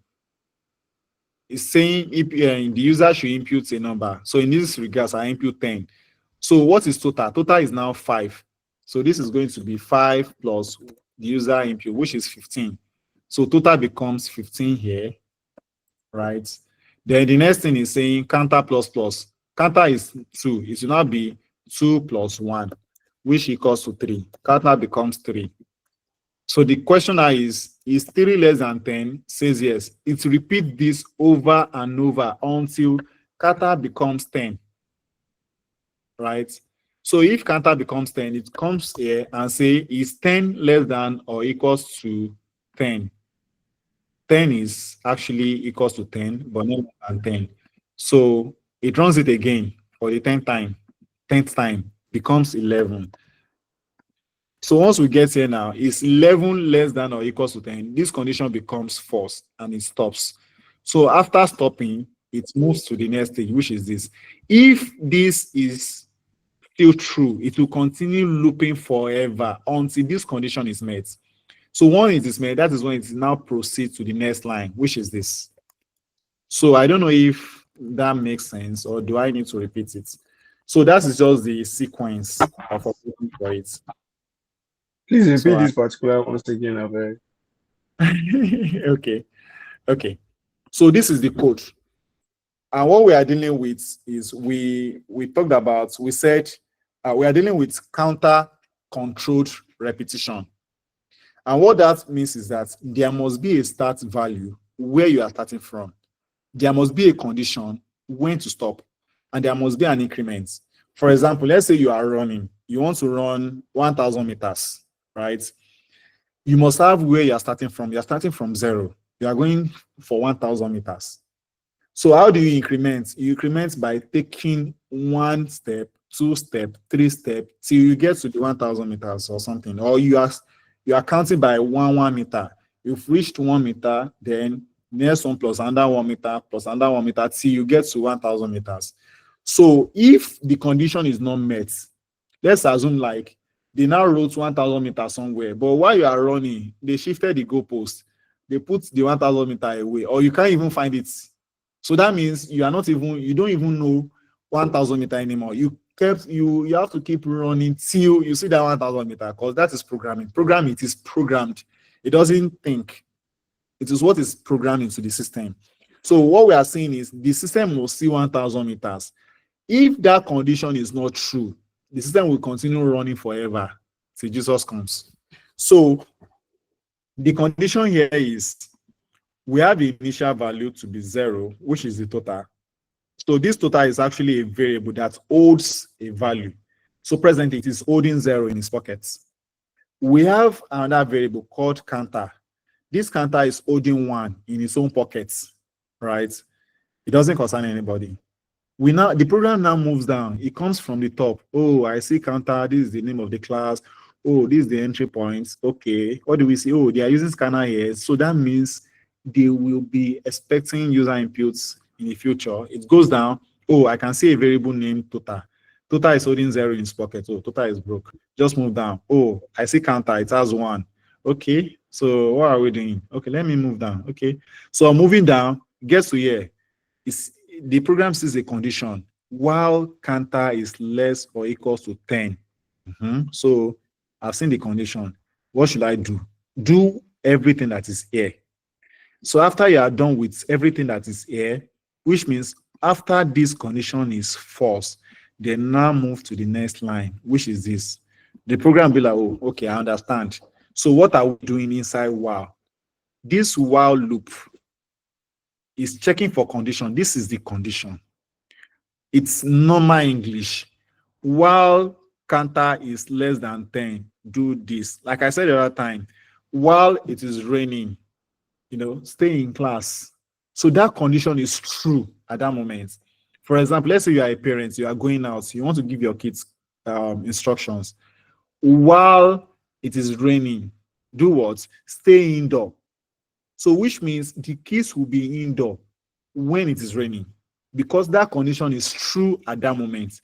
It's saying if the user should input a number. So in this regards, I input 10. So what is total? Total is now 5. So this is going to be 5 plus the user input, which is 15. So total becomes 15 here, right? Then the next thing is saying counter plus plus. Counter is 2. It will now be 2 plus 1, which equals to 3. Counter becomes 3. So the question now is 3 less than 10? Says yes. It repeats this over and over until counter becomes 10, right? So if counter becomes 10, it comes here and say is 10 less than or equals to 10? 10 is actually equals to 10, but not more than 10. So it runs it again for the 10th time, becomes 11. So once we get here now, is 11 less than or equals to 10? This condition becomes false and it stops. So after stopping, it moves to the next stage, which is this. If this is still true, it will continue looping forever until this condition is met. So when it is met, that is when it now proceeds to the next line, which is this. So I don't know if that makes sense, or do I need to repeat it? So that is just the sequence of operating for it. Please repeat So, this particular once again, Abel. Okay. So this is the code. And what we are dealing with is we talked about, we said we are dealing with counter controlled repetition. And what that means is that there must be a start value where you are starting from. There must be a condition when to stop, and there must be an increment. For example, let's say you are running, you want to run 1,000 meters, right? You must have where you are starting from. You are starting from 0. You are going for 1,000 meters. So how do you increment? You increment by taking 1 step, 2 step, 3 step till you get to the 1,000 meters or something. Or you are counting by 1 meter. You've reached 1 meter, then next one plus another 1 meter plus another 1 meter till you get to 1,000 meters. So if the condition is not met, let's assume like they now wrote 1,000 meters somewhere, but while you are running, they shifted the goalpost. They put the 1,000 meter away, or you can't even find it. So that means you don't even know 1,000 meter anymore. You have to keep running till you see that 1,000 meter, because that is programming. Programming, it is programmed. It doesn't think. It is what is programmed into the system. So what we are saying is the system will see 1,000 meters. If that condition is not true, the system will continue running forever till Jesus comes. So the condition here is we have the initial value to be 0, which is the total. So this total is actually a variable that holds a value. So presently it is holding 0 in its pockets. We have another variable called counter. This counter is holding 1 in its own pockets, right? It doesn't concern anybody. The program now moves down. It comes from the top. Oh, I see counter. This is the name of the class. Oh, this is the entry points. Okay. What do we see? Oh, they are using scanner here. So that means they will be expecting user inputs in the future. It goes down. Oh, I can see a variable named total. Total is holding 0 in its pocket. Oh, total is broke. Just move down. Oh, I see counter. It has 1. Okay. So what are we doing? Okay, let me move down. Okay. So I'm moving down. Gets to here. The program sees a condition while counter is less or equals to 10. So I've seen the condition. What should I do? Do everything that is here. So after you are done with everything that is here, which means after this condition is false, they now move to the next line, which is this. The program will be like, oh, okay, I understand. So what are we doing inside while? this while loop is checking for condition. This is the condition. It's normal English. While counter is less than 10, do this. Like I said the other time, while it is raining, stay in class. So that condition is true at that moment. For example, let's say you are a parent, you are going out, you want to give your kids instructions. While it is raining, do what? Stay indoor. So which means the kids will be indoor when it is raining, because that condition is true at that moment.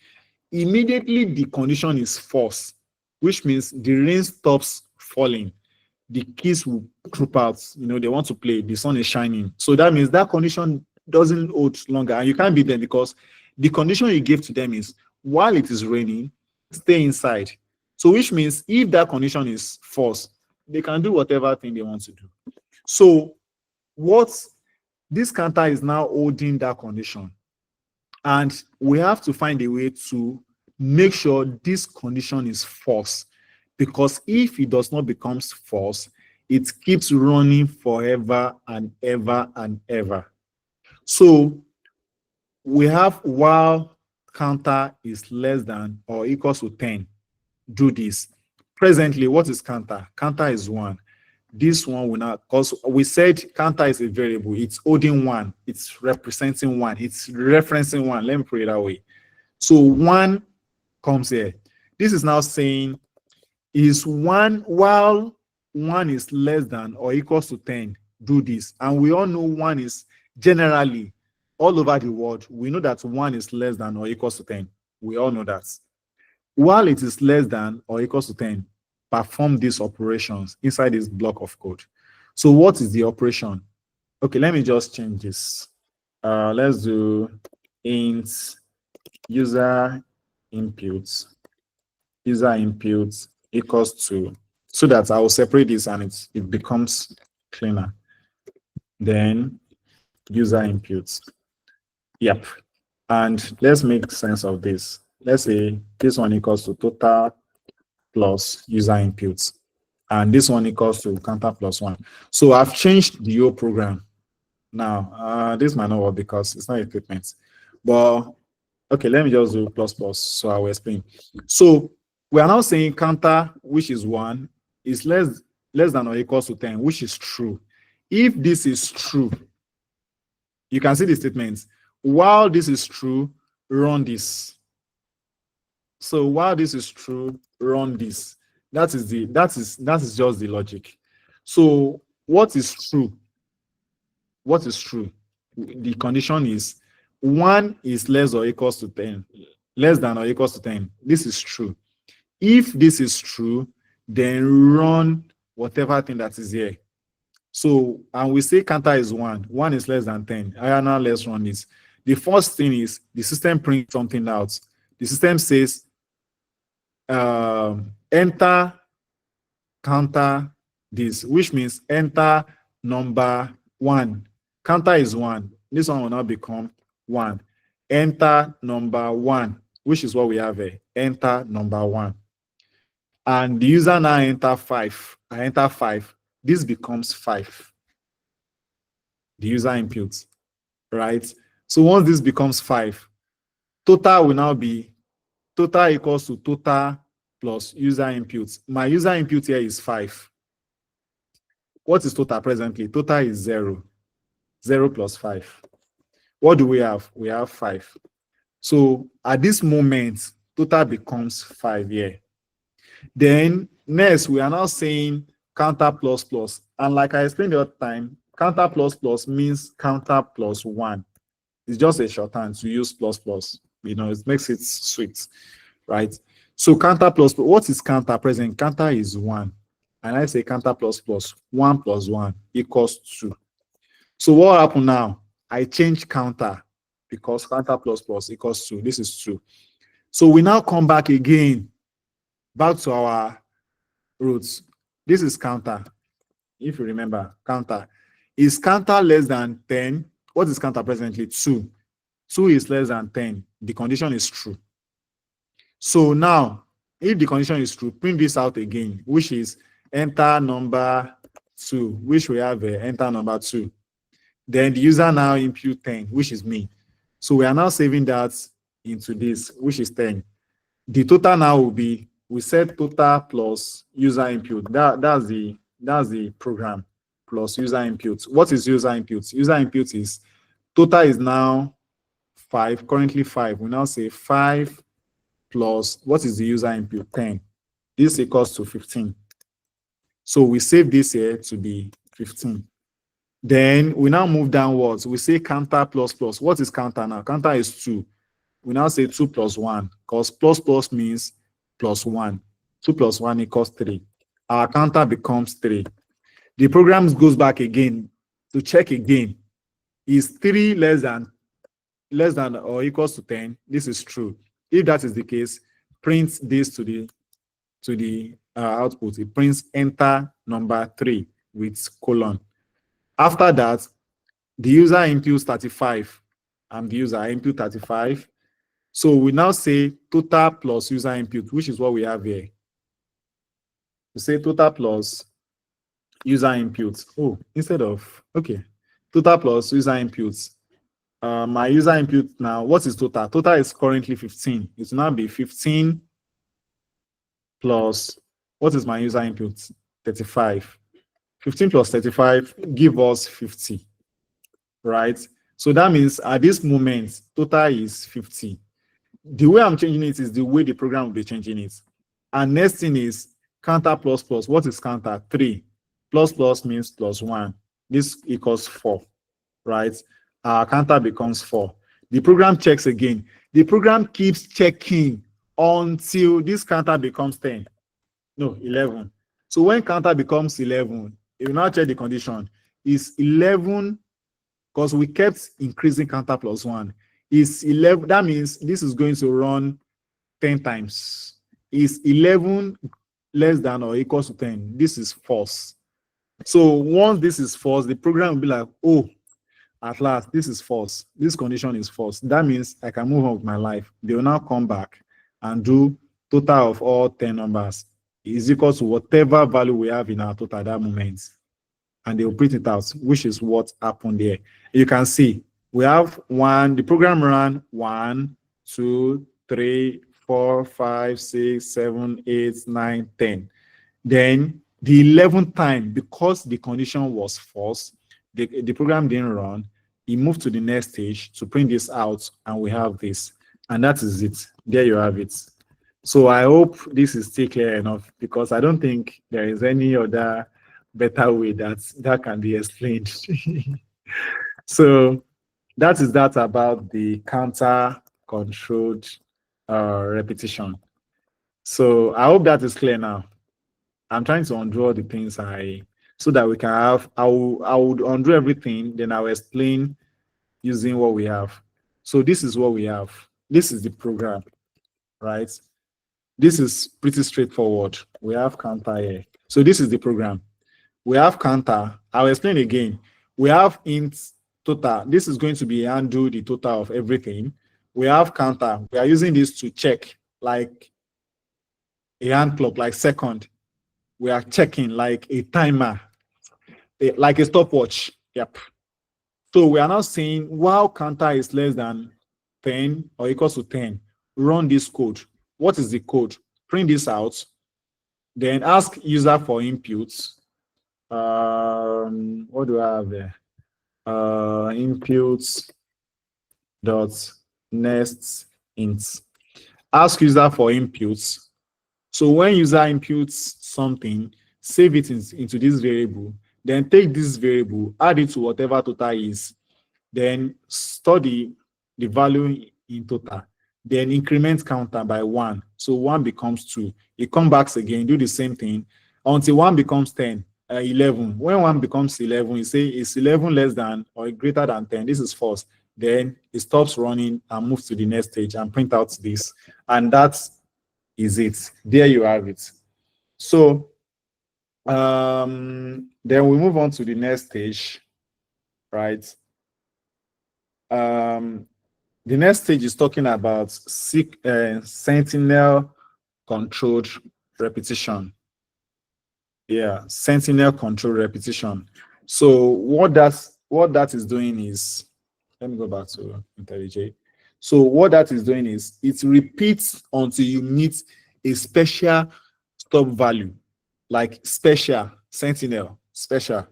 Immediately the condition is false, which means the rain stops falling. The kids will troop out, they want to play, the sun is shining. So that means that condition doesn't hold longer, and you can't beat them because the condition you gave to them is while it is raining, stay inside. So which means if that condition is false, they can do whatever thing they want to do. So what this counter is now holding that condition, and we have to find a way to make sure this condition is false, because if it does not become false, it keeps running forever and ever and ever. So we have while counter is less than or equals to 10, do this. Presently, what is counter? Counter is 1. This one will not, because we said counter is a variable. It's holding 1. It's representing 1. It's referencing 1. Let me put it that way. So 1 comes here. This is now saying is 1 while 1 is less than or equals to 10. Do this. And we all know 1 is generally all over the world. We know that 1 is less than or equals to 10. We all know that. While it is less than or equals to 10, perform these operations inside this block of code. So what is the operation? Okay, let me just change this. Let's do int user inputs equals to, so that I will separate this and it becomes cleaner. Then user inputs. Yep. And let's make sense of this. Let's say this one equals to total plus user inputs, and this one equals to counter plus 1. So I've changed the whole program. Now, this might not work because it's not a statement. But okay, let me just do plus plus, so I will explain. So we are now saying counter, which is 1, is less than or equals to 10, which is true. If this is true, you can see the statements. While this is true, run this. So while this is true, run this. That is just the logic. So what is true? What is true? The condition is 1 is less or equals to 10, less than or equals to 10. This is true. If this is true, then run whatever thing that is here. So, and we say counter is 1. 1 is less than 10. Now let's run this. The first thing is the system prints something out. The system says enter counter this, which means enter number 1. Counter is 1. This one will now become 1. Enter number 1, which is what we have here. Enter number 1. And the user now enter 5. I enter 5. This becomes 5. The user input, right? So once this becomes 5, total will now be total equals to total plus user input. My user input here is 5. What is total presently? Total is 0. 0 plus 5. What do we have? We have 5. So at this moment, total becomes 5 here. Then next, we are now saying counter plus plus. And like I explained the other time, counter plus plus means counter plus 1. It's just a shorthand to use plus plus. It makes it sweet, right? So counter plus plus, what is counter present? Counter is 1. And I say counter plus plus, 1 plus 1 equals 2. So what happened now? I change counter because counter plus plus equals 2. This is 2. So we now come back again, back to our roots. This is counter. If you remember, counter. Is counter less than 10? What is counter presently? 2. 2 is less than 10. The condition is true. So now, if the condition is true, print this out again, which is enter number 2, which we have enter number 2. Then the user now input 10, which is me. So we are now saving that into this, which is 10. The total now will be, we set total plus user input. That's the program plus user input. What is user input? User input is total is now 5, currently 5. We now say 5 plus what is the user input? 10. This equals to 15. So we save this here to be 15. Then we now move downwards. We say counter plus plus. What is counter now? Counter is 2. We now say 2 plus 1, because plus plus means plus 1. 2 plus 1 equals 3. Our counter becomes 3. The program goes back again to check again. Is 3 less than or equals to 10? This is true. If that is the case, print this to the output. It prints enter number 3 with colon. After that, the user inputs 35. I'm the user, I input 35. So we now say total plus user input, which is what we have here. We say total plus user input. Oh, instead of, okay. Total plus user inputs. My user input now, what is total? Total is currently 15. It will now be 15 plus, what is my user input? 35. 15 plus 35 give us 50, right? So that means at this moment, total is 50. The way I'm changing it is the way the program will be changing it. And next thing is counter plus plus. What is counter? 3. Plus plus means plus 1. This equals 4, right? Our counter becomes 4. The program checks again. The program keeps checking until this counter becomes 10. No, 11. So when counter becomes 11, it will now check the condition. Is 11, because we kept increasing counter plus 1. Is 11, that means this is going to run 10 times. Is 11 less than or equals to 10? This is false. So once this is false, the program will be like, oh, at last, this is false. This condition is false. That means I can move on with my life. They will now come back and do total of all 10 numbers is equal to whatever value we have in our total at that moment. And they will print it out, which is what happened there. You can see we have 1, the program ran 1, 2, 3, 4, 5, 6, 7, 8, 9, 10. Then the 11th time, because the condition was false, the program didn't run. It moved to the next stage to print this out, and we have this. And that is it. There you have it. So I hope this is still clear enough, because I don't think there is any other better way that can be explained. So that is that about the counter controlled repetition. So I hope that is clear now. I'm trying to undo all the things so that we can have, I would undo everything, then I'll explain using what we have. So this is what we have. This is the program, right? This is pretty straightforward. We have counter here. So this is the program. We have counter. I'll explain again. We have int total. This is going to be undo the total of everything. We have counter. We are using this to check like a hand clock, like second. We are checking like a timer, like a stopwatch. Yep. So we are now saying while counter is less than 10 or equals to 10, run this code. What is the code? Print this out. Then ask user for inputs. What do I have there? Inputs dot next int. Ask user for inputs. So when user inputs something, save it into this variable, then take this variable, add it to whatever total is, then store the value in total, then increment counter by 1. So 1 becomes 2. It comes back again, do the same thing until 1 becomes 10, 11. When 1 becomes 11, you say it's 11 less than or greater than 10. This is false. Then it stops running and moves to the next stage and print out this. And that is it. There you have it. So then we move on to the next stage, right? The next stage is talking about sentinel controlled repetition. yeah, sentinel control repetition. So what that is doing is, let me go back to IntelliJ. So what that is doing is it repeats until you meet a special stop value, like special, sentinel, special.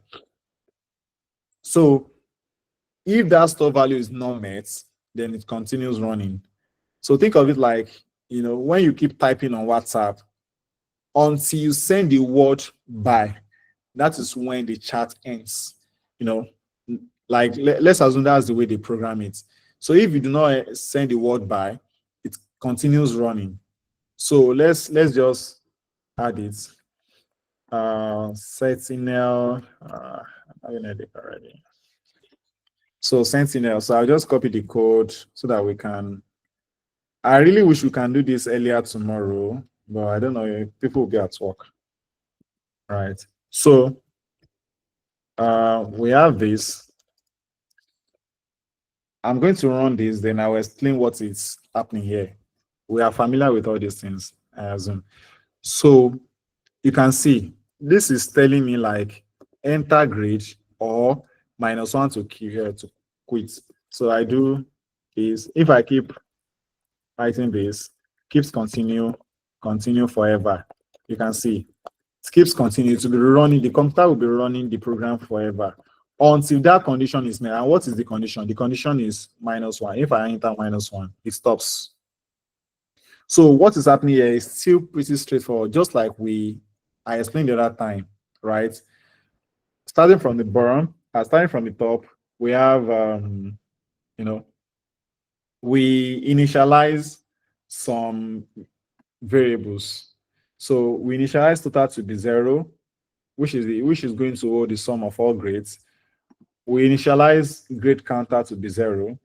So if that stop value is not met, then it continues running. So think of it like, when you keep typing on WhatsApp until you send the word bye, that is when the chat ends. Like let's assume that's the way they program it. So if you do not send the word bye, it continues running. So let's just add it. Sentinel. I know it already. So Sentinel. So I'll just copy the code so that we can. I really wish we can do this earlier tomorrow, but I don't know if people will be at work. Right. So we have this. I'm going to run this, then I'll explain what is happening here. We are familiar with all these things, I assume. So you can see this is telling me like enter grade or -1 to quit. So I do is if I keep writing this, keeps continue forever. You can see it keeps continuing to be running. The computer will be running the program forever until that condition is met. And what is the condition? The condition is -1. If I enter -1, it stops. So what is happening here is still pretty straightforward, just like I explained the other time, right? Starting from the bottom, starting from the top, we have, we initialize some variables. So we initialize total to be 0, which is going to hold the sum of all grades. We initialize grade counter to be 0,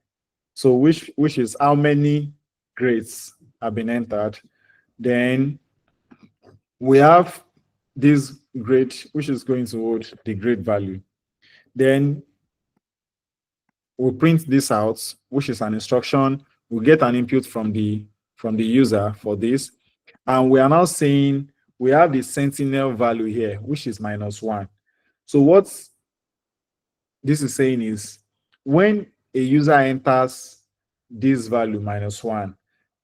so which is how many grades have been entered. Then we have this grade, which is going to hold the grade value. Then we print this out, which is an instruction. We get an input from the user for this, and we are now saying we have the sentinel value here, which is -1. So what this is saying is when a user enters this value -1,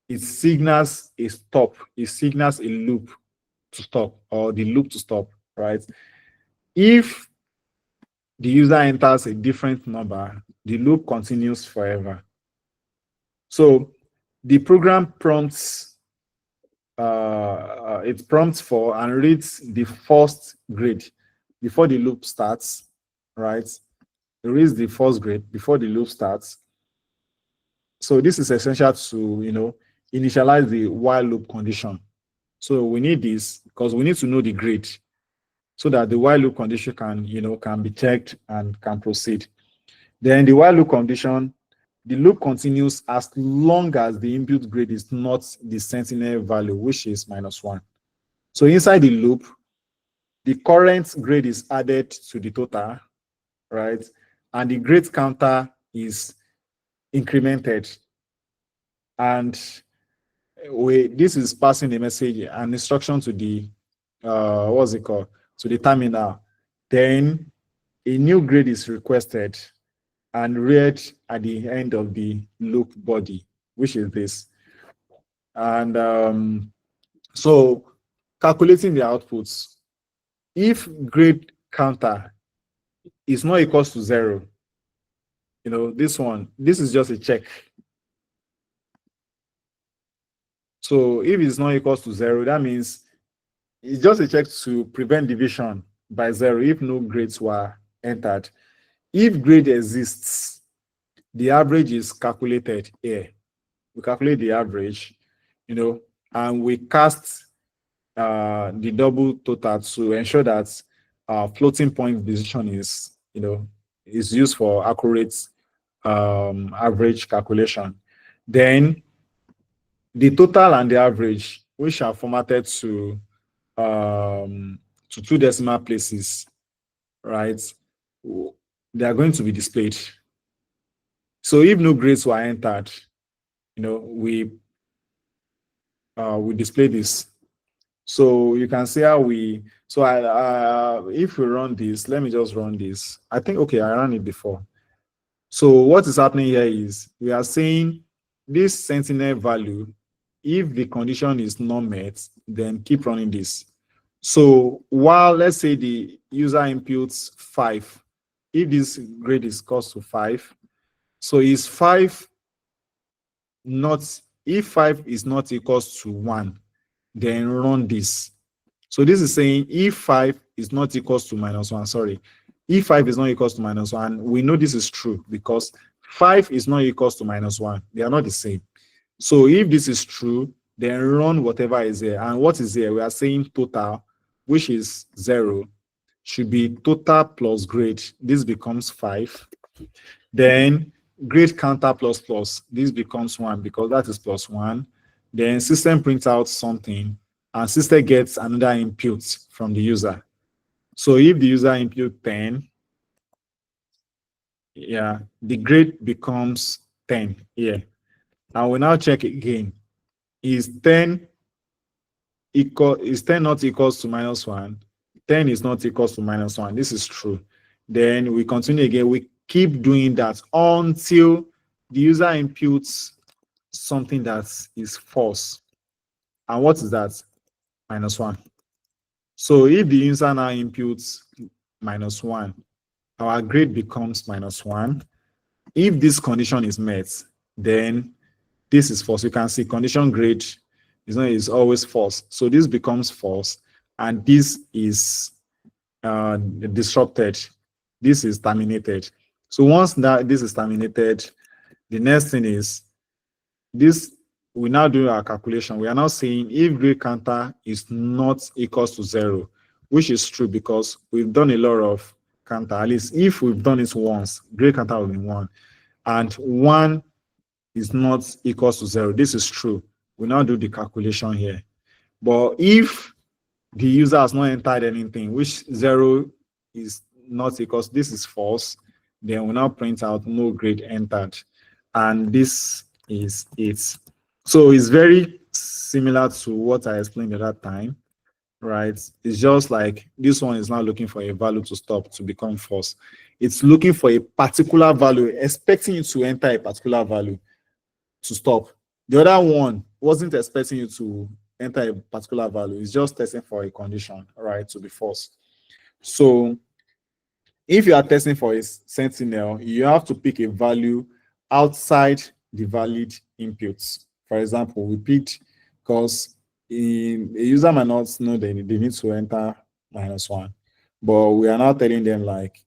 it signals a stop, it signals a loop to stop, or the loop to stop, right? If the user enters a different number, the loop continues forever. So the program prompts, it prompts for and reads the first grade before the loop starts, right? It reads the first grade before the loop starts. So this is essential to, initialize the while loop condition. So we need this because we need to know the grade so that the while loop condition can be checked and can proceed. Then the while loop condition, the loop continues as long as the input grade is not the sentinel value, which is -1. So inside the loop, the current grade is added to the total, right? And the grade counter is incremented. And this is passing the message, an instruction to the to the terminal. Then a new grade is requested and read at the end of the loop body, which is this. And so calculating the outputs, if grade counter is not equals to 0, this is just a check. So if it's not equals to 0, that means it's just a check to prevent division by 0 if no grades were entered. If grade exists, the average is calculated here. We calculate the average, and we cast the double total to ensure that floating point decision is used for accurate average calculation. Then the total and the average, which are formatted to 2 decimal places, right? They are going to be displayed. So if no grades were entered, we display this. So you can see how we, so if we run this, let me just run this. I think, okay, I ran it before. So what is happening here is we are saying this sentinel value, if the condition is not met, then keep running this. So while let's say the user inputs 5, if this grade is equals to 5, so is 5 not, if 5 is not equals to 1, then run this. So this is saying if 5 is not equals to -1, sorry, if 5 is not equals to -1, we know this is true because 5 is not equals to -1. They are not the same. So if this is true, then run whatever is there. And what is there? We are saying total, which is 0, should be total plus grade. This becomes 5. Then grade counter plus plus. This becomes 1 because that is +1. Then system prints out something and system gets another input from the user. So if the user input 10, yeah, the grade becomes 10 here. And we now check again. Is 10 not equals to -1? 10 is not equals to -1. This is true. Then we continue again. We keep doing that until the user inputs something that is false. And what is that? -1. So if the user now inputs -1, our grade becomes -1. If this condition is met, then this is false. You can see condition grade is always false. So this becomes false, and this is disrupted. This is terminated. So once that this is terminated, the next thing is this. We now do our calculation. We are now saying if grade counter is not equals to 0, which is true because we've done a lot of counter. At least if we've done it once, grade counter will be 1, and 1 is not equals to 0. This is true. We now do the calculation here. But if the user has not entered anything, which 0 is not equals, this is false, then we now print out no grade entered. And this is it. So it's very similar to what I explained at that time, right? It's just like this one is now looking for a value to stop to become false. It's looking for a particular value, expecting you to enter a particular value to stop. The other one wasn't expecting you to enter a particular value. It's just testing for a condition, right, to be false. So if you are testing for a sentinel, you have to pick a value outside the valid inputs. For example, we picked because a user might not know they need to enter -1, but we are now telling them like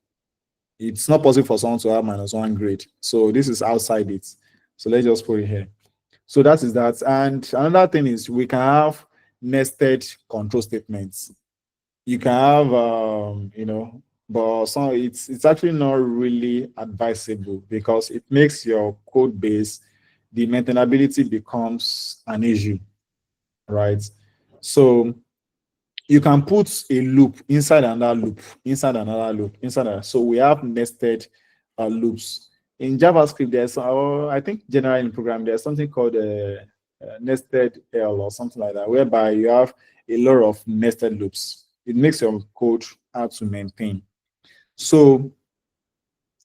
it's not possible for someone to have -1 grade. So this is outside it. So let's just put it here. So that is that. And another thing is we can have nested control statements. You can have, but so it's actually not really advisable because it makes your code base, the maintainability becomes an issue, right? So you can put a loop inside another loop, inside another loop, inside another. So we have nested loops. In JavaScript, there's, I think generally in program, there's something called a nested L or something like that, whereby you have a lot of nested loops. It makes your code hard to maintain. So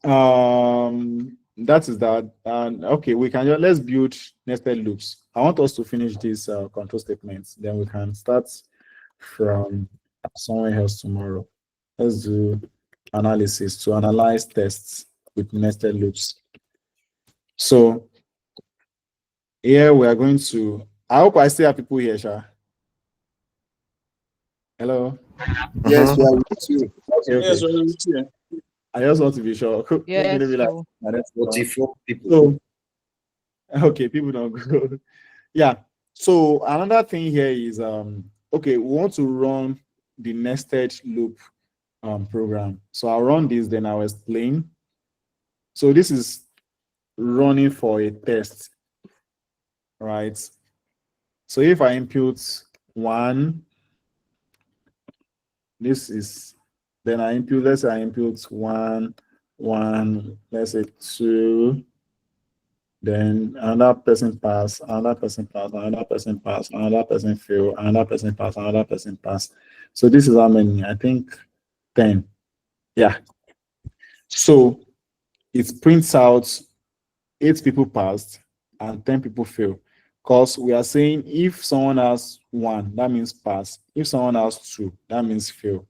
that is that. And okay, we can let's build nested loops. I want us to finish these control statements, then we can start from somewhere else tomorrow. Let's do analysis to analyze tests with nested loops. So here we are going to, I hope I still have people here, Sha. Hello? Yes, we are with you. Okay, okay. Yes, we're with you. I just want to be sure. Yes, Maybe like, so- 44 people. so, okay, people don't go. Yeah. So another thing here is, okay, we want to run the nested loop program. So I'll run this, then I'll explain. So this is running for a test, right? So if I input 1, this is, then I input, let's say I input 1, 1, let's say 2, then another person pass, another person pass, another person pass, another person fail, another person pass, another person pass. So this is how many? I think 10. Yeah. So it prints out 8 people passed and 10 people fail. Because we are saying if someone has 1, that means pass. If someone has 2, that means fail.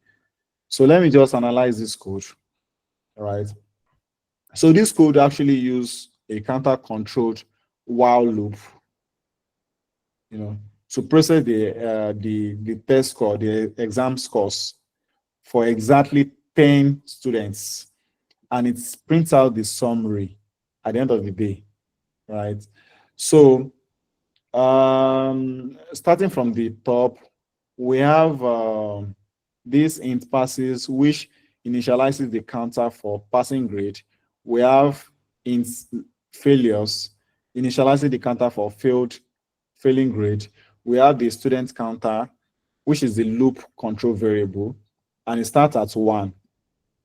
So let me just analyze this code. All right. So this code actually use a counter-controlled while loop, to process the test score, the exam scores for exactly 10 students, and it prints out the summary at the end of the day, right? So starting from the top, we have this int passes, which initializes the counter for passing grade. We have int failures, initializing the counter for failing grade. We have the student counter, which is the loop control variable, and it starts at 1.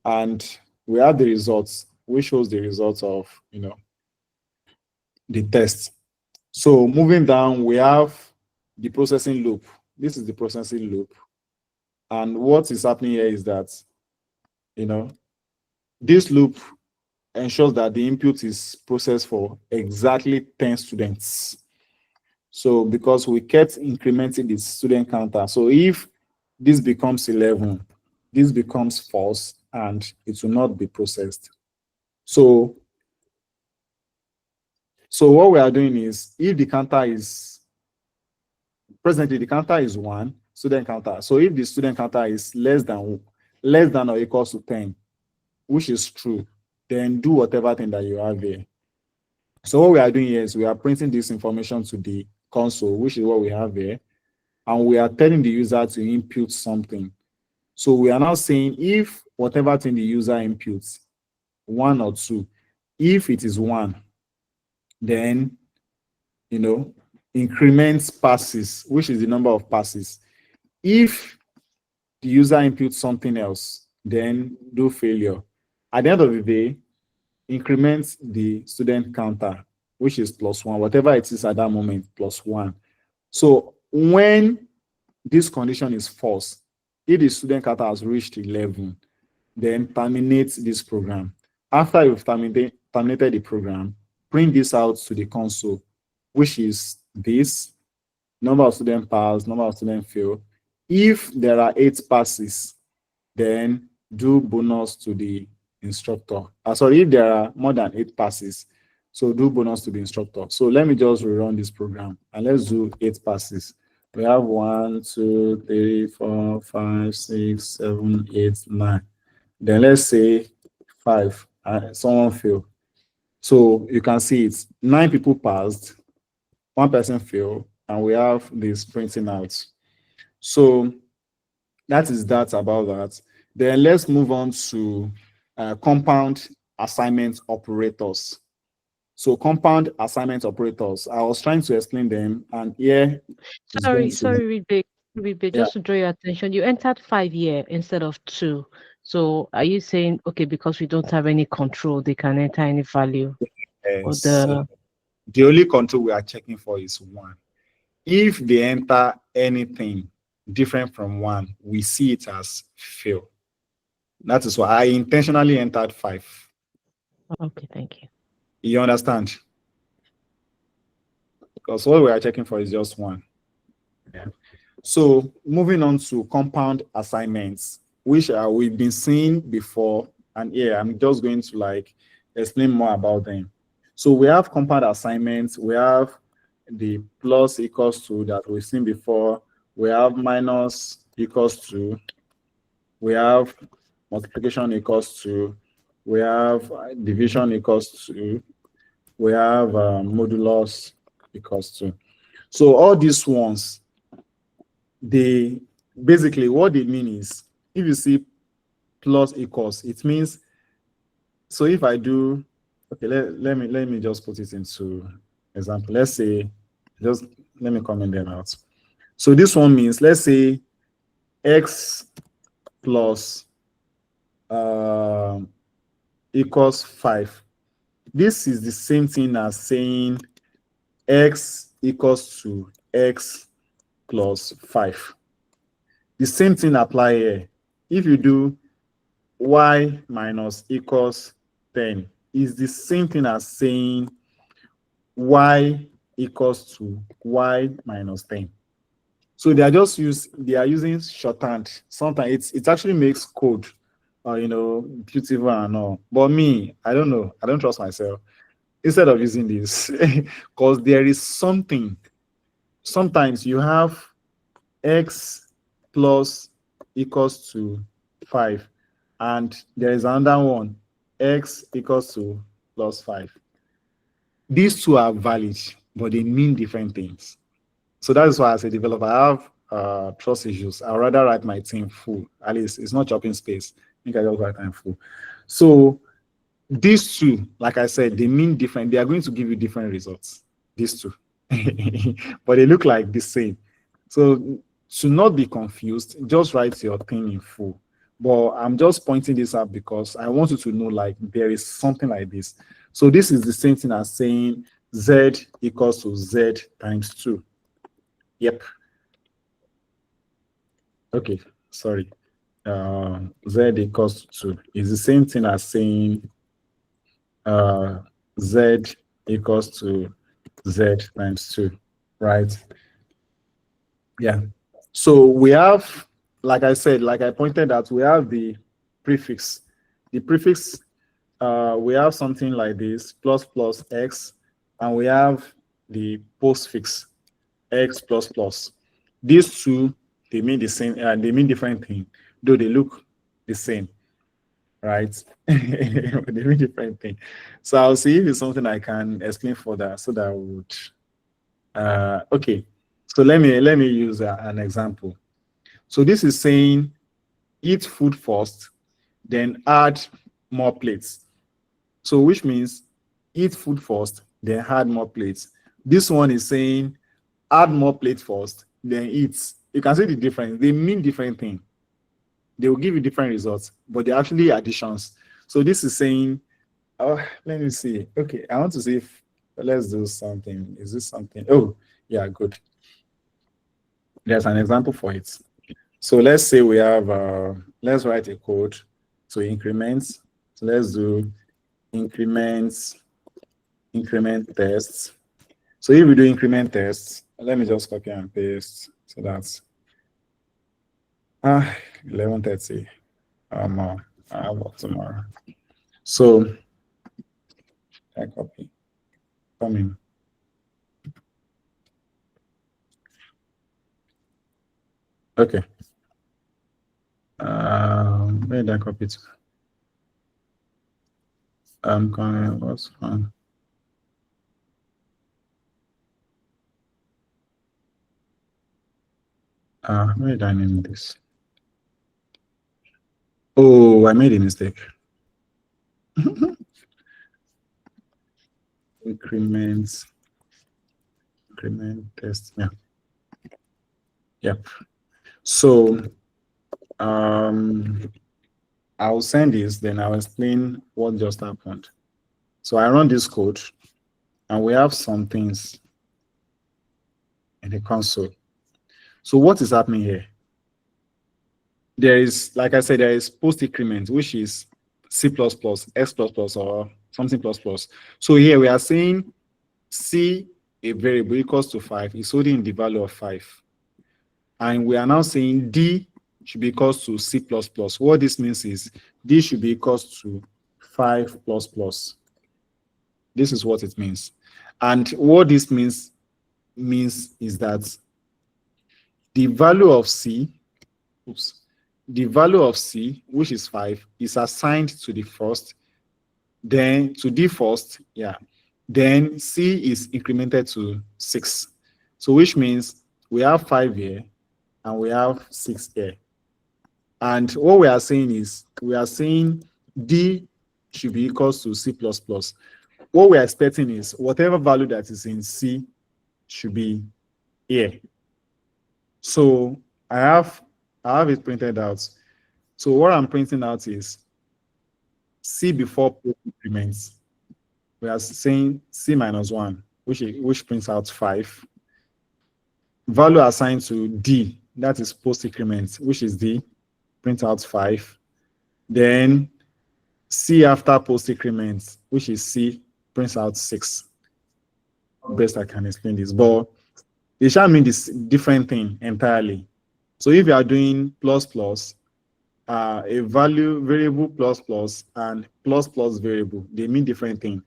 And we have the results, which shows the results of the test. So moving down, we have the processing loop. This is the processing loop. And what is happening here is that, this loop ensures that the input is processed for exactly 10 students. So because we kept incrementing the student counter, so if this becomes 11, this becomes false and it will not be processed. So what we are doing is, if the counter is, presently the counter is 1, student counter. So if the student counter is less than or equals to 10, which is true, then do whatever thing that you have here. So what we are doing here is we are printing this information to the console, which is what we have here, and we are telling the user to input something. So we are now saying if whatever thing the user inputs, 1 or 2, if it is 1, then increments passes, which is the number of passes. If the user inputs something else, then do failure. At the end of the day, increment the student counter, which is +1, whatever it is at that moment, +1. So when this condition is false, if the student counter has reached 11, then terminate this program. After you've terminated the program, print this out to the console, which is this number of students pass, number of students fail. If there are 8 passes, then do bonus to the instructor. Sorry, if there are more than 8 passes, so do bonus to the instructor. So let me just rerun this program and let's do 8 passes. We have 1, 2, 3, 4, 5, 6, 7, 8, 9. Then let's say 5. Someone failed. So you can see it's 9 people passed, 1 person failed, and we have this printing out. So that is that about that. Then let's move on to compound assignment operators. So compound assignment operators, I was trying to explain them, and here Sorry, Ribe, just to draw your attention, you entered 5 year instead of 2. So are you saying, okay, because we don't have any control, they can enter any value? Or the only control we are checking for is 1. If they enter anything different from 1, we see it as fail. That is why I intentionally entered 5. Okay, thank you. You understand? Because what we are checking for is just 1. Yeah. So moving on to compound assignments, which we've been seeing before, and here I'm just going to explain more about them. So we have compound assignments, we have the plus equals to that we've seen before, we have minus equals to, we have multiplication equals to, we have division equals to, we have modulus equals to. So all these ones, they basically what they mean is, if you see plus equals, it means, so if I do, okay, let me just put it into example. Let's say, just let me comment them out. So this one means, let's say x plus equals 5. this is the same thing as saying x equals to x plus 5. The same thing apply here. If you do y minus equals 10, is the same thing as saying y equals to y minus 10. So they are using shorthand. Sometimes it actually makes code, beautiful and all. But me, I don't know. I don't trust myself. Instead of using this, because there is something. Sometimes you have x plus equals to 5, and there is another one, x equals to plus 5. These two are valid, but they mean different things. So that is why as a developer, I have trust issues. I'd rather write my thing full. At least it's not chopping space. I think I just write time full. So these two, like I said, they mean different. They are going to give you different results. These two, but they look like the same. So to not be confused, just write your thing in full. But I'm just pointing this out because I want you to know, like, there is something like this. So this is the same thing as saying z equals to z times 2. Yep. Okay, sorry. Z equals to 2 is the same thing as saying z equals to z times 2, right? Yeah. So we have, like I said, like I pointed out, we have the prefix. The prefix, we have something like this, plus plus x, and we have the postfix, x plus plus. These two, they mean the same, they mean different things, though they look the same, right? They mean different things. So I'll see if it's something I can explain further so that I would. Okay, so let me use an example. So this is saying eat food first, then add more plates. So which means eat food first, then add more plates. This one is saying add more plates first, then eat. You can see the difference. They mean different things. They will give you different results, but they're actually additions. So this is saying, oh, let me see. Okay, I want to see if, let's do something. Is this something? Oh, yeah, good. There's an example for it. So let's say we have, let's write a code to increments. So let's do increment tests. So if we do increment tests, let me just copy and paste. So that's 11:30. I have work tomorrow. So I copy. Come in. Okay. Where did I copy it? I'm gonna, what's fun? Where did I name this? Oh, I made a mistake. Increment test. Yeah. Yep. So I'll send this, then I'll explain what just happened. So I run this code, and we have some things in the console. So what is happening here? There is, like I said, there is post increment, which is C++, X++, or something plus plus. So here we are saying C, a variable equals to 5, is holding the value of 5. And we are now saying D should be equals to C++. What this means is D should be equals to 5 plus plus. This is what it means. And what this means is that the value of C, the value of C, which is 5, is assigned to the first, then to D first, yeah. Then C is incremented to 6. So which means we have 5 here and we have 6 here. And what we are saying is, we are saying D should be equals to C++. What we are expecting is whatever value that is in C should be here. So I have it printed out. So what I'm printing out is C before post increments. we are saying C minus 1, which prints out 5. Value assigned to D, that is post increment, which is D, print out 5. Then C after post increment, which is C, prints out 6. Best I can explain this, but it shall mean this different thing entirely. So if you are doing plus plus, a value variable plus plus and plus plus variable, they mean different thing.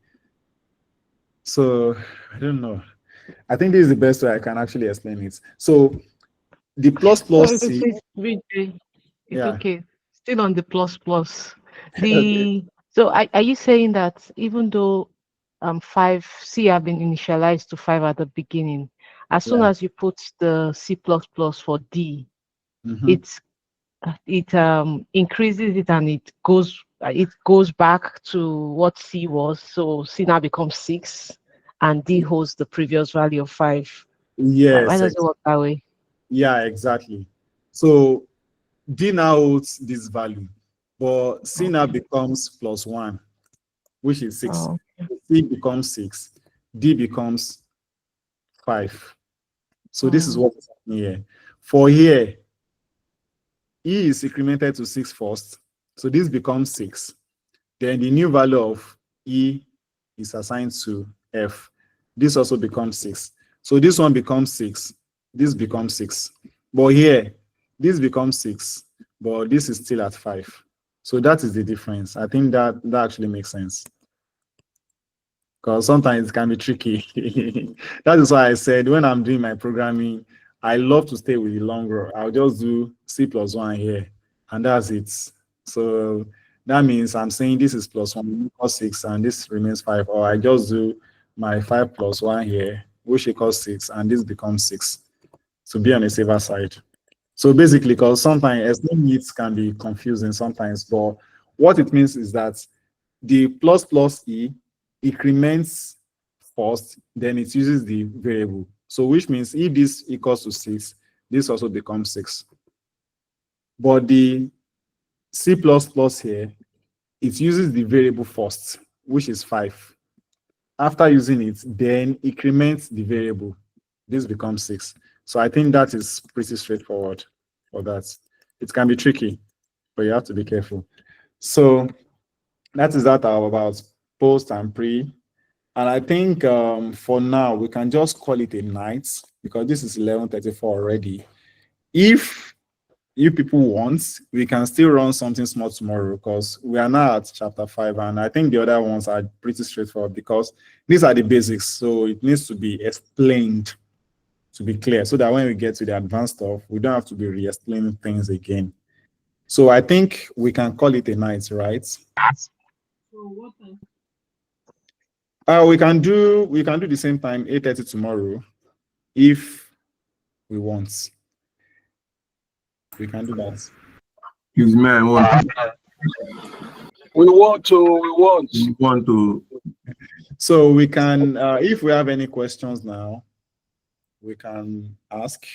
So I don't know. I think this is the best way I can actually explain it. So the plus plus C, It's yeah. okay. Still on the plus plus. So are you saying that even though 5 C have been initialized to 5 at the beginning, as soon Yeah. as you put the C++ for D, Mhm. it increases it and it goes back to what C was. So C now becomes 6 and D holds the previous value of 5. Yes. Why does it work that way? Yeah, exactly. So D now holds this value, but C now becomes plus 1, which is 6. Oh, C becomes 6. D becomes 5. So this is what is happening here. For here, E is incremented to 6 first. So this becomes 6. Then the new value of E is assigned to F. This also becomes 6. So this one becomes 6. This becomes 6. But here, this becomes 6. But this is still at 5. So that is the difference. I think that actually makes sense. Because sometimes it can be tricky. That is why I said when I'm doing my programming, I love to stay with the long run. I'll just do C+1 here, and that's it. So that means I'm saying this is +1 equals 6, and this remains 5. Or I just do my 5 + 1 here, which equals 6, and this becomes 6 to be on the safer side. So basically, because sometimes explaining it can be confusing sometimes, but what it means is that the ++E increments first, then it uses the variable. So which means if this equals to 6, this also becomes 6. But the C++ here, it uses the variable first, which is 5. After using it, then increments the variable. This becomes 6. So I think that is pretty straightforward for that. It can be tricky, but you have to be careful. So that is that about post and pre. And I think for now, we can just call it a night because this is 11:34 already. If you people want, we can still run something small tomorrow because we are now at chapter 5. And I think the other ones are pretty straightforward because these are the basics. So it needs to be explained to be clear so that when we get to the advanced stuff, we don't have to be re-explaining things again. So I think we can call it a night, right? We can do the same time, 8:30 tomorrow, if we want. We can do that. Excuse me, We want to. So we can, if we have any questions now, we can ask.